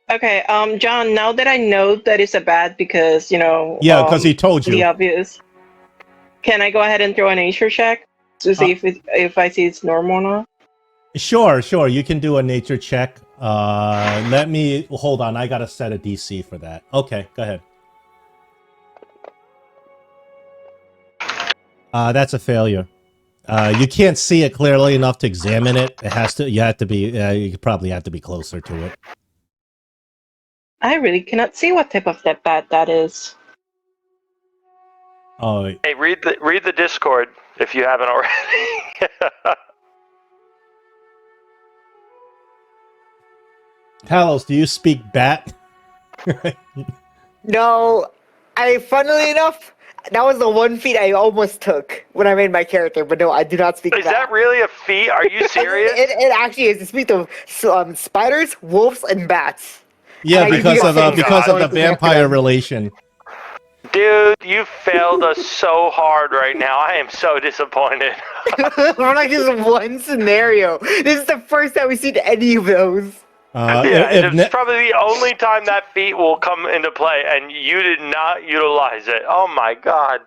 Okay, John, now that I know that it's a bat because, Yeah, because he told you. the obvious, can I go ahead and throw a nature check to see if I see it's normal or not? Sure. You can do a nature check. Hold on. I gotta set a DC for that. Okay, go ahead. That's a failure. You can't see it clearly enough to examine it. You probably have to be closer to it. I really cannot see what type of bat that is. Oh, Hey, read the Discord if you haven't already. Talos, do you speak bat? No, funnily enough, that was the one feat I almost took when I made my character, but no, I do not speak Is bat. that really a feat? Are you serious? It actually is. To speak of spiders, wolves, and bats. Yeah, And I because use of the because same of the thing after vampire them. relation. Dude, you failed us so hard right now. I am so disappointed. We're like just one scenario. This is the first time we've seen any of those. Yeah, If it's probably the only time that feat will come into play, and you did not utilize it. Oh my god.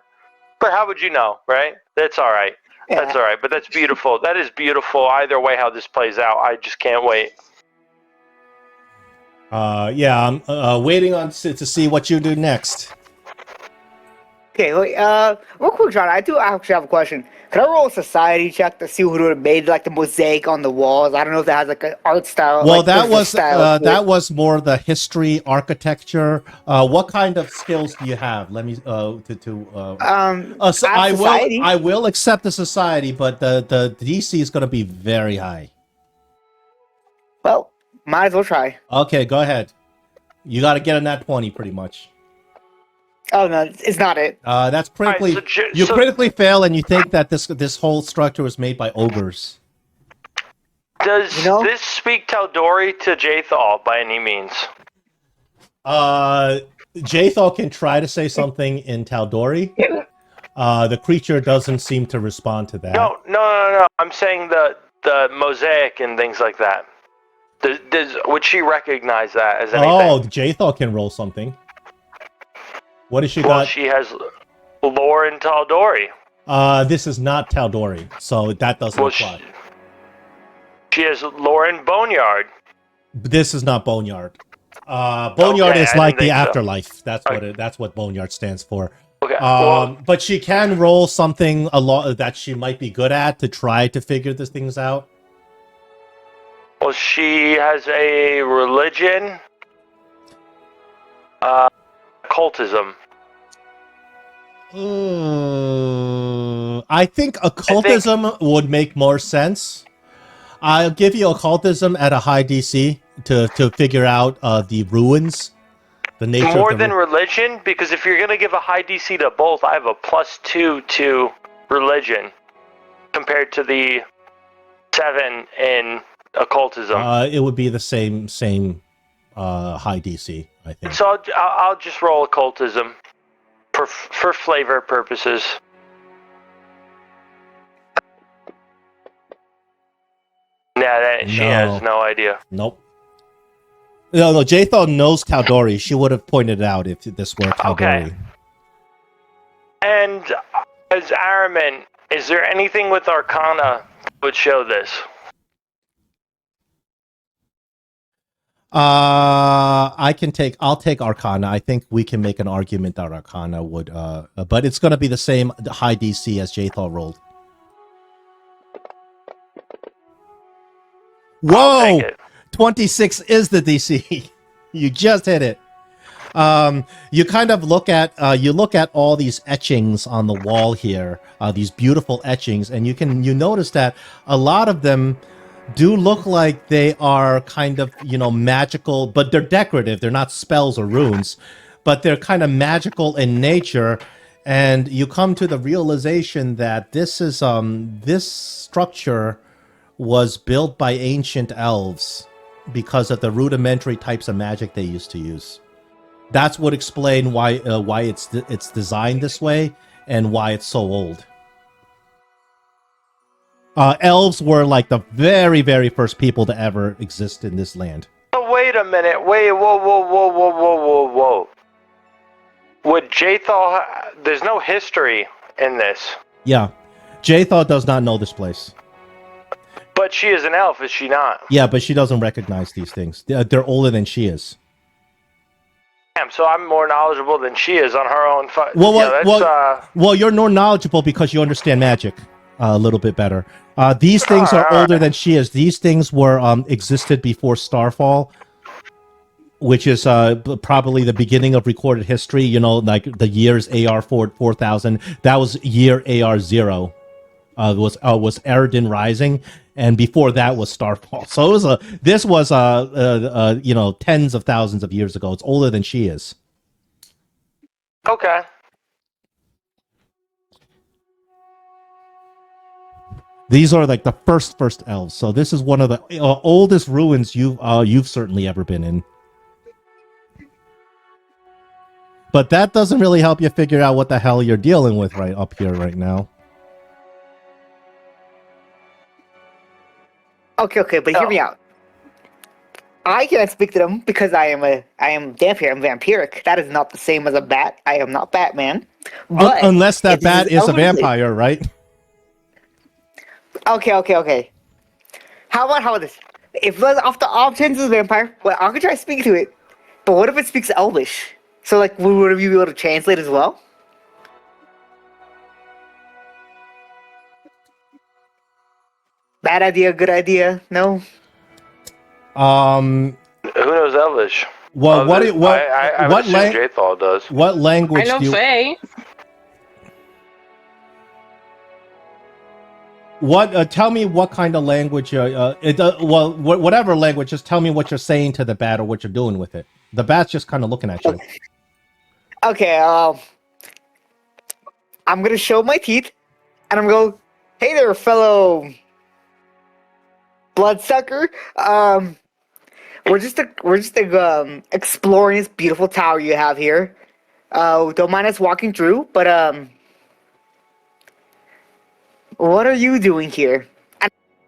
But how would you know, right? That's all right. That's Yeah. all right. But that's beautiful. That is beautiful. Either way, how this plays out, I just can't wait. yeah, I'm waiting on to see what you do next. Okay, wait, real quick, John, I do actually have a question. Could I roll a society check to see who would have made like the mosaic on the walls? I don't know if that has like an art style. Well, like, that there's a was style to that it. was more the history, architecture. What kind of skills do you have? Let me so I have society. I will accept the society, but the DC is going to be very high. Well, might as well try. Okay, go ahead. You got to get a nat 20 pretty much. Oh no, it's not it. That's critically Alright, so you critically fail, and you think that this whole structure was made by ogres. Does know? this speak Taldori to Jathal by any means? Jathal can try to say something in Taldori. The creature doesn't seem to respond to that. No. I'm saying the mosaic and things like that. Would she recognize that as anything? Oh, Jathal can roll something. What has she Well, got? she has lore in Taldori. This is not Taldori, so that doesn't Well, apply. she has lore in Boneyard. This is not Boneyard. Boneyard Okay, is I like didn't the think so. afterlife. That's what Boneyard stands for. Okay. But she can roll something a lot that she might be good at to try to figure these things out. Well, she has a religion. Occultism. I think occultism would make more sense. I'll give you occultism at a high DC to figure out the ruins, the nature More of the than religion, because if you're gonna give a high DC to both, I have a +2 to religion compared to the 7 in occultism. it would be the same high DC, I think. So I'll just roll occultism for flavor purposes. Nah, she has no idea. Nope. No, Jathal knows Taldori. She would have pointed it out if this were Taldori. Okay. And as Araman, is there anything with Arcana that would show this? I'll take Arcana. I think we can make an argument that Arcana would, but it's going to be the same high DC as Jathal rolled. Whoa! 26 is the DC. You just hit it. You kind of look at all these etchings on the wall here, these beautiful etchings, and you notice that a lot of them do look like they are kind of, magical, but they're decorative. They're not spells or runes, but they're kind of magical in nature. And you come to the realization that this structure was built by ancient elves because of the rudimentary types of magic they used to use. That's what explains why it's designed this way and why it's so old. Elves were like the very, very first people to ever exist in this land. Oh, wait a minute. Whoa. Would Jathal... There's no history in this. Yeah. Jathal does not know this place. But she is an elf, is she not? Yeah, but she doesn't recognize these things. They're older than she is. Damn, so I'm more knowledgeable than she is on her own... Well, you're more knowledgeable because you understand magic a little bit better. These things are older than she is. These things were existed before Starfall. which is probably the beginning of recorded history. You know, like the years AR 4000. That was year AR 0. Was Eridan Rising, and before that was Starfall. So it was this was tens of thousands of years ago. It's older than she is. Okay. These are like the first elves. So this is one of the oldest ruins you've certainly ever been in. But that doesn't really help you figure out what the hell you're dealing with right up here right now. Okay, but hear me out. I can't speak to them because I am vampire. I'm vampiric. That is not the same as a bat. I am not Batman. But unless that if this bat is a elven vampire, right? Okay. How about this? If off the options is a vampire, well, I could try speaking to it. But what if it speaks Elvish? So, like, would you be able to translate as well? Bad idea, good idea? No? Um. Who knows Elvish? Well, I would assume Jathal does. What language I know do you... Faye. What? Tell me what kind of language. Whatever language. Just tell me what you're saying to the bat or what you're doing with it. The bat's just kind of looking at you. Okay, I'm gonna show my teeth, and I'm gonna go, hey there, fellow bloodsucker. We're just exploring this beautiful tower you have here. Don't mind us walking through, but what are you doing here?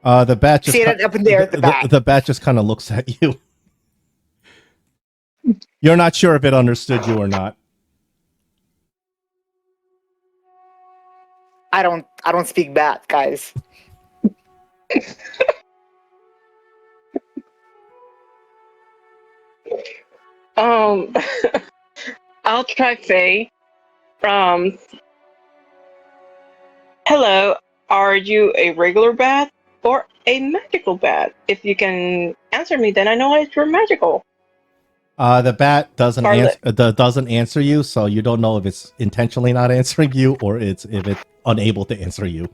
The bat just See that up in there at the back. The bat just kind of looks at you. You're not sure if it understood you or not. I don't speak bat, guys. I'll try Faye. Hello, are you a regular bat or a magical bat? If you can answer me, then I know you're magical. The bat doesn't Scarlet. doesn't answer you, so you don't know if it's intentionally not answering you or if it's unable to answer you.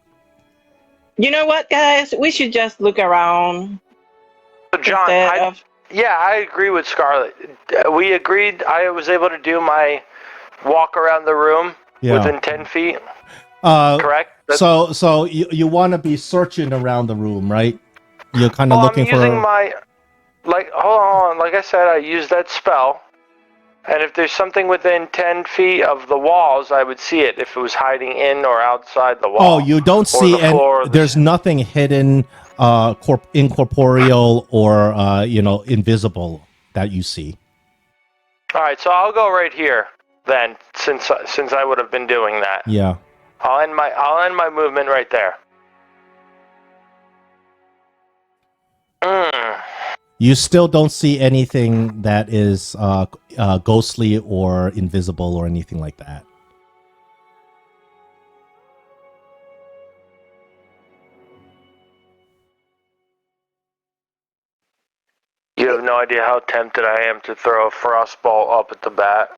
You know what, guys? We should just look around. So John, I agree with Scarlet. We agreed. I was able to do my walk around the room within 10 feet. Correct? So you want to be searching around the room, right? You're kind of looking I'm using my... hold on. Like I said, I used that spell. And if there's something within 10 feet of the walls, I would see it if it was hiding in or outside the wall. Oh, you don't see any... There's nothing hidden, incorporeal, or, invisible that you see. All right, so I'll go right here then, since I would have been doing that. Yeah. I'll end my movement right there. You still don't see anything that is ghostly or invisible or anything like that. You have no idea how tempted I am to throw a frostball up at the bat.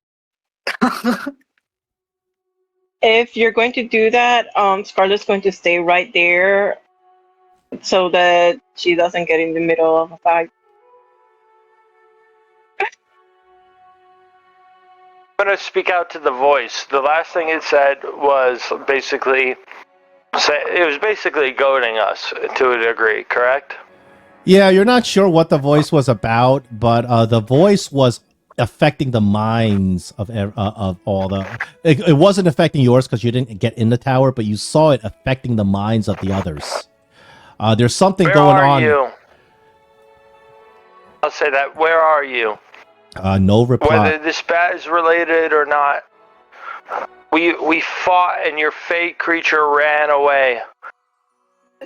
If you're going to do that, Scarlet's going to stay right there so that she doesn't get in the middle of a fight. I'm going to speak out to the voice. The last thing it said was basically goading us to a degree, correct? Yeah, you're not sure what the voice was about, but the voice was affecting the minds of all the... It wasn't affecting yours because you didn't get in the tower, but you saw it affecting the minds of the others. There's something going on. Where are you? I'll say that. Where are you? No reply. Whether this bat is related or not, we fought and your fate creature ran away.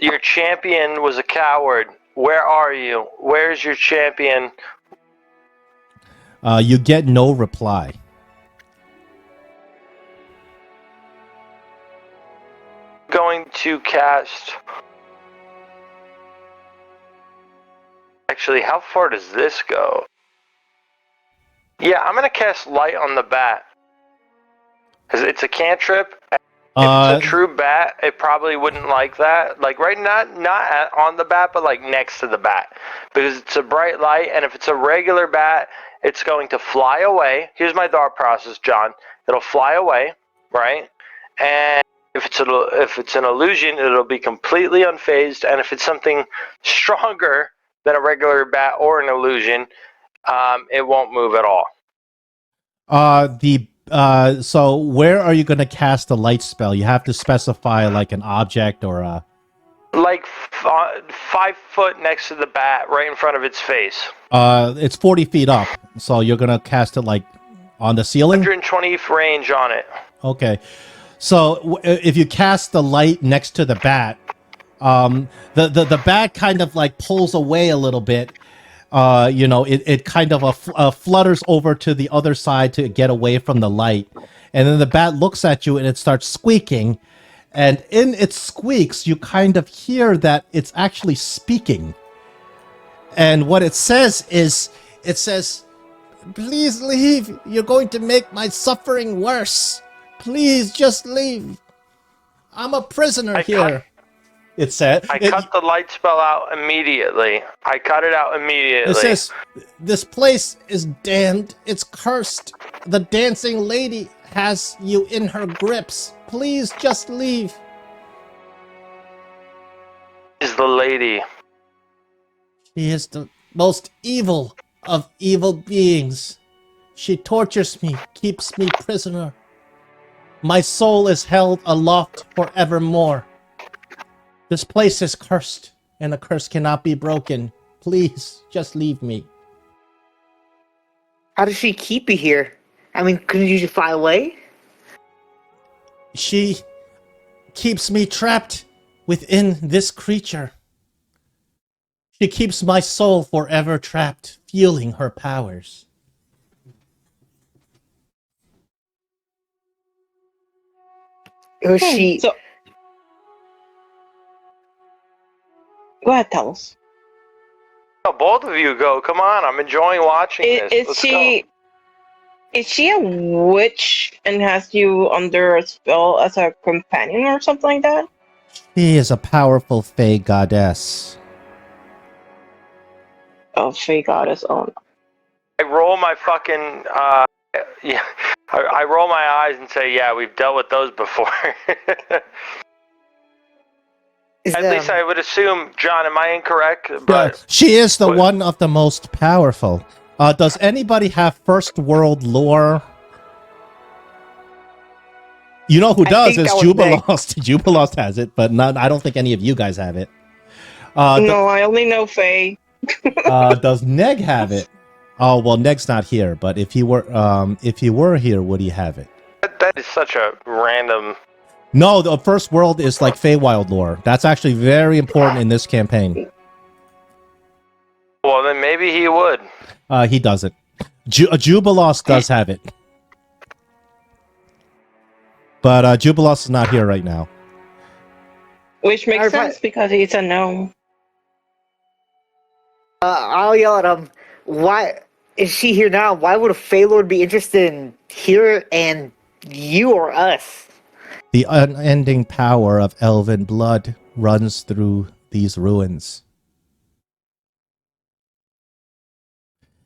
Your champion was a coward. Where are you? Where's your champion? You get no reply. Going to cast... Actually, how far does this go? Yeah, I'm gonna cast light on the bat. Cause it's a cantrip. If it's a true bat, it probably wouldn't like that. Like not on the bat, but like next to the bat, because it's a bright light. And if it's a regular bat, it's going to fly away. Here's my thought process, John. It'll fly away, right? And if it's an illusion, it'll be completely unfazed. And if it's something stronger than a regular bat or an illusion, it won't move at all. So where are you going to cast the light spell? You have to specify like an object or a... Like 5 foot next to the bat, right in front of its face. It's 40 feet up, so you're going to cast it like on the ceiling? 120 range on it. Okay. So if you cast the light next to the bat, the bat kind of like pulls away a little bit. It kind of flutters over to the other side to get away from the light. And then the bat looks at you and it starts squeaking. And in its squeaks, you kind of hear that it's actually speaking. And what it says is, please leave. You're going to make my suffering worse. Please just leave. I'm a prisoner here. It said. I cut the light spell out immediately. I cut it out immediately. It says, this place is damned. It's cursed. The dancing lady has you in her grips. Please just leave. Is the lady? She is the most evil of evil beings. She tortures me, keeps me prisoner. My soul is held aloft forevermore. This place is cursed, and the curse cannot be broken. Please, just leave me. How does she keep you here? I mean, couldn't you just fly away? She keeps me trapped within this creature. She keeps my soul forever trapped, feeling her powers. Or she... So, go ahead, tell us. Oh, both of you go. Come on, I'm enjoying watching this. Let's go. Is she a witch and has you under a spell as a companion or something like that? She is a powerful Fey goddess. Oh, Fey goddess. Oh, I roll my fucking yeah. I roll my eyes and say, "Yeah, we've dealt with those before." At least I would assume, John. Am I incorrect? But she is the one of the most powerful. Does anybody have first world lore? You know who does is Jubilost. Jubilost has it, but not. I don't think any of you guys have it. No, I only know Faye. Does Neg have it? Oh well, Neg's not here. But if he were here, would he have it? That is such a random. No, the first world is like Feywild lore. That's actually very important in this campaign. Well, then maybe he would. He doesn't. Jubilost does have it. But Jubilost is not here right now. Which makes sense because he's a gnome. I'll yell at him. Why is she here now? Why would a Fey Lord be interested in here and you or us? The unending power of elven blood runs through these ruins.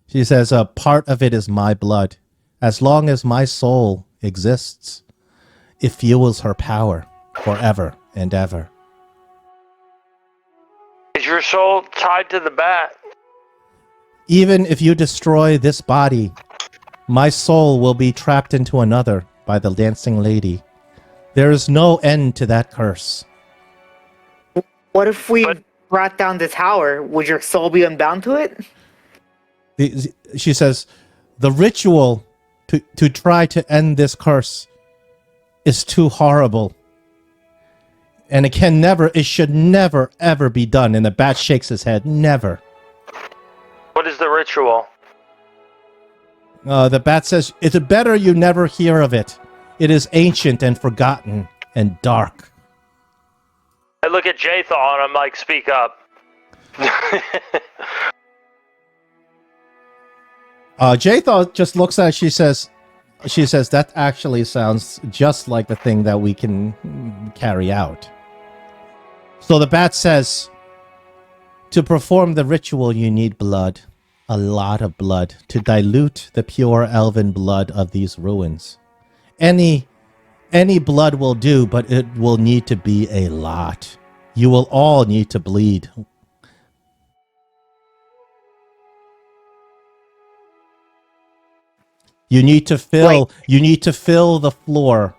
She says, a part of it is my blood. As long as my soul exists, it fuels her power forever and ever. Is your soul tied to the bat? Even if you destroy this body, my soul will be trapped into another by the dancing lady. There is no end to that curse. What if we brought down the tower? Would your soul be unbound to it? She says, the ritual to try to end this curse is too horrible. And it should never, ever be done. And the bat shakes his head. Never. What is the ritual? The bat says, it's better you never hear of it. It is ancient and forgotten and dark. I look at Jathal and I'm like, speak up. Jathal just looks at it. She says, that actually sounds just like the thing that we can carry out. So the bat says, to perform the ritual, you need blood. A lot of blood to dilute the pure elven blood of these ruins. Any blood will do, but it will need to be a lot. You will all need to bleed. You need to fill the floor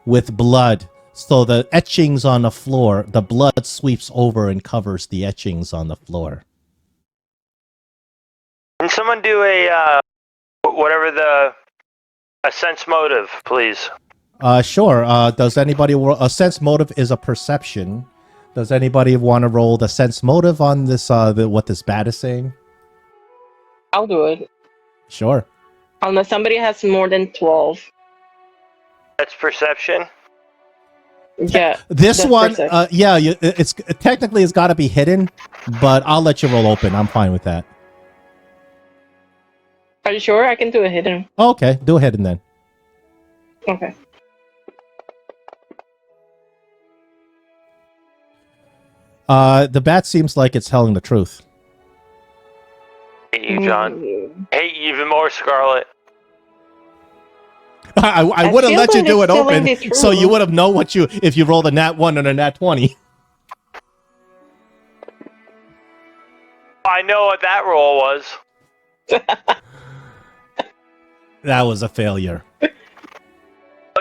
with blood. So the etchings on the floor, the blood sweeps over and covers the etchings on the floor. Can someone do a sense motive, please? Sure. Does anybody a sense motive is a perception? Does anybody want to roll the sense motive on this? What this bat is saying? I'll do it. Sure. Unless somebody has more than 12. That's perception. Yeah. This that's one, perception. it's technically it's got to be hidden, but I'll let you roll open. I'm fine with that. Are you sure? I can do a hidden. Okay, do a hidden then. Okay. The bat seems like it's telling the truth. Hate you, John. Hate you even more, Scarlet. I would have feel let you that do it it's telling open, the so you truth. would have known if you rolled a nat 1 and a nat 20. I know what that roll was. That was a failure.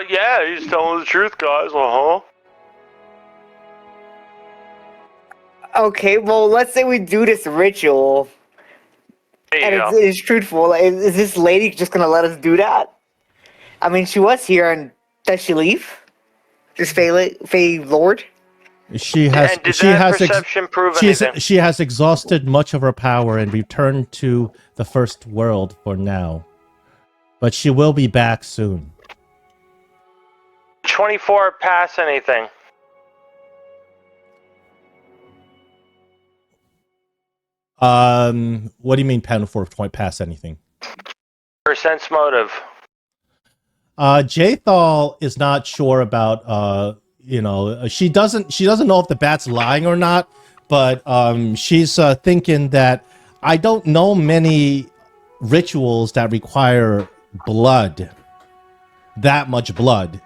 Yeah, he's telling the truth, guys. Uh-huh. Okay, well, let's say we do this ritual, There you and go. it's truthful. Like, is this lady just gonna let us do that? I mean, she was here, and does she leave? This Fey Lord? She has And did she that has perception prove anything? she has exhausted much of her power and returned to the first world for now. But she will be back soon. 24 pass anything. What do you mean pen for point past anything? Her sense motive. Jathal is not sure about she doesn't know if the bat's lying or not, but she's thinking that I don't know many rituals that require blood, that much blood,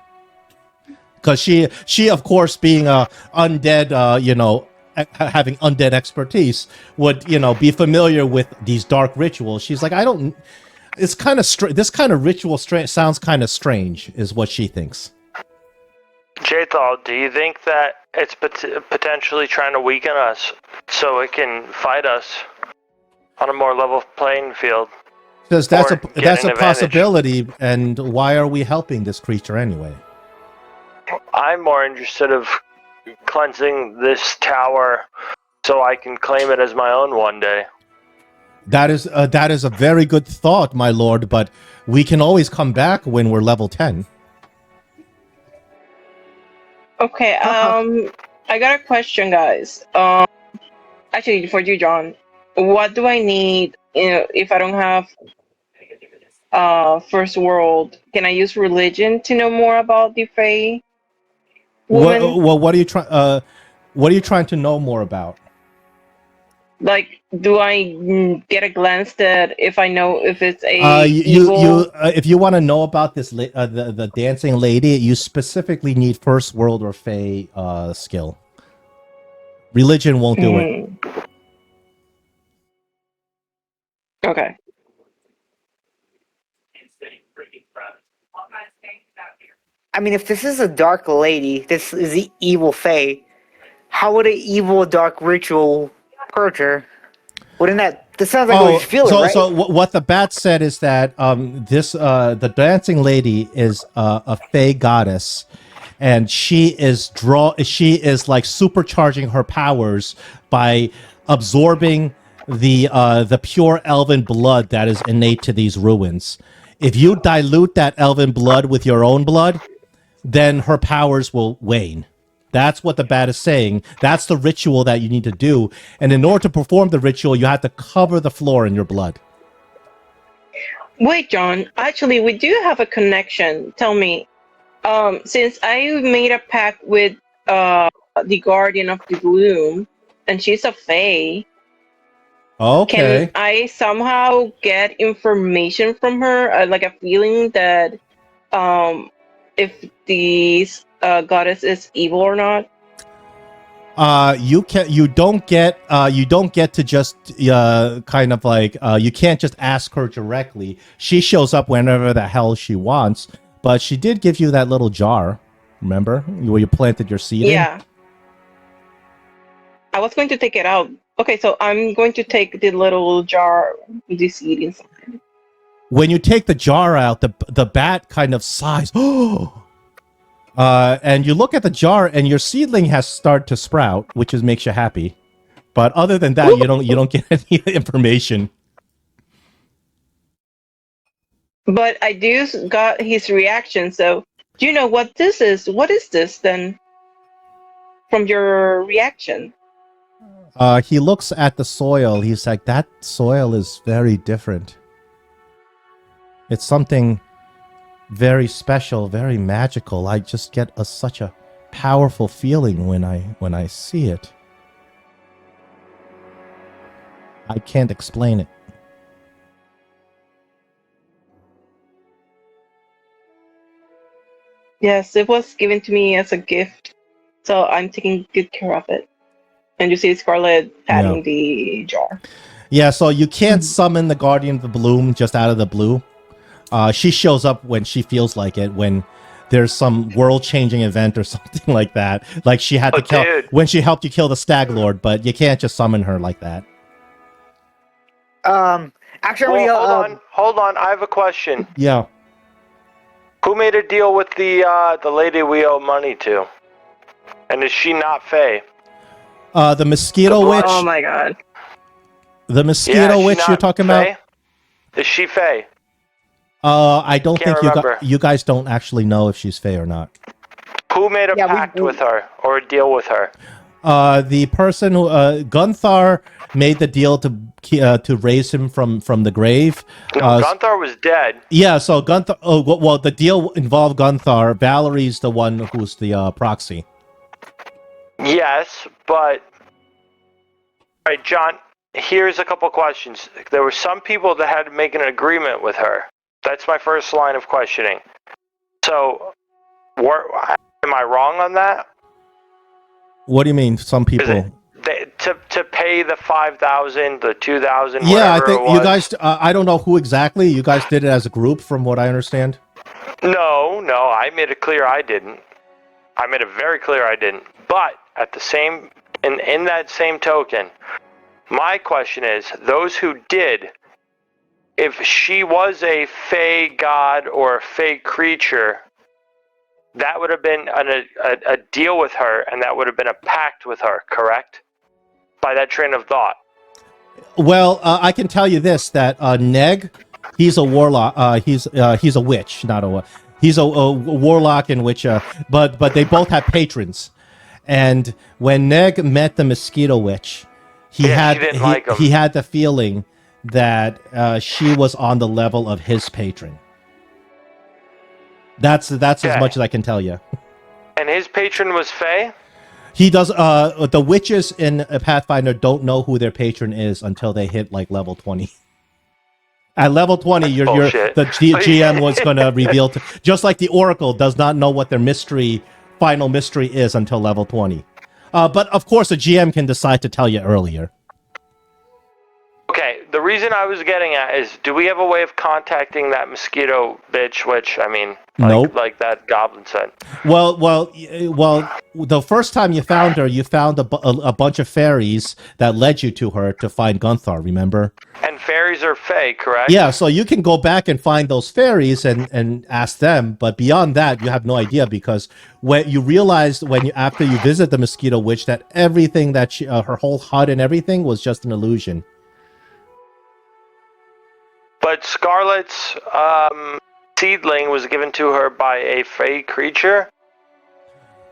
because she of course being a undead, having undead expertise would be familiar with these dark rituals. She's like, I don't. It's kind of this kind of ritual sounds kind of strange, is what she thinks. Jathal, do you think that it's potentially trying to weaken us so it can fight us on a more level playing field? Because Or that's get a an advantage? possibility, and why are we helping this creature anyway? I'm more interested of cleansing this tower so I can claim it as my own one day. That is a very good thought, my lord, but we can always come back when we're level 10. Okay, I got a question, guys. Actually, for you, John, what do I need? If I don't have first world, can I use religion to know more about the Fae woman? What are you trying to know more about? Like, do I get a glance that if I know if it's a evil? If you want to know about this the dancing lady, you specifically need first world or Fey skill. Religion won't do it. Okay. I mean, if this is a dark lady, this is the evil Fae, how would an evil dark ritual hurt her? Wouldn't that... This sounds like what you feel, right? So what the bat said is that the dancing lady is a Fey goddess, and she is like supercharging her powers by absorbing the pure elven blood that is innate to these ruins. If you dilute that elven blood with your own blood, then her powers will wane. That's what the bat is saying. That's the ritual that you need to do. And in order to perform the ritual, you have to cover the floor in your blood. Wait, John. Actually, we do have a connection. Tell me, since I made a pact with the Guardian of the Gloom, and she's a Fae, can Okay. I somehow get information from her, like a feeling that if the goddess is evil or not? You don't get to just kind of like you can't just ask her directly. She shows up whenever the hell she wants, but she did give you that little jar, remember, where you planted your seed in? Yeah, I was going to take it out. Okay, so I'm going to take the little jar with the seed inside. When you take the jar out, the bat kind of sighs. And you look at the jar, and your seedling has started to sprout, which makes you happy. But other than that, you don't get any information. But I do got his reaction. So, do you know what this is? What is this then? From your reaction. He looks at the soil. He's like, that soil is very different. It's something very special, very magical. I just get such a powerful feeling when I see it. I can't explain it. Yes, it was given to me as a gift, so I'm taking good care of it. And you see Scarlet patting the jar. Yeah, so you can't summon the Guardian of the Bloom just out of the blue. She shows up when she feels like it, when there's some world-changing event or something like that. Like she had to kill when she helped you kill the Stag Lord, but you can't just summon her like that. Actually, well, hold on. I have a question. Yeah. Who made a deal with the lady we owe money to? And is she not Fae? The Mosquito Witch. Oh my god. The Mosquito Witch you're talking Fae? about? Is she Fae? I don't Can't think you guys don't actually know if she's Fae or not. Who made a pact with her or a deal with her? The person who Gunthar made the deal to raise him from the grave. No, Gunthar was dead. Yeah, so Gunthar. Oh well, the deal involved Gunthar. Valerie's the one who's the proxy. Yes, but all right, John. Here's a couple questions. There were some people that had to make an agreement with her. That's my first line of questioning. So, am I wrong on that? What do you mean? Some people to pay the 5,000, the 2,000. Yeah, I think you guys. I don't know who exactly. You guys did it as a group, from what I understand. No, I made it clear I didn't. I made it very clear I didn't. But at the same, in that same token, my question is: those who did, if she was a Fey god or a Fey creature, that would have been a deal with her, and that would have been a pact with her, correct? By that train of thought. Well, I can tell you this: that Neg, he's a warlock. He's a witch, not a. He's a warlock and witch. But they both have patrons, and when Neg met the Mosquito Witch, he had the feeling that she was on the level of his patron. That's as much as I can tell you. And his patron was Fae? He does. The witches in Pathfinder don't know who their patron is until they hit like level 20. At level 20, the GM was going to reveal just like the Oracle does not know what their final mystery is until level 20. But of course, the GM can decide to tell you earlier. Okay, the reason I was getting at is, do we have a way of contacting that mosquito bitch? Which I mean, nope. Like that goblin said. Well. The first time you found her, you found a bunch of fairies that led you to her to find Gunthar. Remember? And fairies are Fae, correct? Yeah. So you can go back and find those fairies and ask them. But beyond that, you have no idea, because when you realized after you visit the Mosquito Witch that everything that her whole hut and everything was just an illusion. But Scarlet's seedling was given to her by a Fae creature?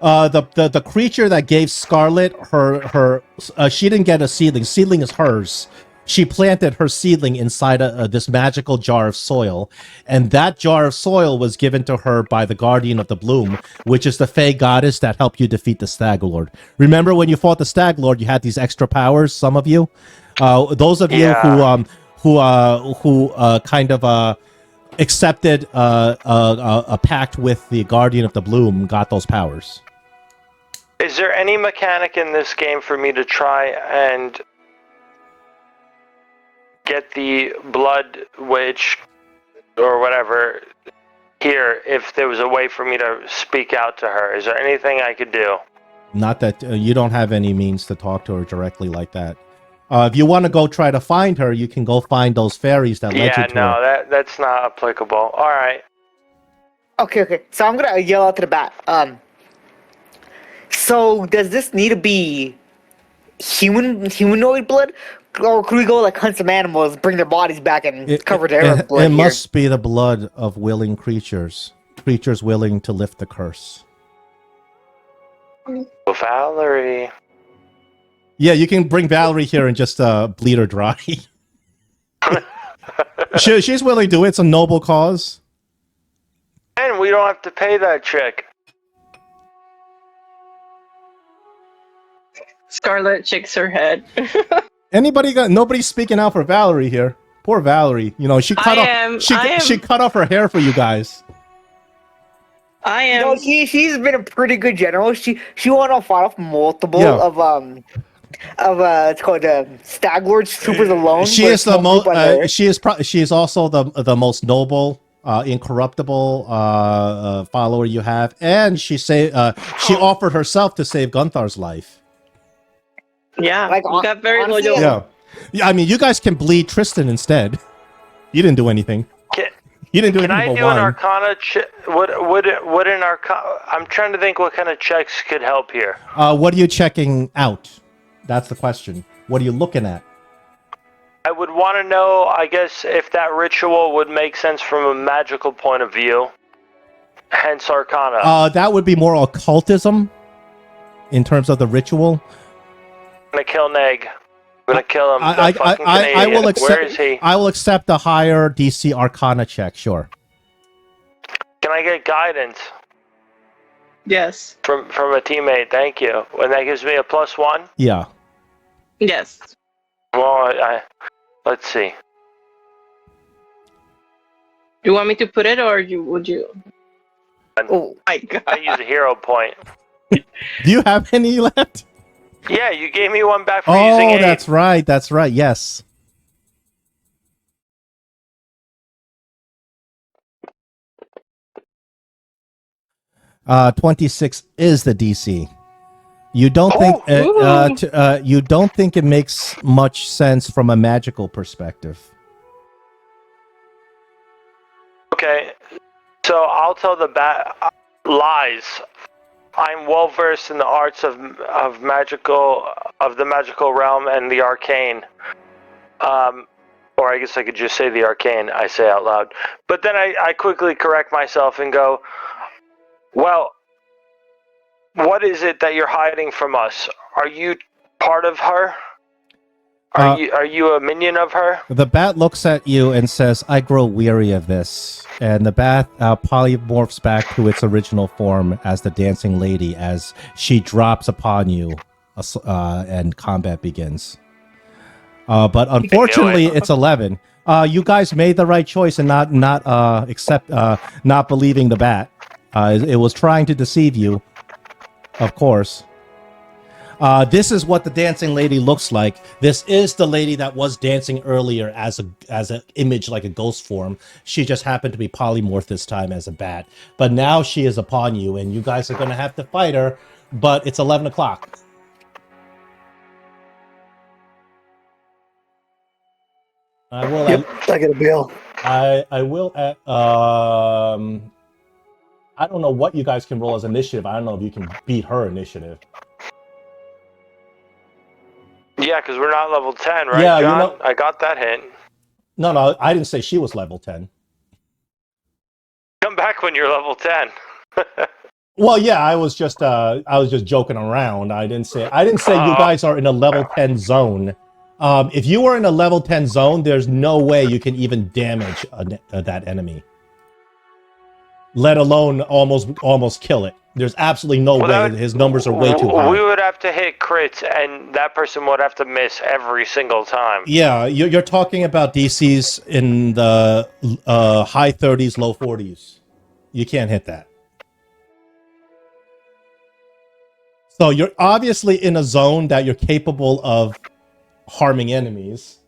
The creature that gave Scarlet her she didn't get a seedling. Seedling is hers. she planted her seedling inside this magical jar of soil, and that jar of soil was given to her by the Guardian of the Bloom, which is the Fey goddess that helped you defeat the Stag Lord. Remember when you fought the Stag Lord, you had these extra powers. Some of you, those of you who kind of accepted a pact with the Guardian of the Bloom, got those powers. Is there any mechanic in this game for me to try and get the blood witch or whatever here if there was a way for me to speak out to her? Is there anything I could do? Not that you don't have any means to talk to her directly like that. If you want to go try to find her, you can go find those fairies that led you to her. Yeah, no, that's not applicable. All right. Okay. So I'm gonna yell out to the bat. So does this need to be humanoid blood, or could we go like hunt some animals, bring their bodies back, and cover their blood? It must be the blood of willing creatures willing to lift the curse. Well, Valerie. Yeah, you can bring Valerie here and just bleed her dry. She's willing to do it. It's a noble cause. And we don't have to pay that chick. Scarlet shakes her head. Nobody's speaking out for Valerie here. Poor Valerie. You know, she cut off her hair for you guys. I am. You know, she's been a pretty good general. She won off multiple it's called Stag Lord Troopers alone. She is the most. She is also the most noble, incorruptible follower you have, and she offered herself to save Gunthar's life. Yeah, like, you got very honestly, loyal. Yeah. I mean, you guys can bleed Tristan instead. You didn't do anything. You didn't do anything. Can I do an Arcana check? Would an Arcana? I'm trying to think what kind of checks could help here. What are you checking out? That's the question. What are you looking at? I would want to know, I guess, if that ritual would make sense from a magical point of view. Hence Arcana. That would be more occultism in terms of the ritual. I'm gonna kill Neg. I'm gonna kill him. I will accept. Where is he? I will accept a higher DC Arcana check. Sure. Can I get guidance? Yes. From a teammate, thank you. And that gives me a +1? Yeah. Yes. Well, let's see. Do you want me to put it, or would you? Oh my God. I use a hero point. Do you have any left? Yeah, you gave me one back for using 8. Oh, that's right. That's right. Yes. Uh, 26 is the DC. You don't think you don't think it makes much sense from a magical perspective. Okay, so I'll tell the lies. I'm well versed in the arts of the magical realm and the arcane. Or I guess I could just say the arcane. I say out loud, but then I quickly correct myself and go, well, what is it that you're hiding from us? Are you part of her? Are you a minion of her? The bat looks at you and says, "I grow weary of this." And the bat polymorphs back to its original form as the dancing lady as she drops upon you, and combat begins. But unfortunately, it's 11. You guys made the right choice in not believing the bat. It was trying to deceive you, of course. This is what the dancing lady looks like. This is the lady that was dancing earlier as an image, like a ghost form. She just happened to be polymorphed this time as a bat. But now she is upon you, and you guys are going to have to fight her. But it's 11 o'clock. I will. Yep, I get a bill. I will. I don't know what you guys can roll as initiative. I don't know if you can beat her initiative. Yeah, because we're not level 10, right, yeah, John? You know, I got that hint. No, I didn't say she was level 10. Come back when you're level 10. Well, yeah, I was just joking around. I didn't say you guys are in a level 10 zone. If you were in a level 10 zone, there's no way you can even damage that enemy. Let alone almost kill it. There's absolutely no way. His numbers are way too high. We would have to hit crits, and that person would have to miss every single time. Yeah, you're talking about DCs in the high 30s, low 40s. You can't hit that. So you're obviously in a zone that you're capable of harming enemies.